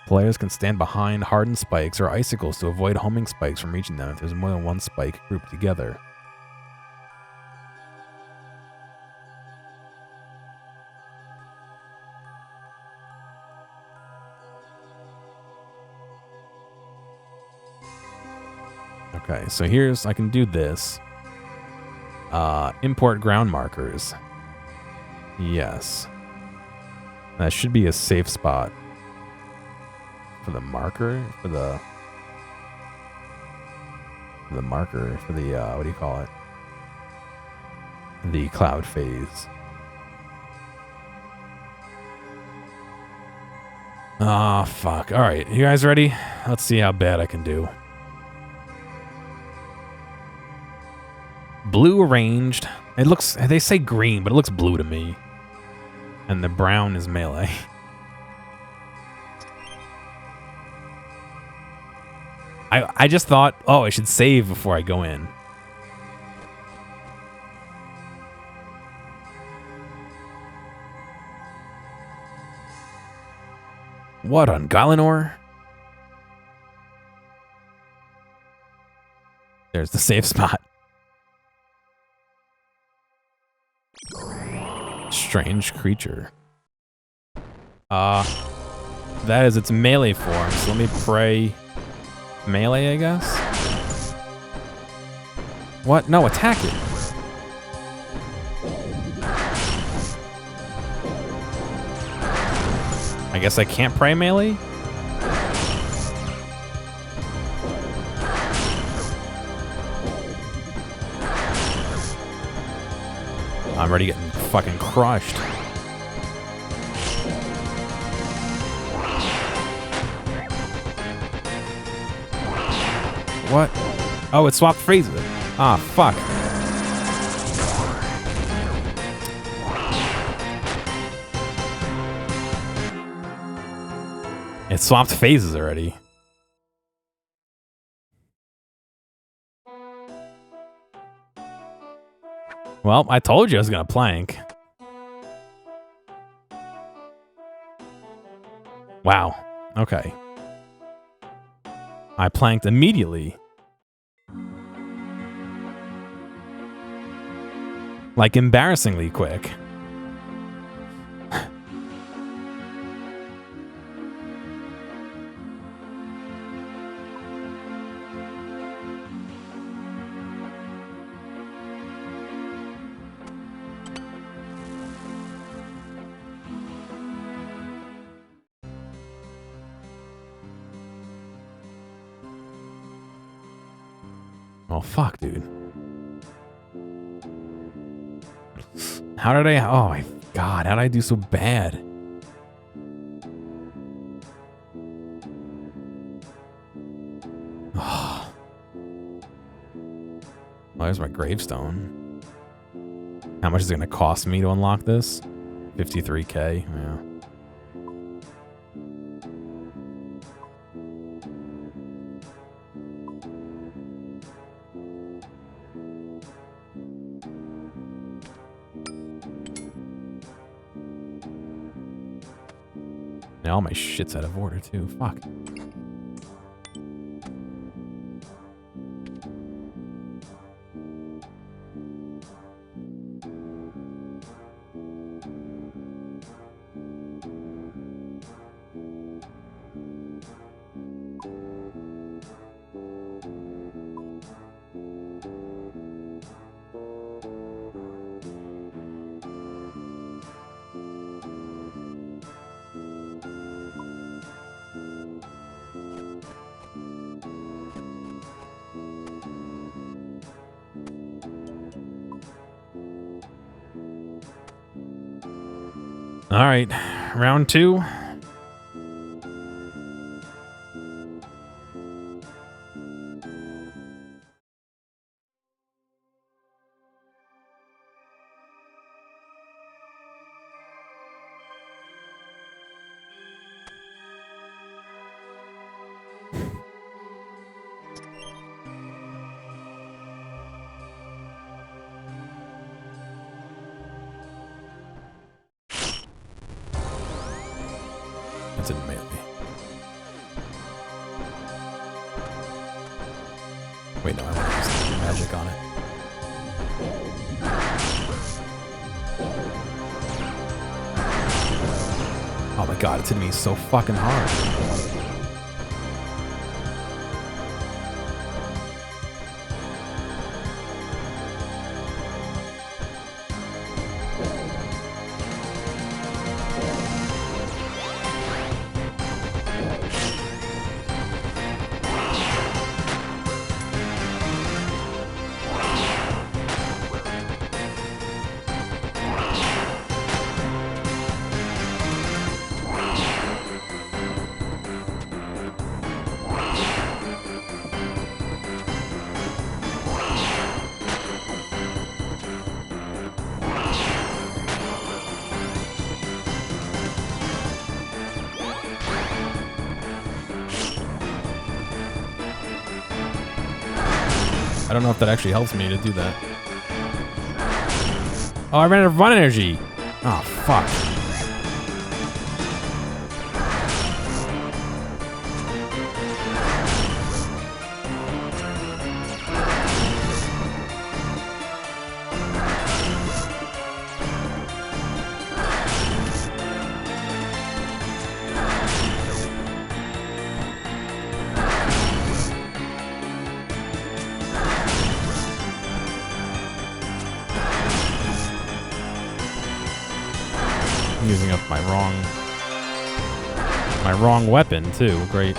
A: Players can stand behind hardened spikes or icicles to avoid homing spikes from reaching them if there's more than one spike grouped together. Okay, so I can do this. Import ground markers. Yes. That should be a safe spot. For the marker? For the marker, for the, what do you call it? The cloud phase. Ah, fuck. Alright, you guys ready? Let's see how bad I can do. Blue arranged. It looks, they say green, but it looks blue to me. And the brown is melee. I just thought, oh, I should save before I go in. What on Galanor? There's the safe spot. Strange creature. That is its melee form, so let me pray melee, I guess? What? No, attack it. I guess I can't pray melee? I'm already getting fucking crushed. What? Oh, it swapped phrases. Ah, fuck. It swapped phases already. Well, I told you I was gonna plank. Wow. Okay. I planked immediately. Like embarrassingly quick. Oh, fuck, dude. How did I... Oh, my God. How did I do so bad? Oh, there's my gravestone. How much is it going to cost me to unlock this? 53K, yeah. Now all my shit's out of order too. Fuck. All right, round 2. That's in melee. Wait, no, I want to use magic on it. Oh my god, it's hitting me so fucking hard. I don't know if that actually helps me to do that. Oh, I ran out of run energy. Oh, fuck. Using up my wrong weapon too. Great.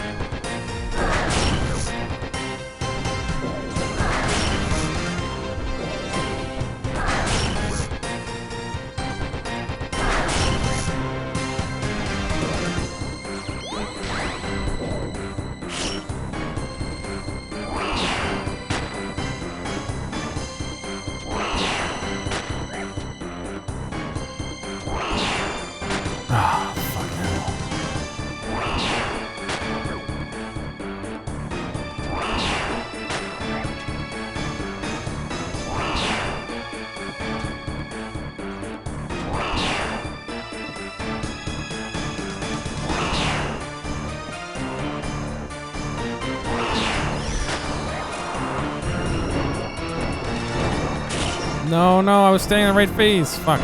A: No, I was staying in the right phase. Fuck.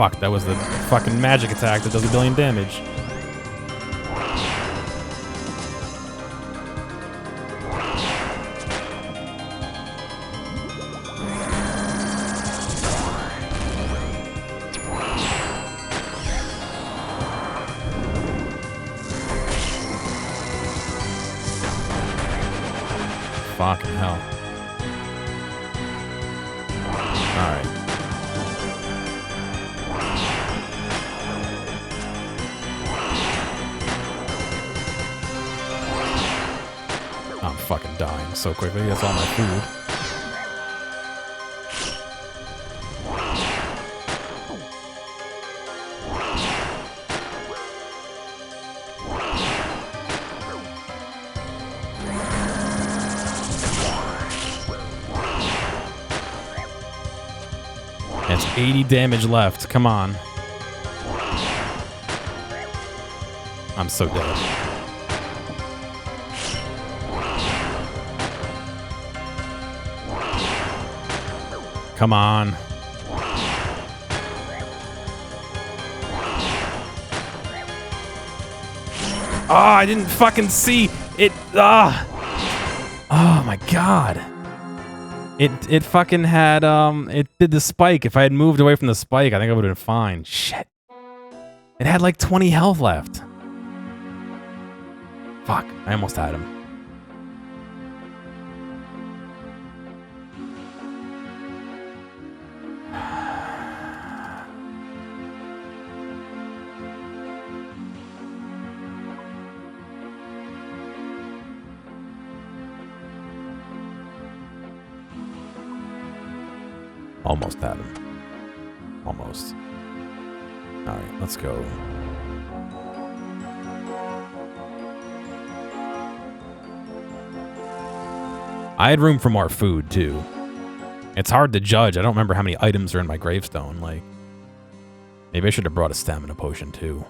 A: fuck, that was the fucking magic attack that does 1 billion damage. Fucking hell. Alright. I'm fucking dying so quickly. That's all my food. It's 80 damage left. Come on. I'm so dead. Come on. Oh, I didn't fucking see it. Ah. Oh my god. It fucking had, it did the spike. If I had moved away from the spike, I think I would have been fine. Shit. It had like 20 health left. Fuck, I almost had him. Almost had him. Almost. Alright, let's go. I had room for more food, too. It's hard to judge. I don't remember how many items are in my gravestone. Like, maybe I should have brought a stamina potion, too.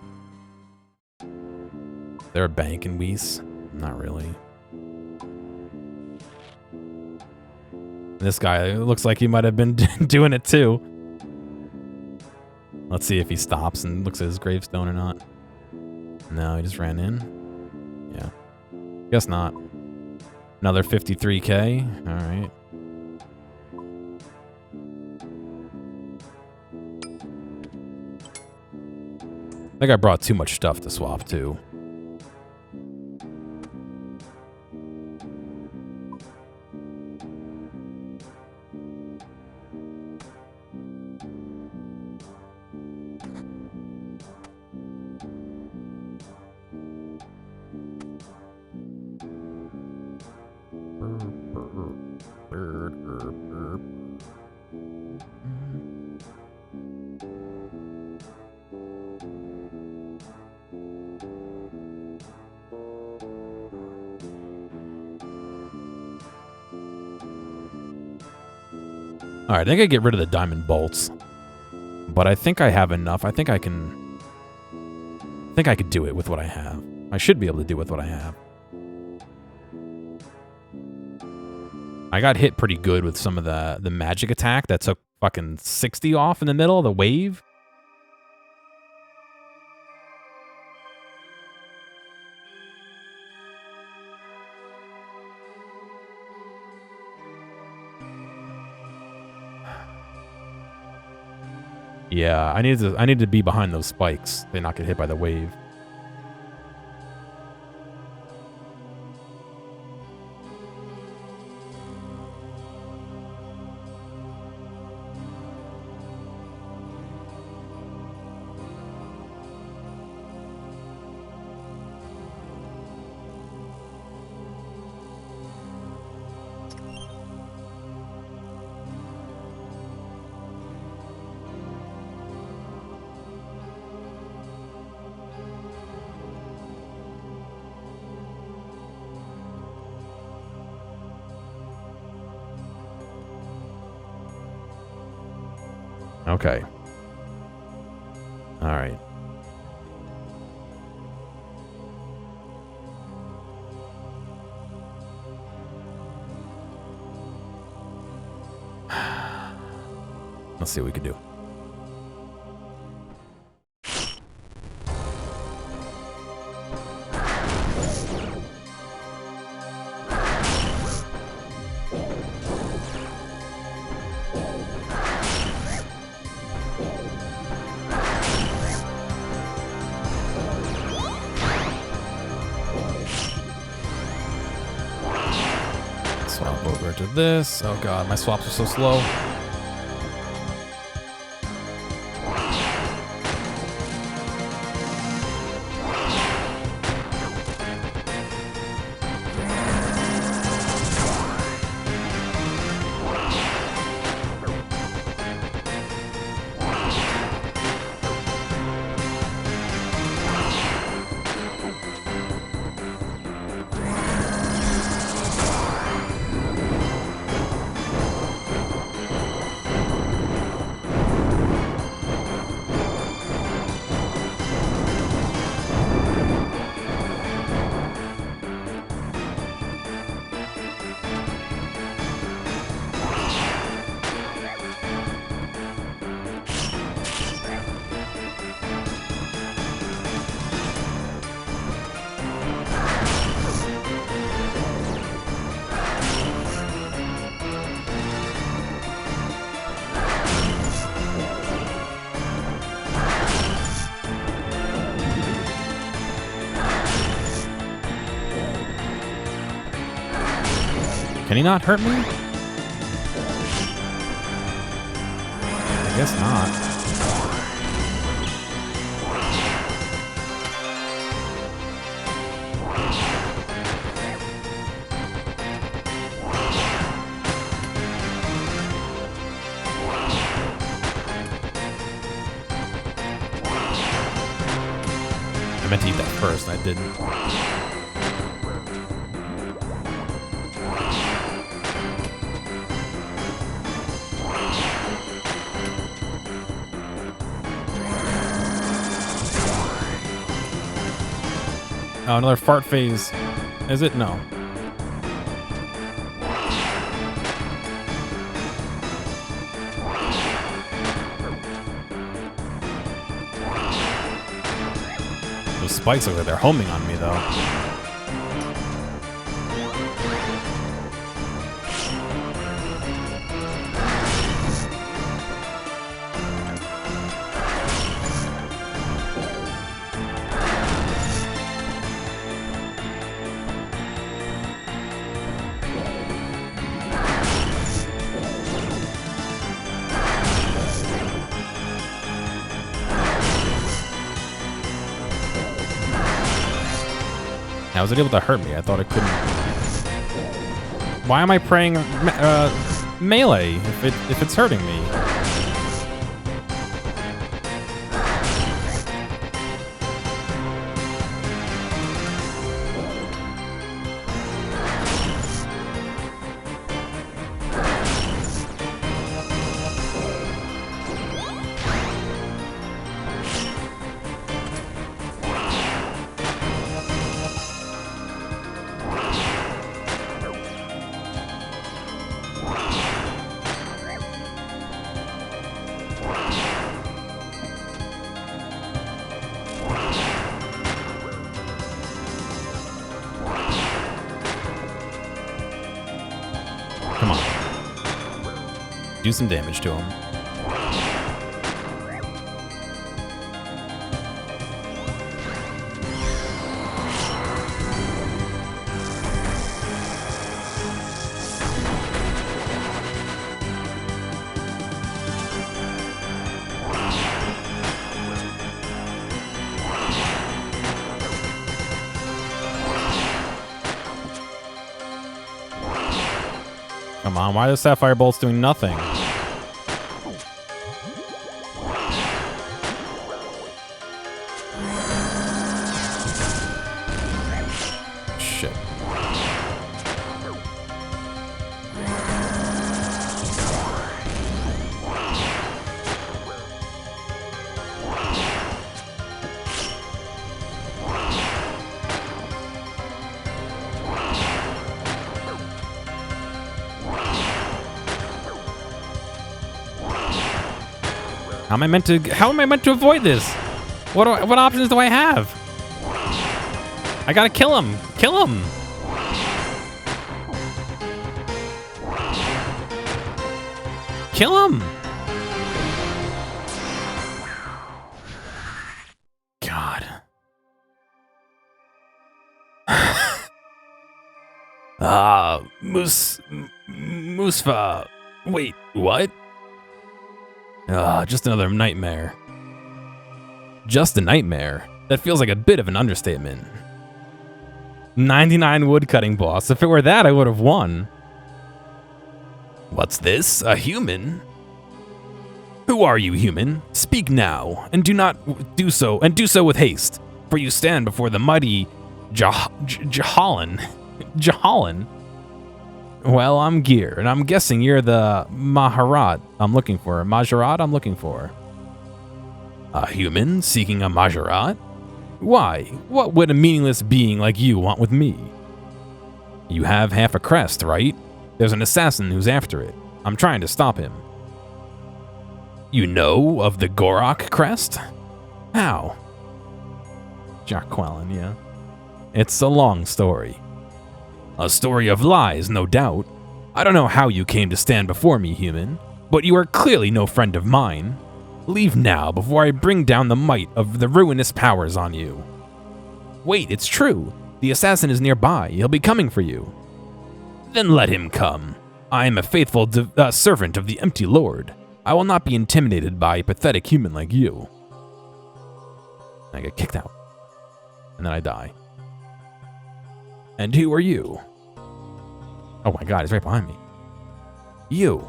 A: Is there a bank in Whis? Not really. This guy, it looks like he might have been doing it too. Let's see if he stops and looks at his gravestone or not. No, he just ran in. Yeah. Guess not. Another 53k. Alright. I think I brought too much stuff to swap too. Alright, I think I get rid of the diamond bolts. But I think I have enough. I think I could do it with what I have. I should be able to do it with what I have. I got hit pretty good with some of the magic attack that took fucking 60 off in the middle, the wave. Yeah, I need to be behind those spikes. They not get hit by the wave. Okay. All right. Let's see what we can do. Swap over to this. Oh god, my swaps are so slow. Can he not hurt me? I guess not. I meant to eat that first, I didn't. Oh, another fart phase. Is it? No. Those spikes over there, they're homing on me, though. Now, was it able to hurt me? I thought it couldn't. Why am I praying melee if it's hurting me? Come on. Do some damage to him. Come on, why are the Sapphire Bolts doing nothing? Shit. How am I meant to avoid this? What options do I have? I gotta kill him. Kill him. Kill him. God. Musfa. Wait, what? Just another nightmare. Just a nightmare? That feels like a bit of an understatement. 99 woodcutting boss. If it were that, I would have won. What's this? A human? Who are you, human? Speak now, and do so with haste, for you stand before the mighty Jahalan. Jahalan? Well, I'm Gear, and I'm guessing you're the Maharat I'm looking for. Majorat I'm looking for. A human seeking a Majorat? Why? What would a meaningless being like you want with me? You have half a crest, right? There's an assassin who's after it. I'm trying to stop him. You know of the Gorok crest? How? Jaqueline, yeah. It's a long story. A story of lies, no doubt. I don't know how you came to stand before me, human, but you are clearly no friend of mine. Leave now before I bring down the might of the ruinous powers on you. Wait, it's true. The assassin is nearby. He'll be coming for you. Then let him come. I am a faithful servant of the Empty Lord. I will not be intimidated by a pathetic human like you. I get kicked out. And then I die. And who are you? Oh my god, he's right behind me. You.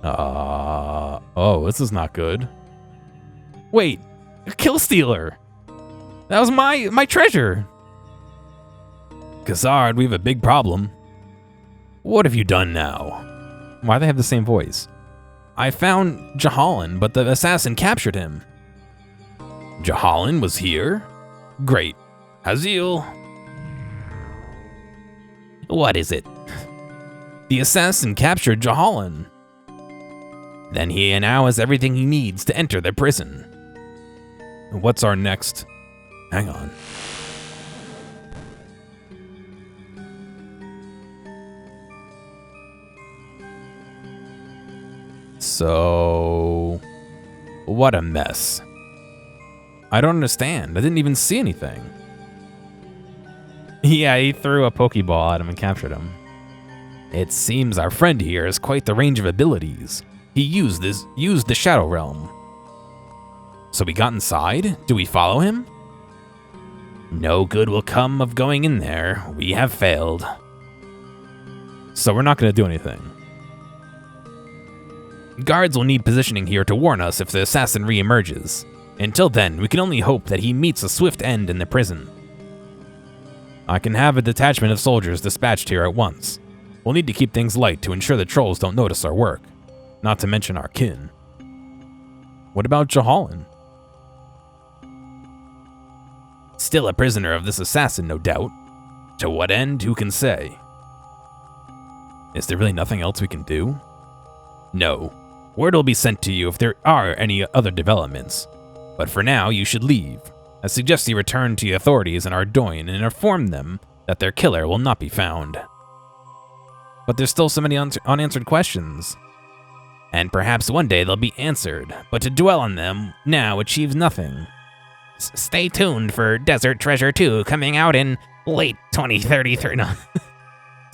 A: Oh, this is not good. Wait, a kill stealer. That was my treasure. Kazard, we have a big problem. What have you done now? Why do they have the same voice? I found Jahalan, but the assassin captured him. Jahalan was here? Great. Hazil. What is it? The assassin captured Jahalan. Then he now has everything he needs to enter the prison. What's our next? Hang on. So, what a mess. I don't understand. I didn't even see anything. Yeah, he threw a Pokeball at him and captured him. It seems our friend here has quite the range of abilities. He used the Shadow Realm. So we got inside? Do we follow him? No good will come of going in there. We have failed. So we're not going to do anything. Guards will need positioning here to warn us if the assassin re-emerges. Until then, we can only hope that he meets a swift end in the prison. I can have a detachment of soldiers dispatched here at once. We'll need to keep things light to ensure the trolls don't notice our work. Not to mention our kin. What about Jahalan? Still a prisoner of this assassin, no doubt. To what end, who can say? Is there really nothing else we can do? No. Word will be sent to you if there are any other developments. But for now, you should leave. I suggest you return to the authorities in Ardoin and inform them that their killer will not be found. But there's still so many unanswered questions. And perhaps one day they'll be answered, but to dwell on them now achieves nothing. Stay tuned for Desert Treasure 2 coming out in late 2033. No,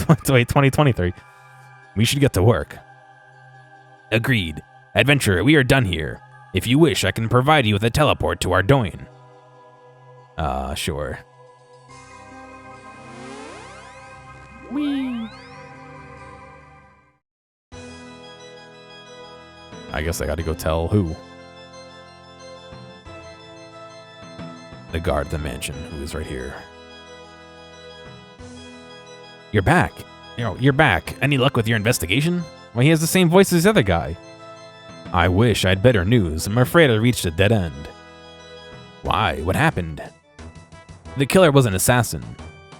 A: wait, 2023. We should get to work. Agreed. Adventurer, we are done here. If you wish, I can provide you with a teleport to Ardoin. Sure. Whee! I guess I gotta go tell who. The guard at the mansion, who is right here. You're back. You're back. Any luck with your investigation? Well, he has the same voice as the other guy. I wish I had better news. I'm afraid I reached a dead end. Why? What happened? The killer was an assassin.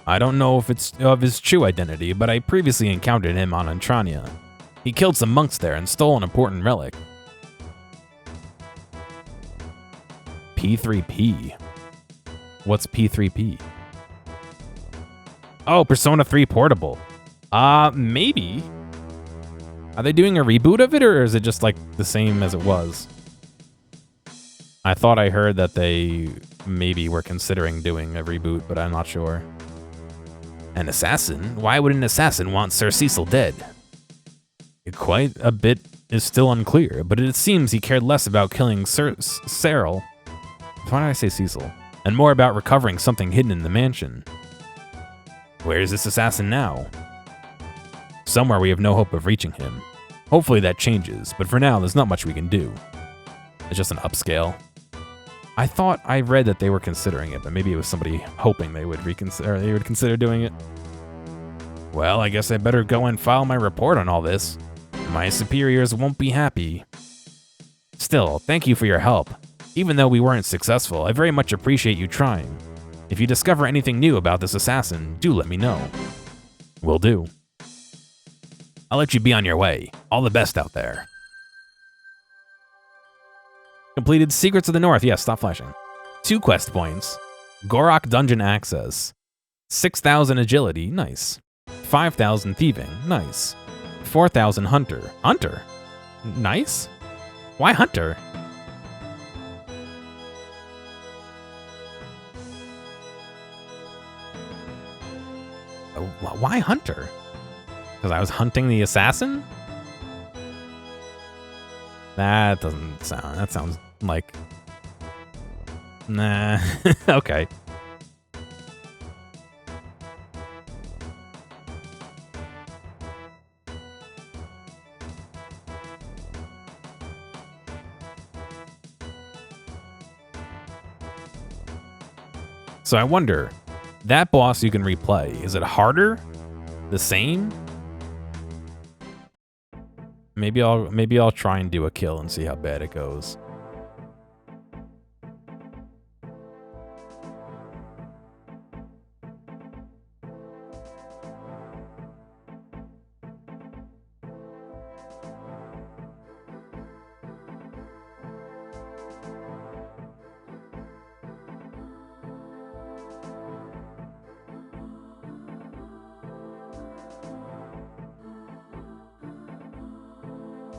A: I don't know if it's of his true identity, but I previously encountered him on Antrania. He killed some monks there and stole an important relic. P3P. What's P3P? Oh, Persona 3 Portable. Maybe. Are they doing a reboot of it, or is it just like the same as it was? I thought I heard that they maybe we're considering doing a reboot, but I'm not sure. An assassin? Why would an assassin want Sir Cecil dead? Quite a bit is still unclear, but it seems he cared less about killing Sir Cyril. Why did I say Cecil? And more about recovering something hidden in the mansion. Where is this assassin now? Somewhere we have no hope of reaching him. Hopefully that changes, but for now there's not much we can do. It's just an upscale. I thought I read that they were considering it, but maybe it was somebody hoping they would consider doing it. Well, I guess I better go and file my report on all this. My superiors won't be happy. Still, thank you for your help. Even though we weren't successful, I very much appreciate you trying. If you discover anything new about this assassin, do let me know. Will do. I'll let you be on your way. All the best out there. Completed Secrets of the North. Yes, stop flashing. 2 quest points. Gorok Dungeon Access. 6,000 Agility. Nice. 5,000 Thieving. Nice. 4,000 Hunter. Hunter? Nice. Why Hunter? Why Hunter? Because I was hunting the assassin? That doesn't sound... That sounds like... Nah. Okay. So I wonder, that boss you can replay, is it harder? The same? Maybe I'll try and do a kill and see how bad it goes.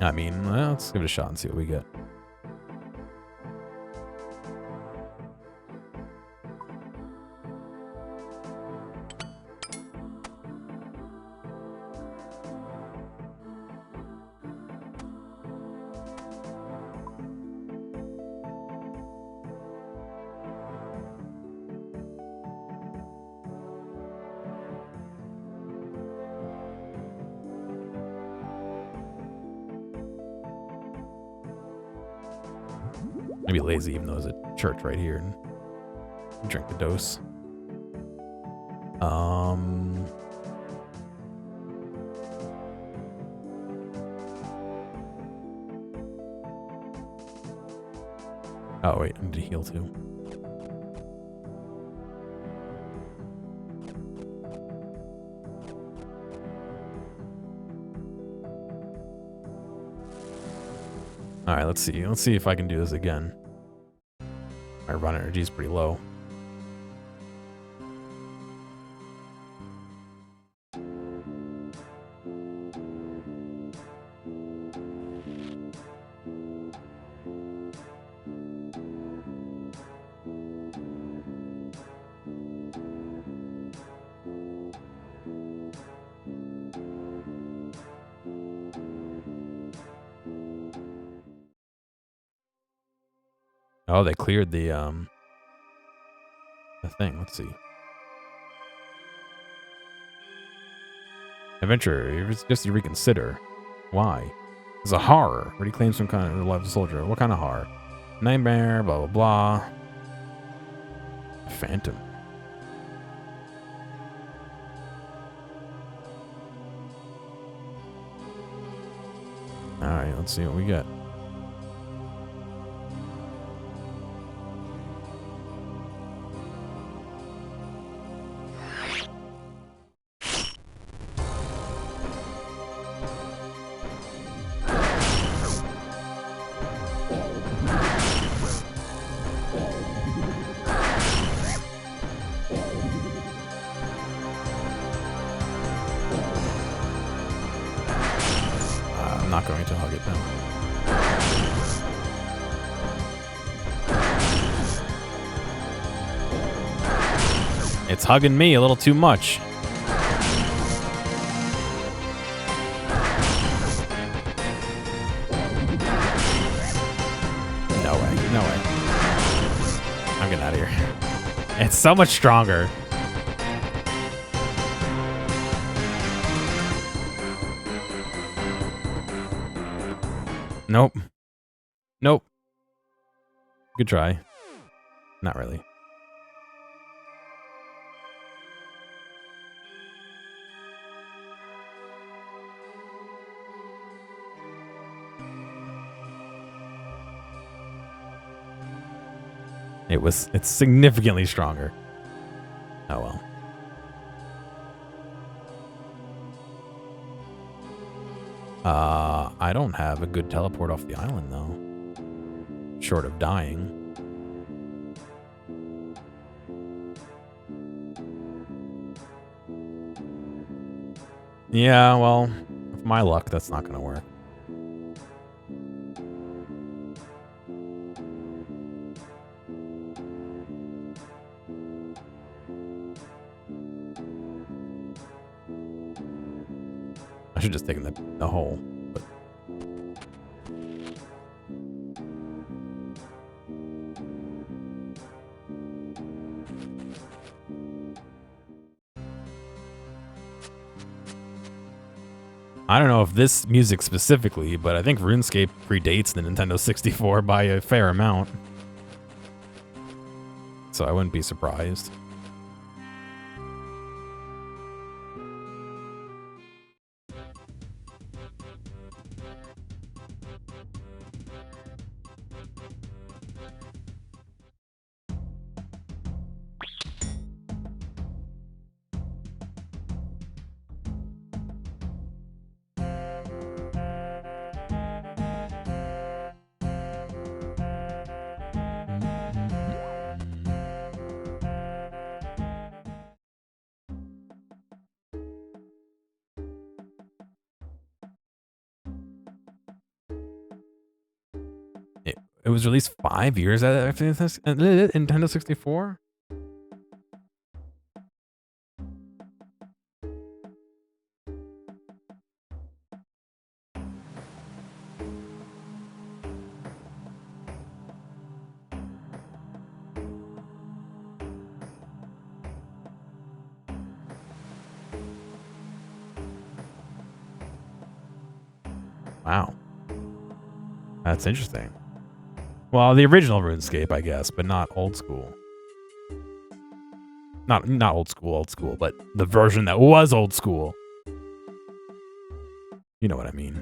A: I mean, well, let's give it a shot and see what we get. Maybe lazy, even though there's a church right here, and drink the dose. Oh wait, I need to heal too. All right, let's see. Let's see if I can do this again. My run energy is pretty low. Oh, they cleared the thing. Let's see. Adventurer, it's just to reconsider. Why? It's a horror. Reclaim some kind of life soldier. What kind of horror? Nightmare, blah, blah, blah. Phantom. Alright, let's see what we get. I'm not going to hug it down. It's hugging me a little too much. No way. No way. I'm getting out of here. It's so much stronger. Nope. Nope. Good try. Not really. It's significantly stronger. Oh well. I don't have a good teleport off the island though. Short of dying. Yeah, well, with my luck, that's not gonna work. I should just take the hole. But. I don't know if this music specifically, but I think RuneScape predates the Nintendo 64 by a fair amount. So I wouldn't be surprised. It was released 5 years after this Nintendo 64? Wow. That's interesting. Well, the original RuneScape, I guess, but not old school. Not old school, but the version that was old school. You know what I mean.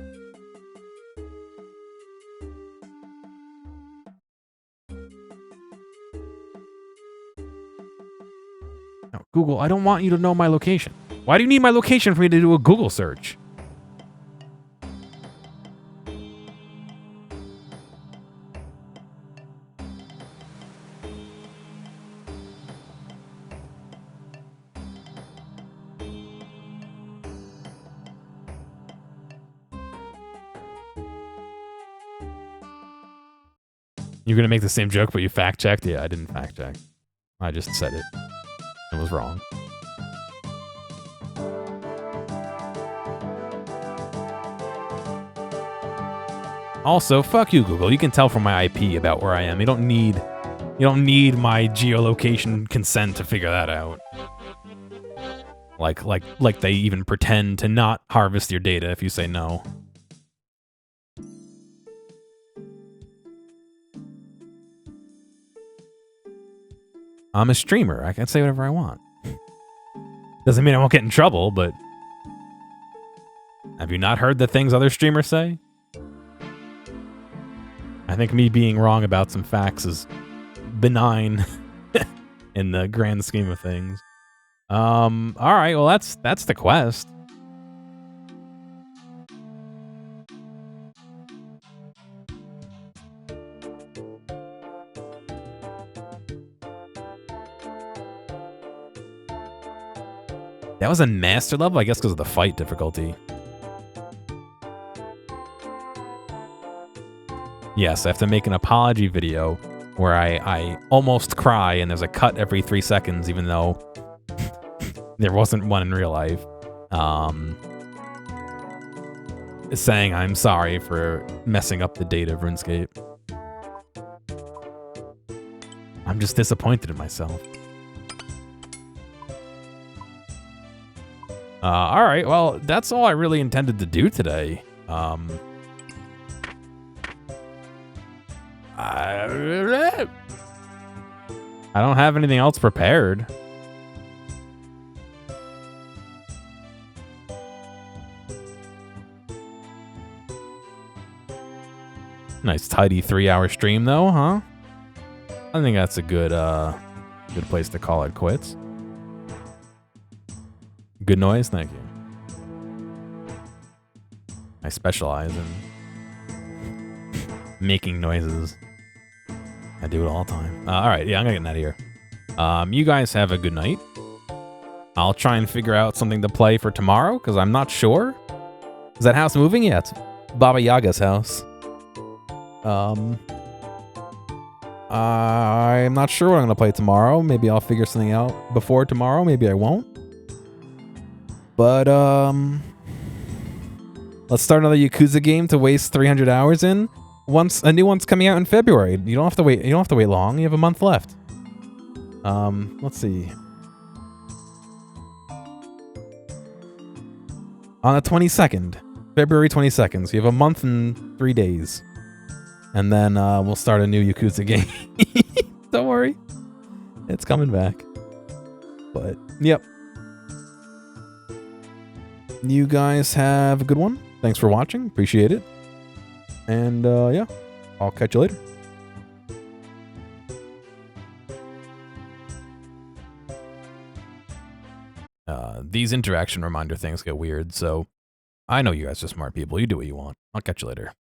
A: No, Google, I don't want you to know my location. Why do you need my location for me to do a Google search? You're gonna make the same joke, but you fact checked? Yeah, I didn't fact check. I just said it. It was wrong. Also, fuck you, Google. You can tell from my IP about where I am. You don't need my geolocation consent to figure that out. Like they even pretend to not harvest your data if you say no. I'm a streamer. I can say whatever I want. Doesn't mean I won't get in trouble, but... Have you not heard the things other streamers say? I think me being wrong about some facts is benign in the grand scheme of things. Alright, well that's the quest. That was a master level, I guess, because of the fight difficulty. Yes, I have to make an apology video where I almost cry and there's a cut every 3 seconds, even though There wasn't one in real life. Saying I'm sorry for messing up the date of RuneScape. I'm just disappointed in myself. All right, well, that's all I really intended to do today. I don't have anything else prepared. Nice tidy 3-hour stream though, huh? I think that's a good place to call it quits. Good noise, thank you. I specialize in making noises. I do it all the time. All right, yeah, I'm gonna get out of here. You guys have a good night. I'll try and figure out something to play for tomorrow because I'm not sure. Is that house moving yet? Baba Yaga's house. I'm not sure what I'm gonna play tomorrow. Maybe I'll figure something out before tomorrow. Maybe I won't. But let's start another Yakuza game to waste 300 hours in. Once a new one's coming out in February. You don't have to wait. You don't have to wait long. You have a month left. Let's see. On the 22nd, February 22nd. So you have a month and 3 days. And then we'll start a new Yakuza game. Don't worry. It's coming back. But, yep. You guys have a good one. Thanks for watching. Appreciate it. And, yeah. I'll catch you later. These interaction reminder things get weird, so I know you guys are smart people. You do what you want. I'll catch you later.